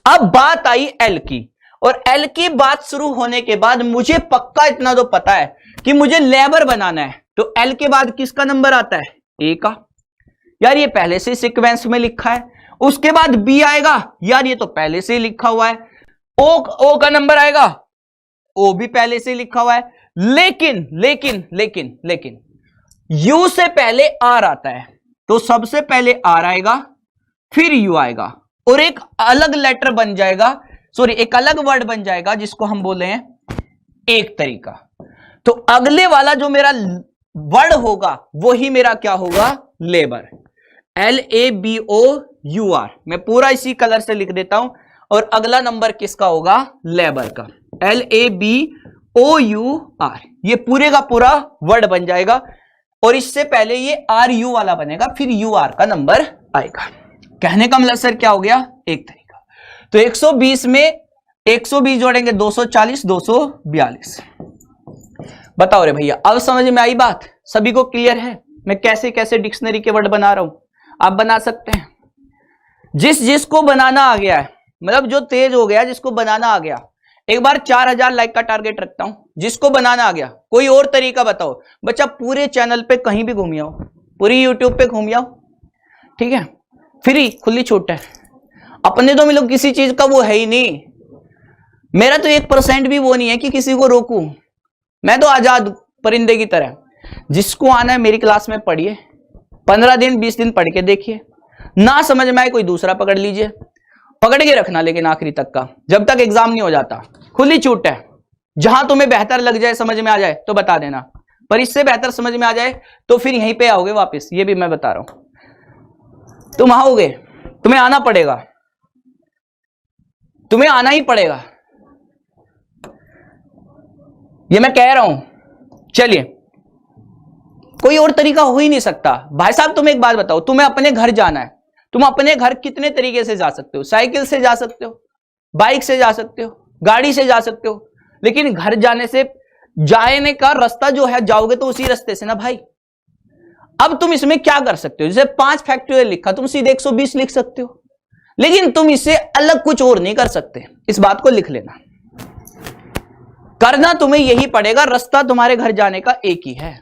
अब बात आई एल की, और एल की बात शुरू होने के बाद मुझे पक्का इतना तो पता है कि मुझे लेबर बनाना है, तो एल के बाद किसका नंबर आता है? ए का। यार ये पहले से सीक्वेंस में लिखा है। उसके बाद बी आएगा, यार ये तो पहले से लिखा हुआ है। ओ का नंबर आएगा, ओ भी पहले से लिखा हुआ है। लेकिन लेकिन लेकिन लेकिन यू से पहले आर आता है, तो सबसे पहले आर आएगा, फिर यू आएगा, और एक अलग लेटर बन जाएगा, सॉरी एक अलग वर्ड बन जाएगा जिसको हम बोले हैं एक तरीका। तो अगले वाला जो मेरा वर्ड होगा वही मेरा क्या होगा? लेबर। LABOUR, मैं पूरा इसी कलर से लिख देता हूं, और अगला नंबर किसका होगा? लेबर का। LABOUR, ये पूरे का पूरा वर्ड बन जाएगा, और इससे पहले ये RU वाला बनेगा, फिर UR का नंबर आएगा। कहने का मतलब सर क्या हो गया? एक तरीका। तो 120 में 120 जोड़ेंगे 240, 242। बताओ रे भैया, अब समझ में आई बात? सभी को क्लियर है मैं कैसे कैसे डिक्शनरी के वर्ड बना रहा हूं? आप बना सकते हैं। जिसको बनाना आ गया है, मतलब जो तेज हो गया, जिसको बनाना आ गया, एक बार 4000 लाइक का टारगेट रखता हूं। जिसको बनाना आ गया, कोई और तरीका बताओ। बच्चा पूरे चैनल पे कहीं भी घूम आओ, पूरी यूट्यूब पे घूम आओ, ठीक है, फ्री, खुली छूट है। अपने तो मतलब किसी चीज का वो है ही नहीं। मेरा तो 1% भी वो नहीं है कि किसी को रोकूं। मैं तो आजाद परिंदे की तरह। जिसको आना है मेरी क्लास में पढ़िए, 15 दिन 20 दिन पढ़ के देखिए, ना समझ में आए कोई दूसरा पकड़ लीजिए, पकड़ के रखना लेकिन आखिरी तक का, जब तक एग्जाम नहीं हो जाता। खुली छूट है। जहां तुम्हें बेहतर लग जाए, समझ में आ जाए तो बता देना, पर इससे बेहतर समझ में आ जाए तो फिर यहीं पे आओगे वापस। ये भी मैं बता रहा हूं, तुम आओगे, तुम्हें आना पड़ेगा, तुम्हें आना ही पड़ेगा, ये मैं कह रहा हूं। चलिए, कोई और तरीका हो ही नहीं सकता। भाई साहब तुम्हें एक बात बताओ, तुम्हें अपने घर जाना है, तुम अपने घर कितने तरीके से जा सकते हो? साइकिल से जा सकते हो, बाइक से जा सकते हो, गाड़ी से जा सकते हो, लेकिन घर जाने से जाने का रास्ता जो है, जाओगे तो उसी रास्ते से ना भाई। अब तुम इसमें क्या कर सकते हो? जैसे 5 फैक्टोरियल लिखा, तुम सीधे 120 लिख सकते हो, लेकिन तुम इससे अलग कुछ और नहीं कर सकते। इस बात को लिख लेना। करना तुम्हें यही पड़ेगा, रास्ता तुम्हारे घर जाने का एक ही है।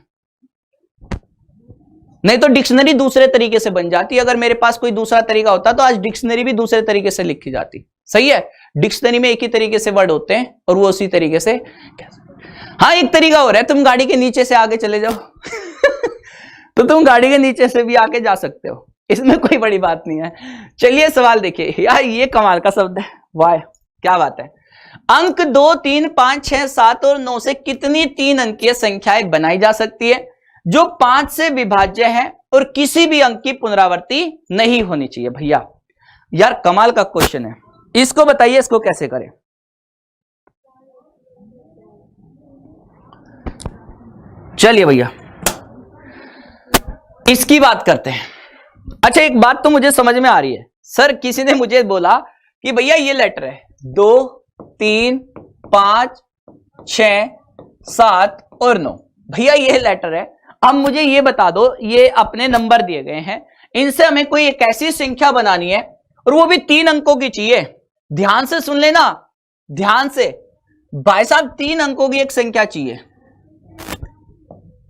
नहीं तो डिक्शनरी दूसरे तरीके से बन जाती। अगर मेरे पास कोई दूसरा तरीका होता तो आज डिक्शनरी भी दूसरे तरीके से लिखी जाती। सही है, डिक्शनरी में एक ही तरीके से वर्ड होते हैं और वो उसी तरीके से। हाँ, एक तरीका हो रहा है, तुम गाड़ी के नीचे से आगे चले जाओ तो तुम गाड़ी के नीचे से भी आके जा सकते हो, इसमें कोई बड़ी बात नहीं है। चलिए सवाल देखिए। यार ये कमाल का शब्द है, वाह क्या बात है। अंक 2, 3, 5, 6, 7 और 9 से कितनी 3 अंकीय संख्याएं बनाई जा सकती है जो 5 से विभाज्य है और किसी भी अंक की पुनरावृत्ति नहीं होनी चाहिए? भैया यार कमाल का क्वेश्चन है, इसको बताइए, इसको कैसे करें? चलिए भैया इसकी बात करते हैं। अच्छा, एक बात तो मुझे समझ में आ रही है। सर किसी ने मुझे बोला कि भैया ये लेटर है 2, 3, 5, 6, 7 और 9। भैया ये लेटर है। अब मुझे ये बता दो, ये अपने नंबर दिए गए हैं, इनसे हमें कोई एक ऐसी संख्या बनानी है और वो भी 3 अंकों की चाहिए। ध्यान से सुन लेना, ध्यान से भाई साहब, 3 अंकों की एक संख्या चाहिए।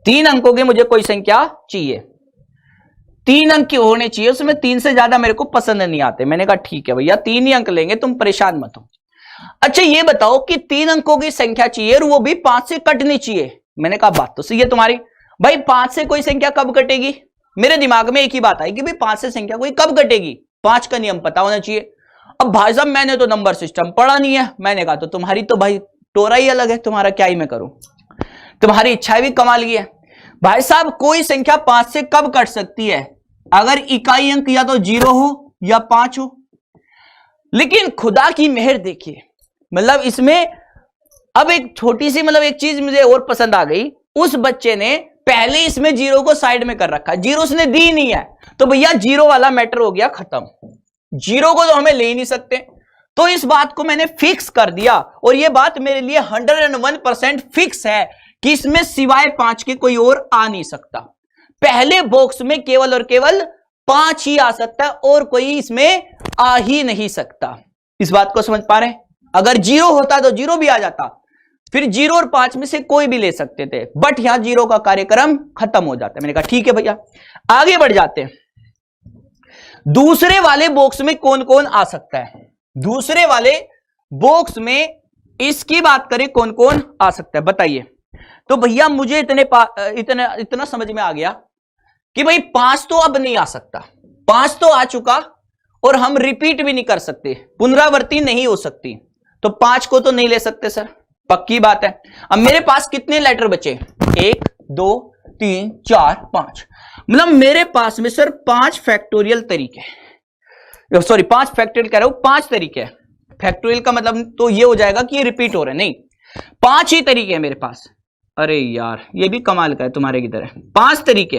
3 अंकों की मुझे कोई संख्या चाहिए, 3 अंक की होने चाहिए, उसमें 3 से ज्यादा मेरे को पसंद नहीं आते। मैंने कहा ठीक है भैया 3 ही अंक लेंगे, तुम परेशान मत हो। अच्छा ये बताओ कि 3 अंकों की संख्या चाहिए और वो भी 5 से कटनी चाहिए। मैंने कहा बात तो सही है तुम्हारी, भाई 5 से कोई संख्या कब कटेगी? मेरे दिमाग में एक ही बात आई कि भाई 5 से संख्या कोई कब कटेगी, 5 का नियम पता होना चाहिए। अब भाई साहब मैंने तो नंबर सिस्टम पढ़ा नहीं है। मैंने कहा तो तुम्हारी तो भाई टोरा ही अलग है, तुम्हारा क्या ही मैं करूं, तुम्हारी इच्छा भी कमाल की है। भाई साहब कोई संख्या 5 से कब कट सकती है? अगर इकाई अंक या तो 0 हो या 5 हो। लेकिन खुदा की मेहर देखिए, मतलब इसमें अब एक छोटी सी मतलब एक चीज मुझे और पसंद आ गई। उस बच्चे ने पहले इसमें 0 को साइड में कर रखा, 0 उसने दी नहीं है, तो भैया 0 वाला मैटर हो गया खत्म। 0 को तो हमें ले ही नहीं सकते, तो इस बात को मैंने फिक्स कर दिया। और यह बात मेरे लिए 101% फिक्स है कि इसमें सिवाय 5 के कोई और आ नहीं सकता। पहले बॉक्स में केवल और केवल 5 ही आ सकता है और कोई इसमें आ ही नहीं सकता। इस बात को समझ पा रहे हैं? अगर 0 होता तो 0 भी आ जाता, फिर 0 और 5 में से कोई भी ले सकते थे, बट यहां 0 का कार्यक्रम खत्म हो जाता है। मैंने कहा ठीक है भैया, आगे बढ़ जाते हैं। दूसरे वाले बॉक्स में कौन कौन आ सकता है? दूसरे वाले बॉक्स में इसकी बात करें कौन कौन आ सकता है, बताइए। तो भैया मुझे इतना समझ में आ गया कि भाई 5 तो अब नहीं आ सकता, 5 तो आ चुका और हम रिपीट भी नहीं कर सकते, पुनरावृत्ति नहीं हो सकती, तो 5 को तो नहीं ले सकते सर, पक्की बात है। अब मेरे पास कितने लेटर बचे? 1 2 3 4 5, मतलब मेरे पास में सर 5 फैक्टोरियल तरीके, सॉरी 5 फैक्टोरियल कह रहा हूं, 5 तरीके हैं। फैक्टोरियल का मतलब तो ये हो जाएगा कि ये रिपीट हो रहे हैं, नहीं 5 ही तरीके हैं मेरे पास। अरे यार ये भी कमाल का है तुम्हारे की तरह, 5 तरीके।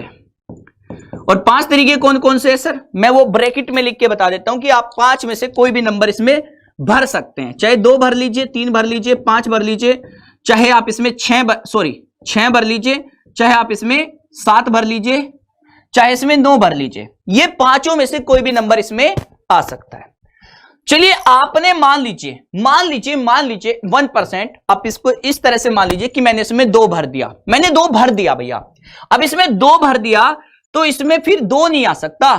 और 5 तरीके कौन कौन से है सर? मैं वो ब्रैकेट में लिख के बता देता हूं कि आप 5 में से कोई भी नंबर इसमें भर सकते हैं, चाहे 2 भर लीजिए, 3 भर लीजिए, 5 भर लीजिए, चाहे आप इसमें 6 भर लीजिए, चाहे आप इसमें 7 भर लीजिए, चाहे इसमें 9 भर लीजिए, ये 5 में से कोई भी नंबर इसमें आ सकता है। चलिए आपने मान लीजिए 1%, आप इसको इस तरह से मान लीजिए कि मैंने इसमें 2 भर दिया, मैंने 2 भर दिया भैया। अब इसमें 2 भर दिया तो इसमें फिर 2 नहीं आ सकता,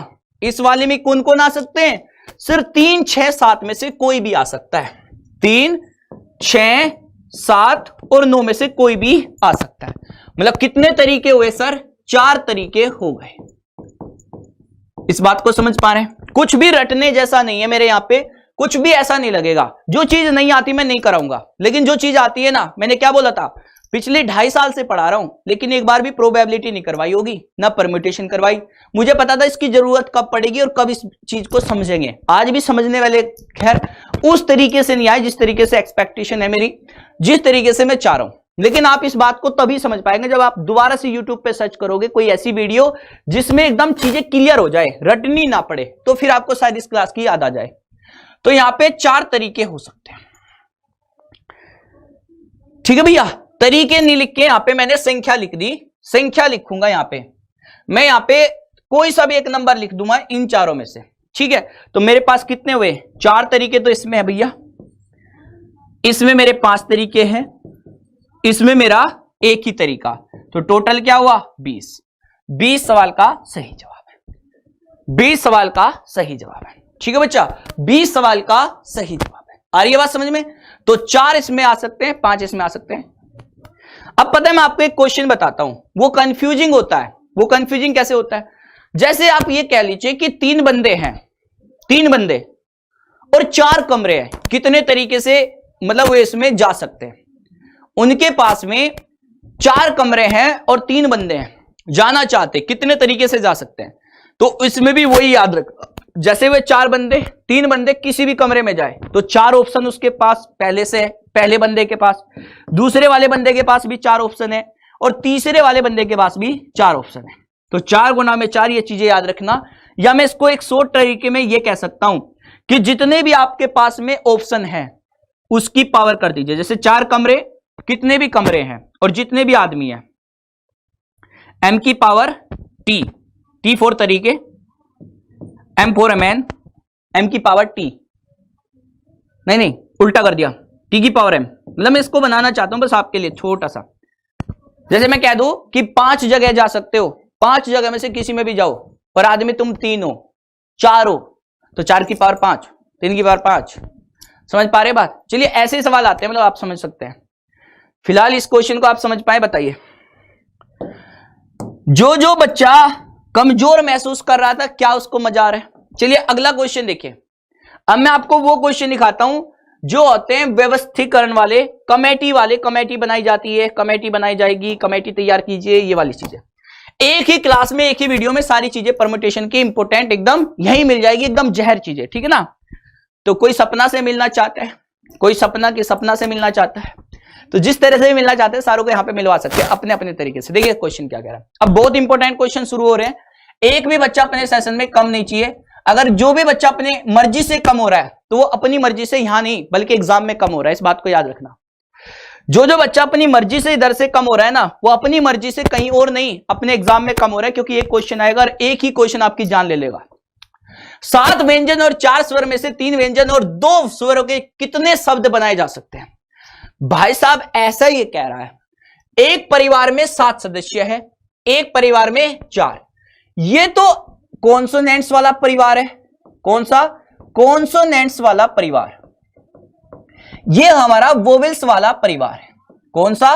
इस वाले में कौन कौन आ सकते हैं? सिर्फ 3 6 7 में से कोई भी आ सकता है, 3 6 7 और 9 में से कोई भी आ सकता है। मतलब कितने तरीके हुए सर? 4 तरीके हो गए। इस बात को समझ पा रहे हैं? कुछ भी रटने जैसा नहीं है मेरे यहां पे, कुछ भी ऐसा नहीं लगेगा। जो चीज नहीं आती मैं नहीं कराऊंगा, लेकिन जो चीज आती है ना, मैंने क्या बोला था, पिछले 2.5 साल से पढ़ा रहा हूं, लेकिन एक बार भी प्रोबेबिलिटी नहीं करवाई होगी, ना परम्यूटेशन करवाई। मुझे पता था इसकी जरूरत कब पड़ेगी और कब इस चीज को समझेंगे। आज भी समझने वाले खैर उस तरीके से नहीं आए जिस तरीके से एक्सपेक्टेशन है मेरी, जिस तरीके से मैं चाह रहा हूं। लेकिन आप इस बात को तभी समझ पाएंगे जब आप दोबारा से YouTube पे सर्च करोगे कोई ऐसी वीडियो जिसमें एकदम चीजें क्लियर हो जाए, रटनी ना पड़े, तो फिर आपको शायद इस क्लास की याद आ जाए। तो यहां पे 4 तरीके हो सकते हैं, ठीक है भैया। तरीके नहीं लिख के यहां पे मैंने संख्या लिख दी, संख्या लिखूंगा यहां पे मैं, यहां पे कोई सा भी एक नंबर लिख दूंगा इन चारों में से, ठीक है। तो मेरे पास कितने हुए? 4 तरीके तो इसमें है भैया, इसमें मेरे 5 तरीके हैं, इसमें मेरा एक ही तरीका, तो टोटल क्या हुआ? 20 सवाल का सही जवाब है, 20 सवाल का सही जवाब है, ठीक है बच्चा, 20 सवाल का सही जवाब है। आ रही है बात समझ में? तो 4 इसमें आ सकते हैं, 5 इसमें आ सकते हैं। अब पता है मैं आपको एक क्वेश्चन बताता हूं, वो कंफ्यूजिंग होता है। वो कंफ्यूजिंग कैसे होता है? जैसे आप ये कह लीजिए कि 3 बंदे हैं, 3 बंदे और 4 कमरे हैं, कितने तरीके से मतलब वो इसमें जा सकते हैं? उनके पास में 4 कमरे हैं और 3 बंदे हैं, जाना चाहते, कितने तरीके से जा सकते हैं? तो इसमें भी वही याद रख, जैसे वे 4 बंदे 3 बंदे किसी भी कमरे में जाए तो 4 ऑप्शन उसके पास पहले से है, पहले बंदे के पास, दूसरे वाले बंदे के पास भी 4 ऑप्शन है और तीसरे वाले बंदे के पास भी 4 ऑप्शन है। तो 4 गुना में 4, ये चीजें याद रखना। या मैं इसको एक शॉर्ट तरीके में ये कह सकता हूं कि जितने भी आपके पास में ऑप्शन है उसकी पावर कर दीजिए। जैसे 4 कमरे, कितने भी कमरे हैं और जितने भी आदमी हैं, m की पावर t 4 तरीके, m फॉर mn, m की पावर t, नहीं उल्टा कर दिया, t की पावर m। मतलब मैं इसको बनाना चाहता हूं बस आपके लिए छोटा सा। जैसे मैं कह दूं कि 5 जगह जा सकते हो, 5 जगह में से किसी में भी जाओ और आदमी तुम 3 हो, 4 हो, तो 4 की पावर 5, 3 की पावर 5। समझ पा रहे बात? चलिए ऐसे ही सवाल आते हैं, मतलब आप समझ सकते हैं। फिलहाल इस क्वेश्चन को आप समझ पाए? बताइए। जो बच्चा कमजोर महसूस कर रहा था, क्या उसको मजा आ रहा है? चलिए अगला क्वेश्चन देखिए। अब मैं आपको वो क्वेश्चन दिखाता हूं जो होते हैं व्यवस्थीकरण वाले, कमेटी वाले। कमेटी बनाई जाती है, कमेटी बनाई जाएगी, कमेटी तैयार कीजिए, ये वाली चीजें एक ही क्लास में, एक ही वीडियो में सारी चीजें परम्यूटेशन की इंपोर्टेंट एकदम यही मिल जाएगी, एकदम जहर चीजें, ठीक है ना। तो कोई सपना से मिलना चाहता है, कोई सपना से मिलना चाहता है, तो जिस तरह से भी मिलना चाहते हैं सारों को यहां पे मिलवा सकते हैं अपने अपने तरीके से। देखिए क्वेश्चन क्या कह रहा है। अब बहुत इंपॉर्टेंट क्वेश्चन शुरू हो रहे हैं, एक भी बच्चा अपने सेशन में कम नहीं चाहिए। अगर जो भी बच्चा अपनी मर्जी से कम हो रहा है तो वो अपनी मर्जी से यहां नहीं बल्कि एग्जाम में कम हो रहा है, इस बात को याद रखना। जो बच्चा अपनी मर्जी से इधर से कम हो रहा है ना, वो अपनी मर्जी से कहीं और नहीं, अपने एग्जाम में कम हो रहा है, क्योंकि एक क्वेश्चन आएगा और एक ही क्वेश्चन आपकी जान ले लेगा। 7 व्यंजन और 4 स्वर में से 3 व्यंजन और 2 स्वरों के कितने शब्द बनाए जा सकते हैं? भाई साहब ऐसा ये कह रहा है, एक परिवार में 7 सदस्य है, एक परिवार में 4। ये तो कॉन्सोनेंट्स वाला परिवार है। कौन सा? कॉन्सोनेंट्स वाला परिवार। ये हमारा वोवेल्स वाला परिवार है। कौन सा?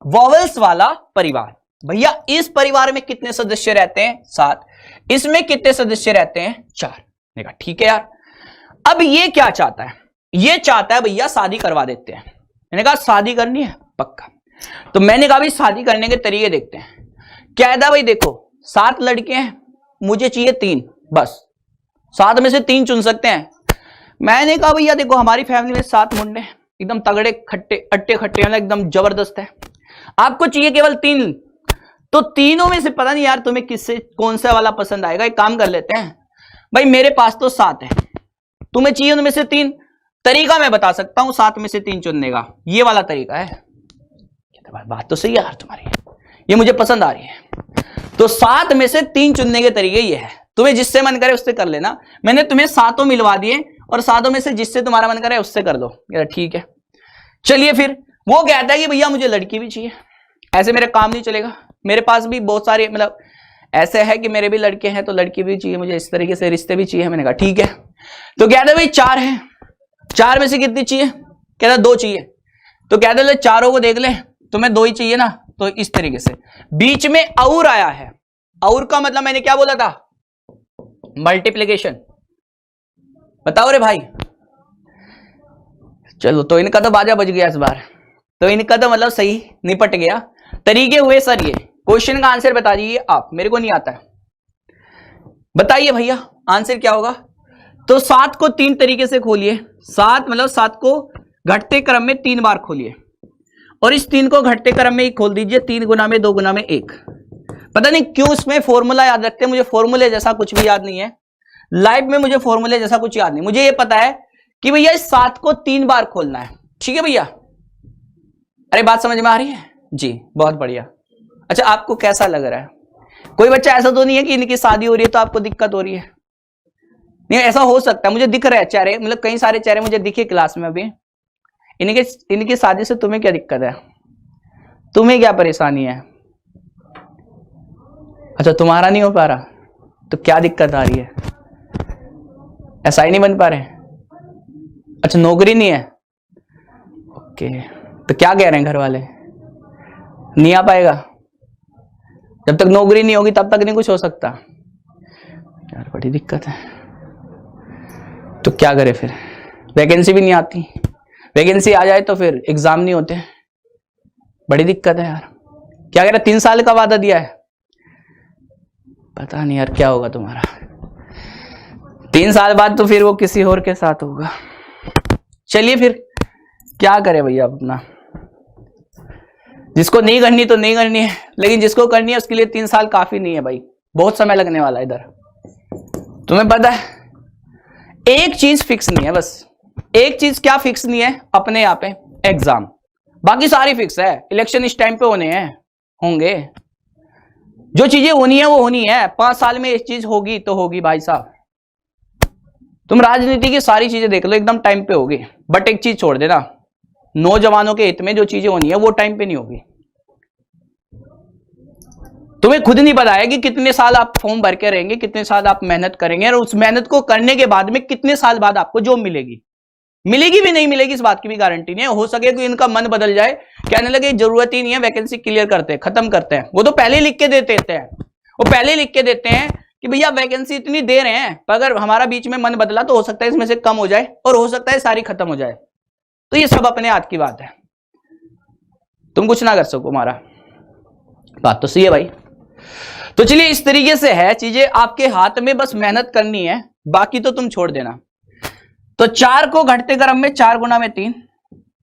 वोवेल्स वाला परिवार। भैया इस परिवार में कितने सदस्य रहते हैं? 7। इसमें कितने सदस्य रहते हैं? 4। देखा, ठीक है यार। अब ये क्या चाहता है? ये चाहता है भैया शादी करवा देते हैं। मैंने कहा शादी करनी है? पक्का। तो मैंने कहा भाई शादी करने के तरीके देखते हैं। क्या है भाई, देखो 7 लड़के हैं, मुझे चाहिए 3, बस 7 में से 3 चुन सकते हैं। मैंने कहा भैया देखो हमारी फैमिली में 7 मुंडे एकदम तगड़े खट्टे अट्टे खट्टे मतलब एकदम जबरदस्त है, आपको चाहिए केवल 3। तो तीनों में से पता नहीं यार तुम्हें किससे कौन सा वाला पसंद आएगा। एक काम कर लेते हैं भाई, मेरे पास तो 7 है, तुम्हें चाहिए उनमें से 3। तरीका मैं बता सकता हूं 7 में से 3 चुनने का, ये वाला तरीका है। बात तो सही है यार तुम्हारी, ये मुझे पसंद आ रही है। तो 7 में से 3 चुनने के तरीके ये है, तुम्हें जिससे मन करे उससे कर लेना। मैंने तुम्हें 7 मिलवा दिए और 7 में से जिससे तुम्हारा मन करे उससे कर दो। यार ठीक है, चलिए फिर वो कहता है कि भैया मुझे लड़की भी चाहिए, ऐसे मेरा काम नहीं चलेगा, मेरे पास भी बहुत सारे मतलब ऐसे है कि मेरे भी लड़के हैं तो लड़की भी चाहिए मुझे, इस तरीके से रिश्ते भी चाहिए। मैंने कहा ठीक है। तो कहता है भाई 4 है, 4 में से कितनी चाहिए? कहता 2 चाहिए। तो कहते ले चारों को देख ले, तुम्हें 2 ही चाहिए ना, तो इस तरीके से बीच में और आया है। और का मतलब मैंने क्या बोला था? मल्टीप्लिकेशन। बताओ रे भाई। चलो तो इनका तो बाजा बज गया इस बार, तो इनका तो मतलब सही निपट गया। तरीके हुए सर, ये क्वेश्चन का आंसर बता दीजिए आप, मेरे को नहीं आता है। बताइए भैया आंसर क्या होगा? तो 7 को 3 तरीके से खोलिए। 7 मतलब 7 को घटते क्रम में 3 बार खोलिए और इस 3 को घटते क्रम में ही खोल दीजिए। 3 गुना में 2 गुना में 1। पता नहीं क्यों इसमें फॉर्मूला याद रखते हैं, मुझे फॉर्मूले जैसा कुछ भी याद नहीं है। लाइफ में मुझे फॉर्मूले जैसा कुछ याद नहीं। मुझे ये पता है कि भैया इस 7 को 3 बार खोलना है। ठीक है भैया? अरे बात समझ में आ रही है जी? बहुत बढ़िया। अच्छा आपको कैसा लग रहा है? कोई बच्चा ऐसा तो नहीं है कि इनकी शादी हो रही है तो आपको दिक्कत हो रही है? नहीं, ऐसा हो सकता है, मुझे दिख रहा है चेहरे, मतलब कई सारे चेहरे मुझे दिखे क्लास में अभी। इनकी शादी से तुम्हें क्या दिक्कत है? तुम्हें क्या परेशानी है? अच्छा तुम्हारा नहीं हो पा रहा, तो क्या दिक्कत आ रही है? ऐसा ही नहीं बन पा रहे? अच्छा नौकरी नहीं है, ओके। तो क्या कह रहे हैं घर वाले? नहीं आ पाएगा? जब तक नौकरी नहीं होगी तब तक नहीं कुछ हो सकता। यार बड़ी दिक्कत है, तो क्या करे फिर? वैकेंसी भी नहीं आती, वैकेंसी आ जाए तो फिर एग्जाम नहीं होते। बड़ी दिक्कत है यार। क्या कह रहे? 3 साल का वादा दिया है, पता नहीं यार क्या होगा तुम्हारा। 3 साल बाद तो फिर वो किसी और के साथ होगा। चलिए फिर क्या करे भैया अपना, जिसको नहीं करनी तो नहीं करनी है, लेकिन जिसको करनी है उसके लिए 3 साल काफी नहीं है भाई, बहुत समय लगने वाला है इधर। तुम्हें पता है एक चीज फिक्स नहीं है, बस एक चीज क्या फिक्स नहीं है अपने यहाँ पे? एग्जाम। बाकी सारी फिक्स है। इलेक्शन इस टाइम पे होने हैं, होंगे, जो चीजें होनी है वो होनी है। 5 साल में एक चीज होगी तो होगी भाई साहब। तुम राजनीति की सारी चीजें देख लो, एकदम टाइम पे होगी। बट एक चीज छोड़ देना, नौजवानों के हित में जो चीजें होनी है वो टाइम पे नहीं होगी। तुम्हें खुद नहीं पता है कि कितने साल आप फॉर्म भर के रहेंगे, कितने साल आप मेहनत करेंगे और उस मेहनत को करने के बाद में कितने साल बाद आपको जॉब मिलेगी। मिलेगी भी नहीं मिलेगी इस बात की भी गारंटी नहीं है। हो सके कि इनका मन बदल जाए, कहने लगे जरूरत ही नहीं है, वैकेंसी क्लियर करते हैं, खत्म करते हैं। वो तो पहले लिख के देते हैं, वो पहले लिख के देते हैं कि भैया वैकेंसी इतनी दे रहे हैं, पर अगर हमारा बीच में मन बदला तो हो सकता है इसमें से कम हो जाए और हो सकता है सारी खत्म हो जाए। तो ये सब अपने हाथ की बात है, तुम कुछ ना कर सको। हमारा बात तो सही है भाई। तो चलिए इस तरीके से है चीजें, आपके हाथ में बस मेहनत करनी है, बाकी तो तुम छोड़ देना। तो 4 को घटते क्रम में 4 गुना में 3।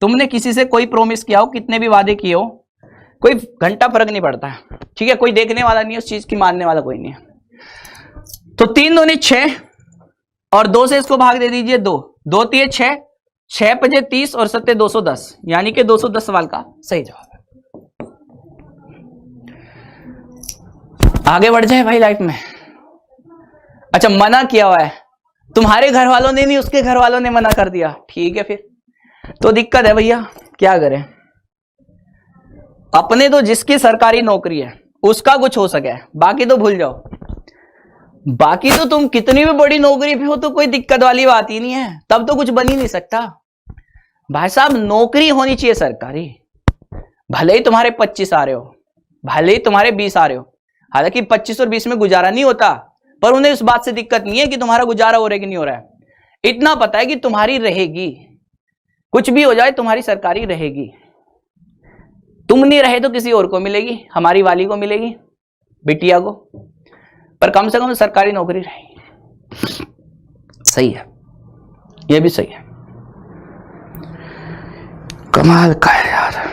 तुमने किसी से कोई प्रॉमिस किया हो, कितने भी वादे किए हो, कोई घंटा फर्क नहीं पड़ता है, ठीक है? कोई देखने वाला नहीं है उस चीज की, मानने वाला कोई नहीं है। तो 3 दूनी 6 और 2 से इसको भाग दे दीजिए 2, 2 3 6, 6 5 30 और 7 210, यानी कि 210 सवाल का सही जवाब है। आगे बढ़ जाए भाई लाइफ में। अच्छा मना किया हुआ है, तुम्हारे घर वालों ने नहीं, उसके घर वालों ने मना कर दिया, ठीक है फिर तो दिक्कत है भैया, क्या करें। अपने तो जिसकी सरकारी नौकरी है उसका कुछ हो सके, बाकी तो भूल जाओ। बाकी तो तुम कितनी भी बड़ी नौकरी पे हो तो कोई दिक्कत वाली बात ही नहीं है, तब तो कुछ बन ही नहीं सकता। भाई साहब नौकरी होनी चाहिए सरकारी, भले ही तुम्हारे 25 आ रहे हो, भले ही तुम्हारे 20 आ रहे हो। हालांकि 25 और 20 में गुजारा नहीं होता, पर उन्हें इस बात से दिक्कत नहीं है कि तुम्हारा गुजारा हो रहा है कि नहीं हो रहा है। इतना पता है कि तुम्हारी रहेगी, कुछ भी हो जाए तुम्हारी सरकारी रहेगी। तुम नहीं रहे तो किसी और को मिलेगी, हमारी वाली को मिलेगी, बिटिया को, पर कम से कम सरकारी नौकरी रहेगी। सही है, यह भी सही है। कमाल का है यार।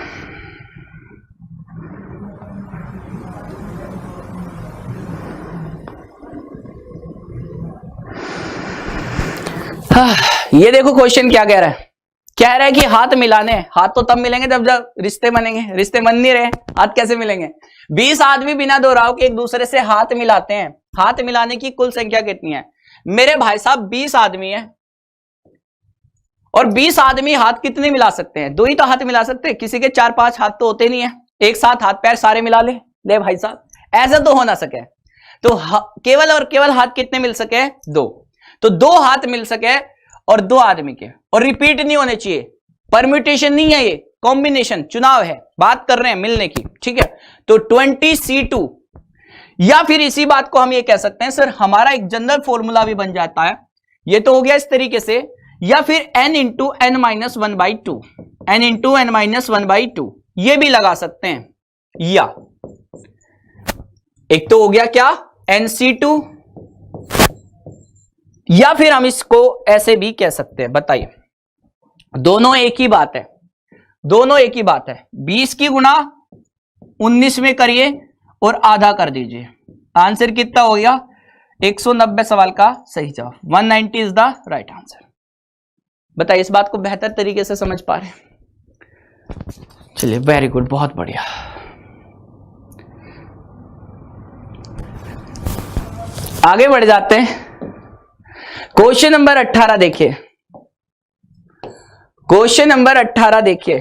ये देखो क्वेश्चन क्या कह रहा है, कह रहा है कि हाथ मिलाने, हाथ तो तब मिलेंगे जब जब रिश्ते बनेंगे, रिश्ते बन नहीं रहे, हाथ कैसे मिलेंगे। 20 आदमी बिना दोहराव के एक दूसरे से हाथ मिलाते हैं। हाथ मिलाने की कुल संख्या कितनी है मेरे भाई साहब? 20 आदमी है, और 20 आदमी हाथ कितने मिला सकते हैं? 2 ही तो हाथ मिला सकते हैं, किसी के 4-5 हाथ तो होते नहीं है। एक साथ हाथ पैर सारे मिला ले भाई साहब, ऐसा तो हो ना सके। तो केवल और केवल हाथ कितने मिल सके? 2। तो 2 हाथ मिल सके और 2 आदमी के, और रिपीट नहीं होने चाहिए, परम्यूटेशन नहीं है, ये कॉम्बिनेशन चुनाव है, बात कर रहे हैं मिलने की, ठीक है। तो 20C2, या फिर इसी बात को हम ये कह सकते हैं सर हमारा एक जनरल फॉर्मूला भी बन जाता है, ये तो हो गया इस तरीके से, या फिर n into n minus 1/2, n into n minus 1/2 ये भी लगा सकते हैं। या एक तो हो गया क्या NC2, या फिर हम इसको ऐसे भी कह सकते हैं, बताइए। दोनों एक ही बात है, दोनों एक ही बात है। 20 की गुणा 19 में करिए और आधा कर दीजिए, आंसर कितना हो गया? 190 सवाल का सही जवाब, 190 इज द राइट आंसर। बताइए इस बात को बेहतर तरीके से समझ पा रहे हैं? चलिए वेरी गुड, बहुत बढ़िया। आगे बढ़ जाते हैं। क्वेश्चन नंबर 18 देखिए, क्वेश्चन नंबर 18 देखिए।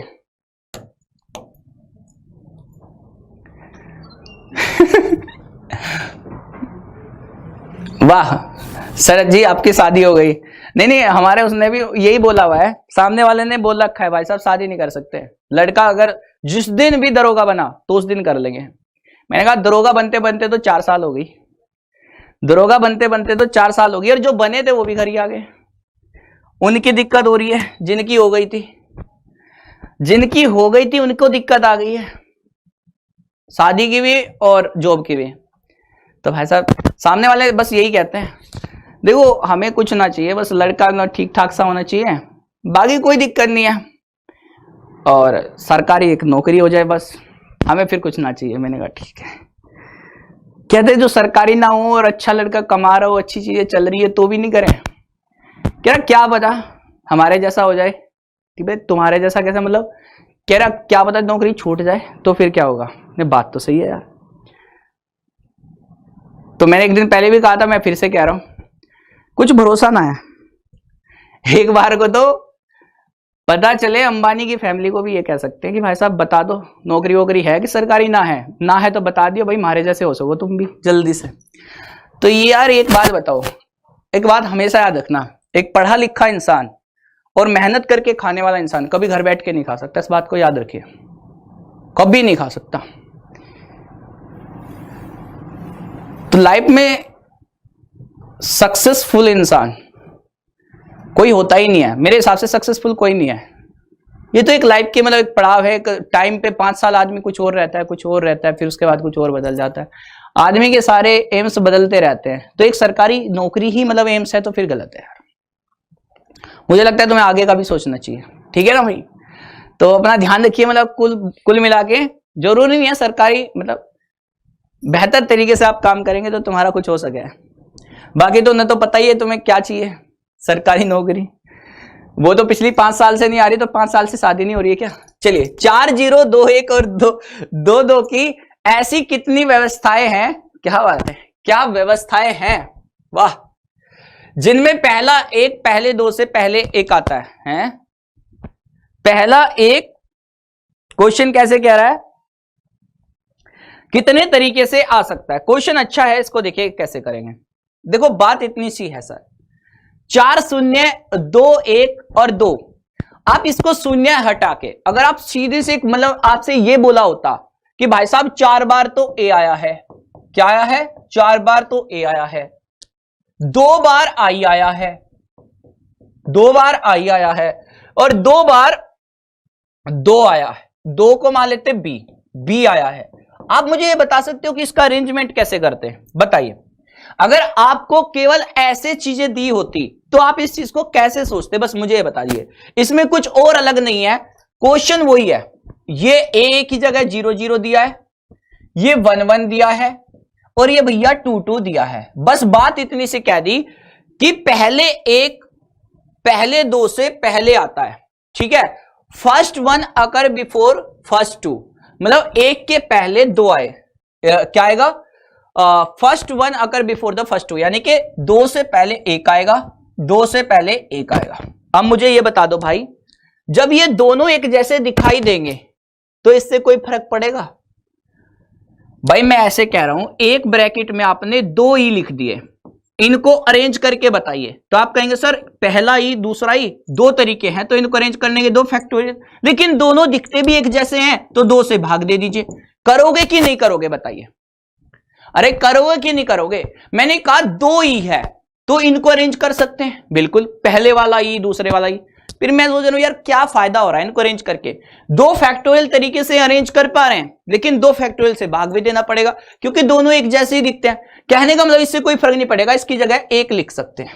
वाह शरद जी आपकी शादी हो गई। नहीं हमारे उसने भी यही बोला हुआ है, सामने वाले ने बोल रखा है भाई साहब शादी नहीं कर सकते, लड़का अगर जिस दिन भी दरोगा बना तो उस दिन कर लेंगे। मैंने कहा दरोगा बनते बनते तो 4 साल हो गई, दरोगा बनते बनते तो 4 साल हो गई, और जो बने थे वो भी घर ही आ गए। उनकी दिक्कत हो रही है, जिनकी हो गई थी, जिनकी हो गई थी उनको दिक्कत आ गई है, शादी की भी और जॉब की भी। तो भाई साहब सामने वाले बस यही कहते हैं, देखो हमें कुछ ना चाहिए, बस लड़का ठीक ठाक सा होना चाहिए, बाकी कोई दिक्कत नहीं है, और सरकारी एक नौकरी हो जाए बस, हमें फिर कुछ ना चाहिए। मैंने कहा ठीक है। कहते जो सरकारी ना हो और अच्छा लड़का कमा रहा हो, अच्छी चीजें चल रही है तो भी नहीं करें। कह रहा क्या पता हमारे जैसा हो जाए। ठीक है तुम्हारे जैसा कैसा मतलब? कह रहा क्या पता नौकरी छूट जाए तो फिर क्या होगा। ने बात तो सही है यार। तो मैंने एक दिन पहले भी कहा था, मैं फिर से कह रहा हूं, कुछ भरोसा ना है। एक बार को तो पता चले, अंबानी की फैमिली को भी ये कह सकते हैं कि भाई साहब बता दो नौकरी वोकरी है कि सरकारी ना है, ना है तो बता दियो भाई, हमारे जैसे हो सको तुम भी जल्दी से। तो ये यार एक बात बताओ, एक बात हमेशा याद रखना, एक पढ़ा लिखा इंसान और मेहनत करके खाने वाला इंसान कभी घर बैठ के नहीं खा सकता, इस बात को याद रखिए, कभी नहीं खा सकता। तो लाइफ में सक्सेसफुल इंसान कोई होता ही नहीं है, मेरे हिसाब से सक्सेसफुल कोई नहीं है। ये तो एक लाइफ के मतलब एक पड़ाव है, एक टाइम पे 5 साल आदमी कुछ और रहता है, कुछ और रहता है, फिर उसके बाद कुछ और बदल जाता है। आदमी के सारे एम्स बदलते रहते हैं, तो एक सरकारी नौकरी ही मतलब एम्स है तो फिर गलत है यार। मुझे लगता है तुम्हें आगे का भी सोचना चाहिए, ठीक है ना भाई। तो अपना ध्यान रखिए, मतलब कुल मिला के जरूरी नहीं है सरकारी, मतलब बेहतर तरीके से आप काम करेंगे तो तुम्हारा कुछ हो सके। बाकी तो न तो पता ही है तुम्हें क्या चाहिए, सरकारी नौकरी। वो तो पिछली 5 साल से नहीं आ रही, तो 5 साल से शादी नहीं हो रही है क्या? चलिए 4 0 2 1 और 2 2 की ऐसी कितनी व्यवस्थाएं हैं, क्या बात है, क्या व्यवस्थाएं हैं, वाह। जिनमें पहला एक पहले दो से पहले एक आता है? पहला एक क्वेश्चन कैसे कह रहा है, कितने तरीके से आ सकता है? क्वेश्चन अच्छा है, इसको देखिए कैसे करेंगे। देखो बात इतनी सी है सर, 4 शून्य 2 1 और 2, आप इसको शून्य हटा के अगर आप सीधे से मतलब आपसे ये बोला होता कि भाई साहब 4 बार तो ए आया है, क्या आया है? 4 बार तो ए आया है, 2 बार आई आया है, 2 बार आई आया है, और 2 बार 2 आया है, 2 को मान लेते बी आया है। आप मुझे ये बता सकते हो कि इसका अरेंजमेंट कैसे करते हैं? बताइए। अगर आपको केवल ऐसे चीजें दी होती तो आप इस चीज को कैसे सोचते? बस मुझे ये बता दीजिए, इसमें कुछ और अलग नहीं है, क्वेश्चन वही है। ये ए की जगह 0 0 दिया है, ये 1 1 दिया है, और ये भैया 2 2 दिया है। बस बात इतनी सी कह दी कि पहले एक पहले 2 से पहले आता है, ठीक है। फर्स्ट 1 अकर बिफोर फर्स्ट 2, मतलब एक के पहले 2 आए, क्या आएगा? First 1 occur before the first 2, यानी कि 2 से पहले एक आएगा, 2 से पहले एक आएगा। अब मुझे ये बता दो भाई, जब ये दोनों एक जैसे दिखाई देंगे तो इससे कोई फर्क पड़ेगा? भाई मैं ऐसे कह रहा हूं, एक ब्रैकेट में आपने 2 ई लिख दिए, इनको अरेंज करके बताइए। तो आप कहेंगे सर पहला ई दूसरा ई 2 तरीके हैं, तो इनको अरेंज करने के 2 फैक्टोरियल, लेकिन दोनों दिखते भी एक जैसे हैं, तो 2 से भाग दे दीजिए। करोगे कि नहीं करोगे बताइए? अरे करोगे कि नहीं करोगे? मैंने कहा 2 ई है तो इनको अरेंज कर सकते हैं, बिल्कुल, पहले वाला ई दूसरे वाला ई। फिर मैं सोच रहा हूं यार क्या फायदा हो रहा है इनको अरेंज करके? 2 फैक्टोरियल तरीके से अरेंज कर पा रहे हैं, लेकिन 2 फैक्टोरियल से भाग भी देना पड़ेगा, क्योंकि दोनों एक जैसे ही दिखते हैं। कहने का मतलब इससे कोई फर्क नहीं पड़ेगा, इसकी जगह 1 लिख सकते हैं।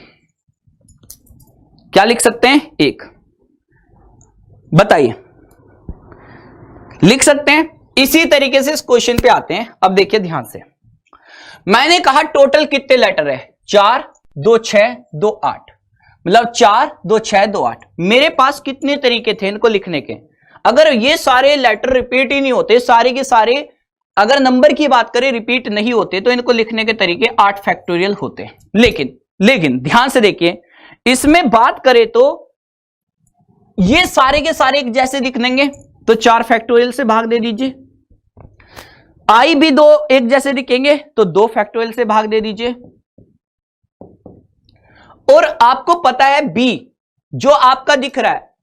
क्या लिख सकते हैं? 1। बताइए, लिख सकते हैं। इसी तरीके से इस क्वेश्चन पे आते हैं। अब देखिए ध्यान से, मैंने कहा टोटल कितने लेटर है? 4 2 6 2 8, मतलब 4 2 6 2 8। मेरे पास कितने तरीके थे इनको लिखने के? अगर ये सारे लेटर रिपीट ही नहीं होते, सारे के सारे अगर नंबर की बात करें रिपीट नहीं होते, तो इनको लिखने के तरीके 8 फैक्टोरियल होते। लेकिन ध्यान से देखिए, इसमें बात करें तो ये सारे के सारे एक जैसे दिखेंगे, तो 4 फैक्टोरियल से भाग दे दीजिए। आई भी 2 एक जैसे दिखेंगे, तो 2 फैक्टोरियल से भाग दे दीजिए। और आपको पता है बी जो आपका दिख रहा है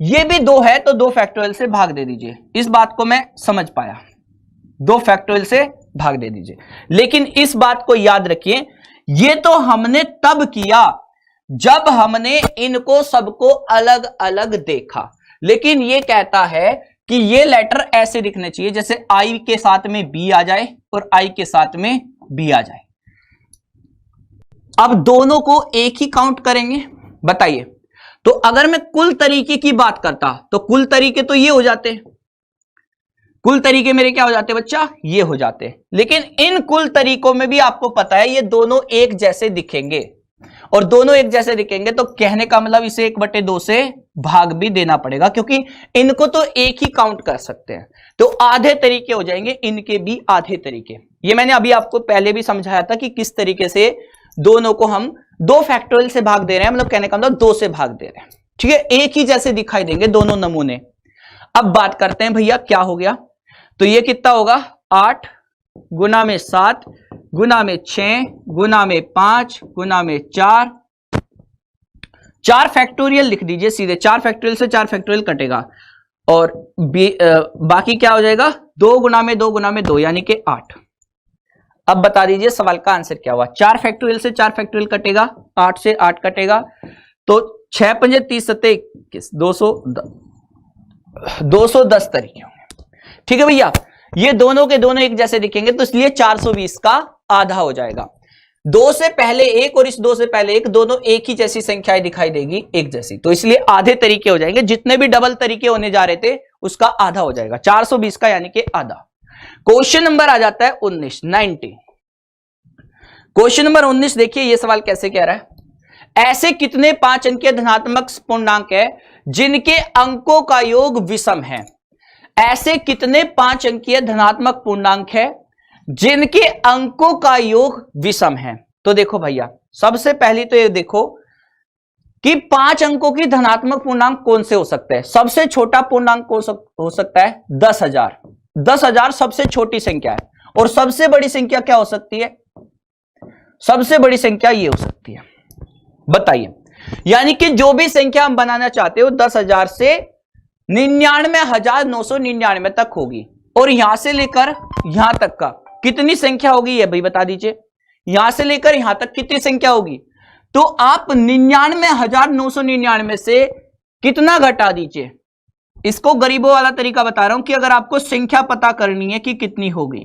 ये भी 2 है, तो 2 फैक्टोरियल से भाग दे दीजिए। इस बात को मैं समझ पाया, 2 फैक्टोरियल से भाग दे दीजिए। लेकिन इस बात को याद रखिए, ये तो हमने तब किया जब हमने इनको सबको अलग अलग देखा। लेकिन ये कहता है कि ये लेटर ऐसे दिखने चाहिए जैसे आई के साथ में बी आ जाए और आई के साथ में बी आ जाए। अब दोनों को एक ही काउंट करेंगे, बताइए। तो अगर मैं कुल तरीके की बात करता तो कुल तरीके तो ये हो जाते, कुल तरीके मेरे क्या हो जाते बच्चा? ये हो जाते। लेकिन इन कुल तरीकों में भी आपको पता है ये दोनों एक जैसे दिखेंगे, और दोनों एक जैसे दिखेंगे तो कहने का मतलब इसे 1/2 से भाग भी देना पड़ेगा, क्योंकि इनको तो एक ही काउंट कर सकते हैं। तो आधे तरीके हो जाएंगे, इनके भी आधे तरीके। ये मैंने अभी आपको पहले भी समझाया था कि किस तरीके से दोनों को हम 2 फैक्टोरियल से भाग दे रहे हैं, मतलब कहने का मतलब 2 से भाग दे रहे हैं, ठीक है। एक ही जैसे दिखाई देंगे दोनों नमूने। अब बात करते हैं भैया क्या हो गया, तो ये कितना होगा? 8 गुना में 7 गुना में 6 गुना में 5 गुना में 4, 4 फैक्टोरियल लिख दीजिए सीधे। 4 फैक्टोरियल से 4 फैक्टोरियल कटेगा, और बाकी क्या हो जाएगा? 2 गुना में 2 गुना में 2, यानी कि 8। अब बता दीजिए सवाल का आंसर क्या हुआ? 4 फैक्टोरियल से 4 फैक्टोरियल कटेगा, 8 से 8 कटेगा, तो 6 पंजे 30 सत्ते 21, 210 तरीके होंगे, ठीक है भैया। ये दोनों के दोनों एक जैसे दिखेंगे, तो इसलिए 420 का आधा हो जाएगा। 2 से पहले 1 और इस 2 से पहले 1, दोनों एक ही जैसी संख्याएं दिखाई देगी, एक जैसी, तो इसलिए आधे तरीके हो जाएंगे। जितने भी डबल तरीके होने जा रहे थे उसका आधा हो जाएगा, 420 का, यानी कि आधा। क्वेश्चन नंबर आ जाता है 19, 90। क्वेश्चन नंबर 19 देखिए, यह सवाल कैसे कह रहा है? ऐसे कितने 5 अंकीय धनात्मक पूर्णांक है जिनके अंकों का योग विषम है? ऐसे कितने 5 अंकीय धनात्मक पूर्णांक है जिनके अंकों का योग विषम है? तो देखो भैया, सबसे पहली तो ये देखो कि 5 अंकों की धनात्मक पूर्णांक कौन से हो सकते हैं। सबसे छोटा पूर्णांक हो सकता है 10,000। 10,000 सबसे छोटी संख्या है। और सबसे बड़ी संख्या क्या हो सकती है? सबसे बड़ी संख्या ये हो सकती है। बताइए, यानी कि जो भी संख्या हम बनाना चाहते हो 10,000 से 99,999 तक होगी। और यहां से लेकर यहां तक का कितनी संख्या होगी ये भाई बता दीजिए। यहां से लेकर यहां तक कितनी संख्या होगी? तो आप 99,999 से कितना घटा दीजिए। इसको गरीबों वाला तरीका बता रहा हूं कि अगर आपको संख्या पता करनी है कि कितनी होगी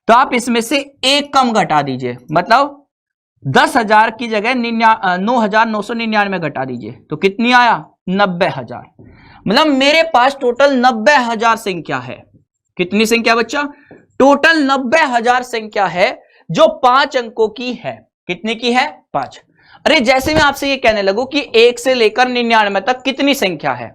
तो आप इसमें से एक कम घटा दीजिए। मतलब 10,000 की जगह 9,999 घटा दीजिए तो कितनी आया? 90,000। मतलब मेरे पास टोटल 90,000 संख्या है। कितनी संख्या बच्चा? टोटल 90,000 संख्या है जो 5 अंकों की है। कितने की है? 5। अरे जैसे मैं आपसे ये कहने लगूं कि 1 से लेकर 99 तक कितनी संख्या है,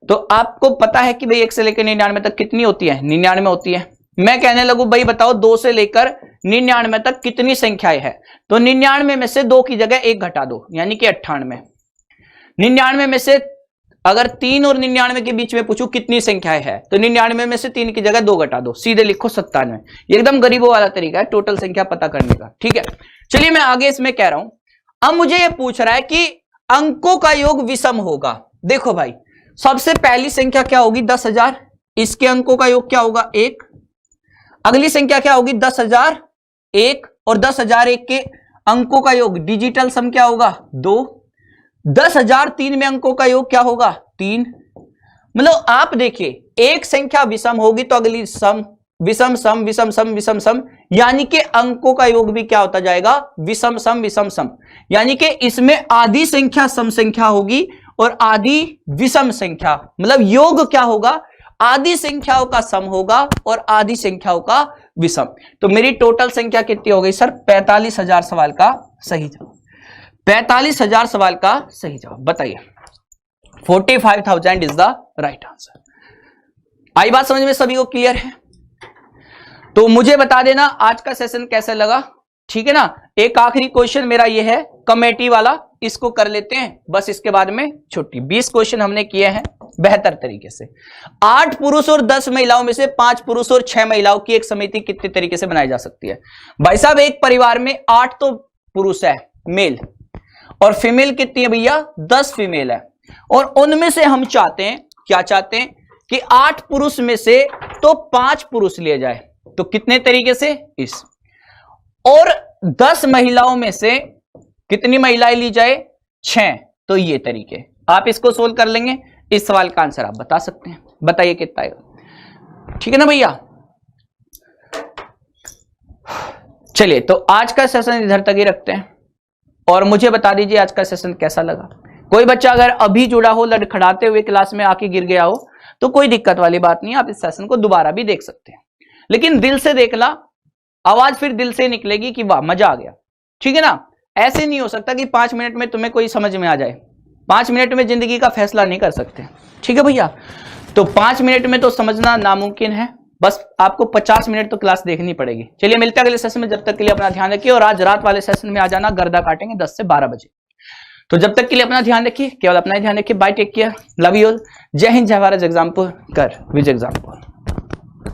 तो आपको पता है कि भाई 1 से लेकर 99 तक कितनी होती है? 99 होती है। मैं कहने लगूं भाई बताओ 2 से लेकर 99 तक कितनी संख्याएं है, तो 99 में से 2 की जगह 1 घटा दो, यानी कि 98। 99 में से अगर 3 और 99 के बीच में पूछूं कितनी संख्याएं है, तो 99 में से 3 की जगह 2 घटा दो, सीधे लिखो 97। ये एकदम गरीबों वाला तरीका है टोटल संख्या पता करने का। ठीक है, चलिए मैं आगे इसमें कह रहा हूं। अब मुझे ये पूछ रहा है कि अंकों का योग विषम होगा। देखो भाई, सबसे पहली संख्या क्या होगी? 10,000। इसके अंकों का योग क्या होगा? 1। अगली संख्या क्या होगी? 10,001। और 10,001 के अंकों का योग डिजिटल सम क्या होगा? 2। 10,003 में अंकों का योग क्या होगा? 3। मतलब आप देखिए, एक संख्या विषम होगी तो अगली सम, विषम सम, विषम सम, विषम सम, यानी कि अंकों का योग भी क्या होता जाएगा? विषम सम, विषम सम। यानी कि इसमें आधी संख्या सम संख्या होगी और आधी विषम संख्या। मतलब योग क्या होगा? आधी संख्याओं का सम होगा और आधी संख्याओं का विषम। तो मेरी टोटल संख्या कितनी हो गई सर? 45,000 सवाल का सही जवाब। 45,000 सवाल का सही जवाब। बताइए, 45,000 इज द राइट आंसर। आई बात समझ में सभी को? क्लियर है? तो मुझे बता देना आज का सेशन कैसा लगा। ठीक है ना। एक आखिरी क्वेश्चन मेरा ये है कमेटी वाला, इसको कर लेते हैं, बस इसके बाद में छुट्टी। 20 क्वेश्चन हमने किए हैं बेहतर तरीके से। 8 पुरुष और 10 महिलाओं में से 5 पुरुष और 6 महिलाओं की एक समिति कितने तरीके से बनाई जा सकती है? भाई साहब, एक परिवार में 8 तो पुरुष है मेल, और फीमेल कितनी है भैया? 10 फीमेल है। और उनमें से हम चाहते हैं, क्या चाहते हैं कि 8 पुरुष में से तो 5 पुरुष लिए जाए। तो कितने तरीके से? इस। और 10 महिलाओं में से कितनी महिलाएं ली जाए? 6। तो ये तरीके आप इसको सोल्व कर लेंगे। इस सवाल का आंसर आप बता सकते हैं। बताइए कितना आएगा। ठीक है ना भैया। चलिए, तो आज का सेशन इधर तक ही रखते हैं और मुझे बता दीजिए आज का सेशन कैसा लगा। कोई बच्चा अगर अभी जुड़ा हो, लड़खड़ाते हुए क्लास में आके गिर गया हो, तो कोई दिक्कत वाली बात नहीं, आप इस सेशन को दोबारा भी देख सकते हैं। लेकिन दिल से देखना, आवाज फिर दिल से निकलेगी कि वाह मजा आ गया। ठीक है ना। ऐसे नहीं हो सकता कि 5 मिनट में तुम्हें कोई समझ में आ जाए। 5 मिनट में जिंदगी का फैसला नहीं कर सकते। ठीक है भैया। तो 5 मिनट में तो समझना नामुमकिन है, बस आपको 50 मिनट तो क्लास देखनी पड़ेगी। चलिए मिलते हैं अगले सेशन में। जब तक के लिए अपना ध्यान रखिए, और आज रात वाले सेशन में आ जाना, गर्दा काटेंगे 10 से 12 बजे। तो जब तक के लिए अपना ध्यान रखिए, केवल अपना ही ध्यान रखिए। Bye, take care, love you all. जय हिंद, जय भारत, एग्जाम्पल कर विजय एग्जाम्पल।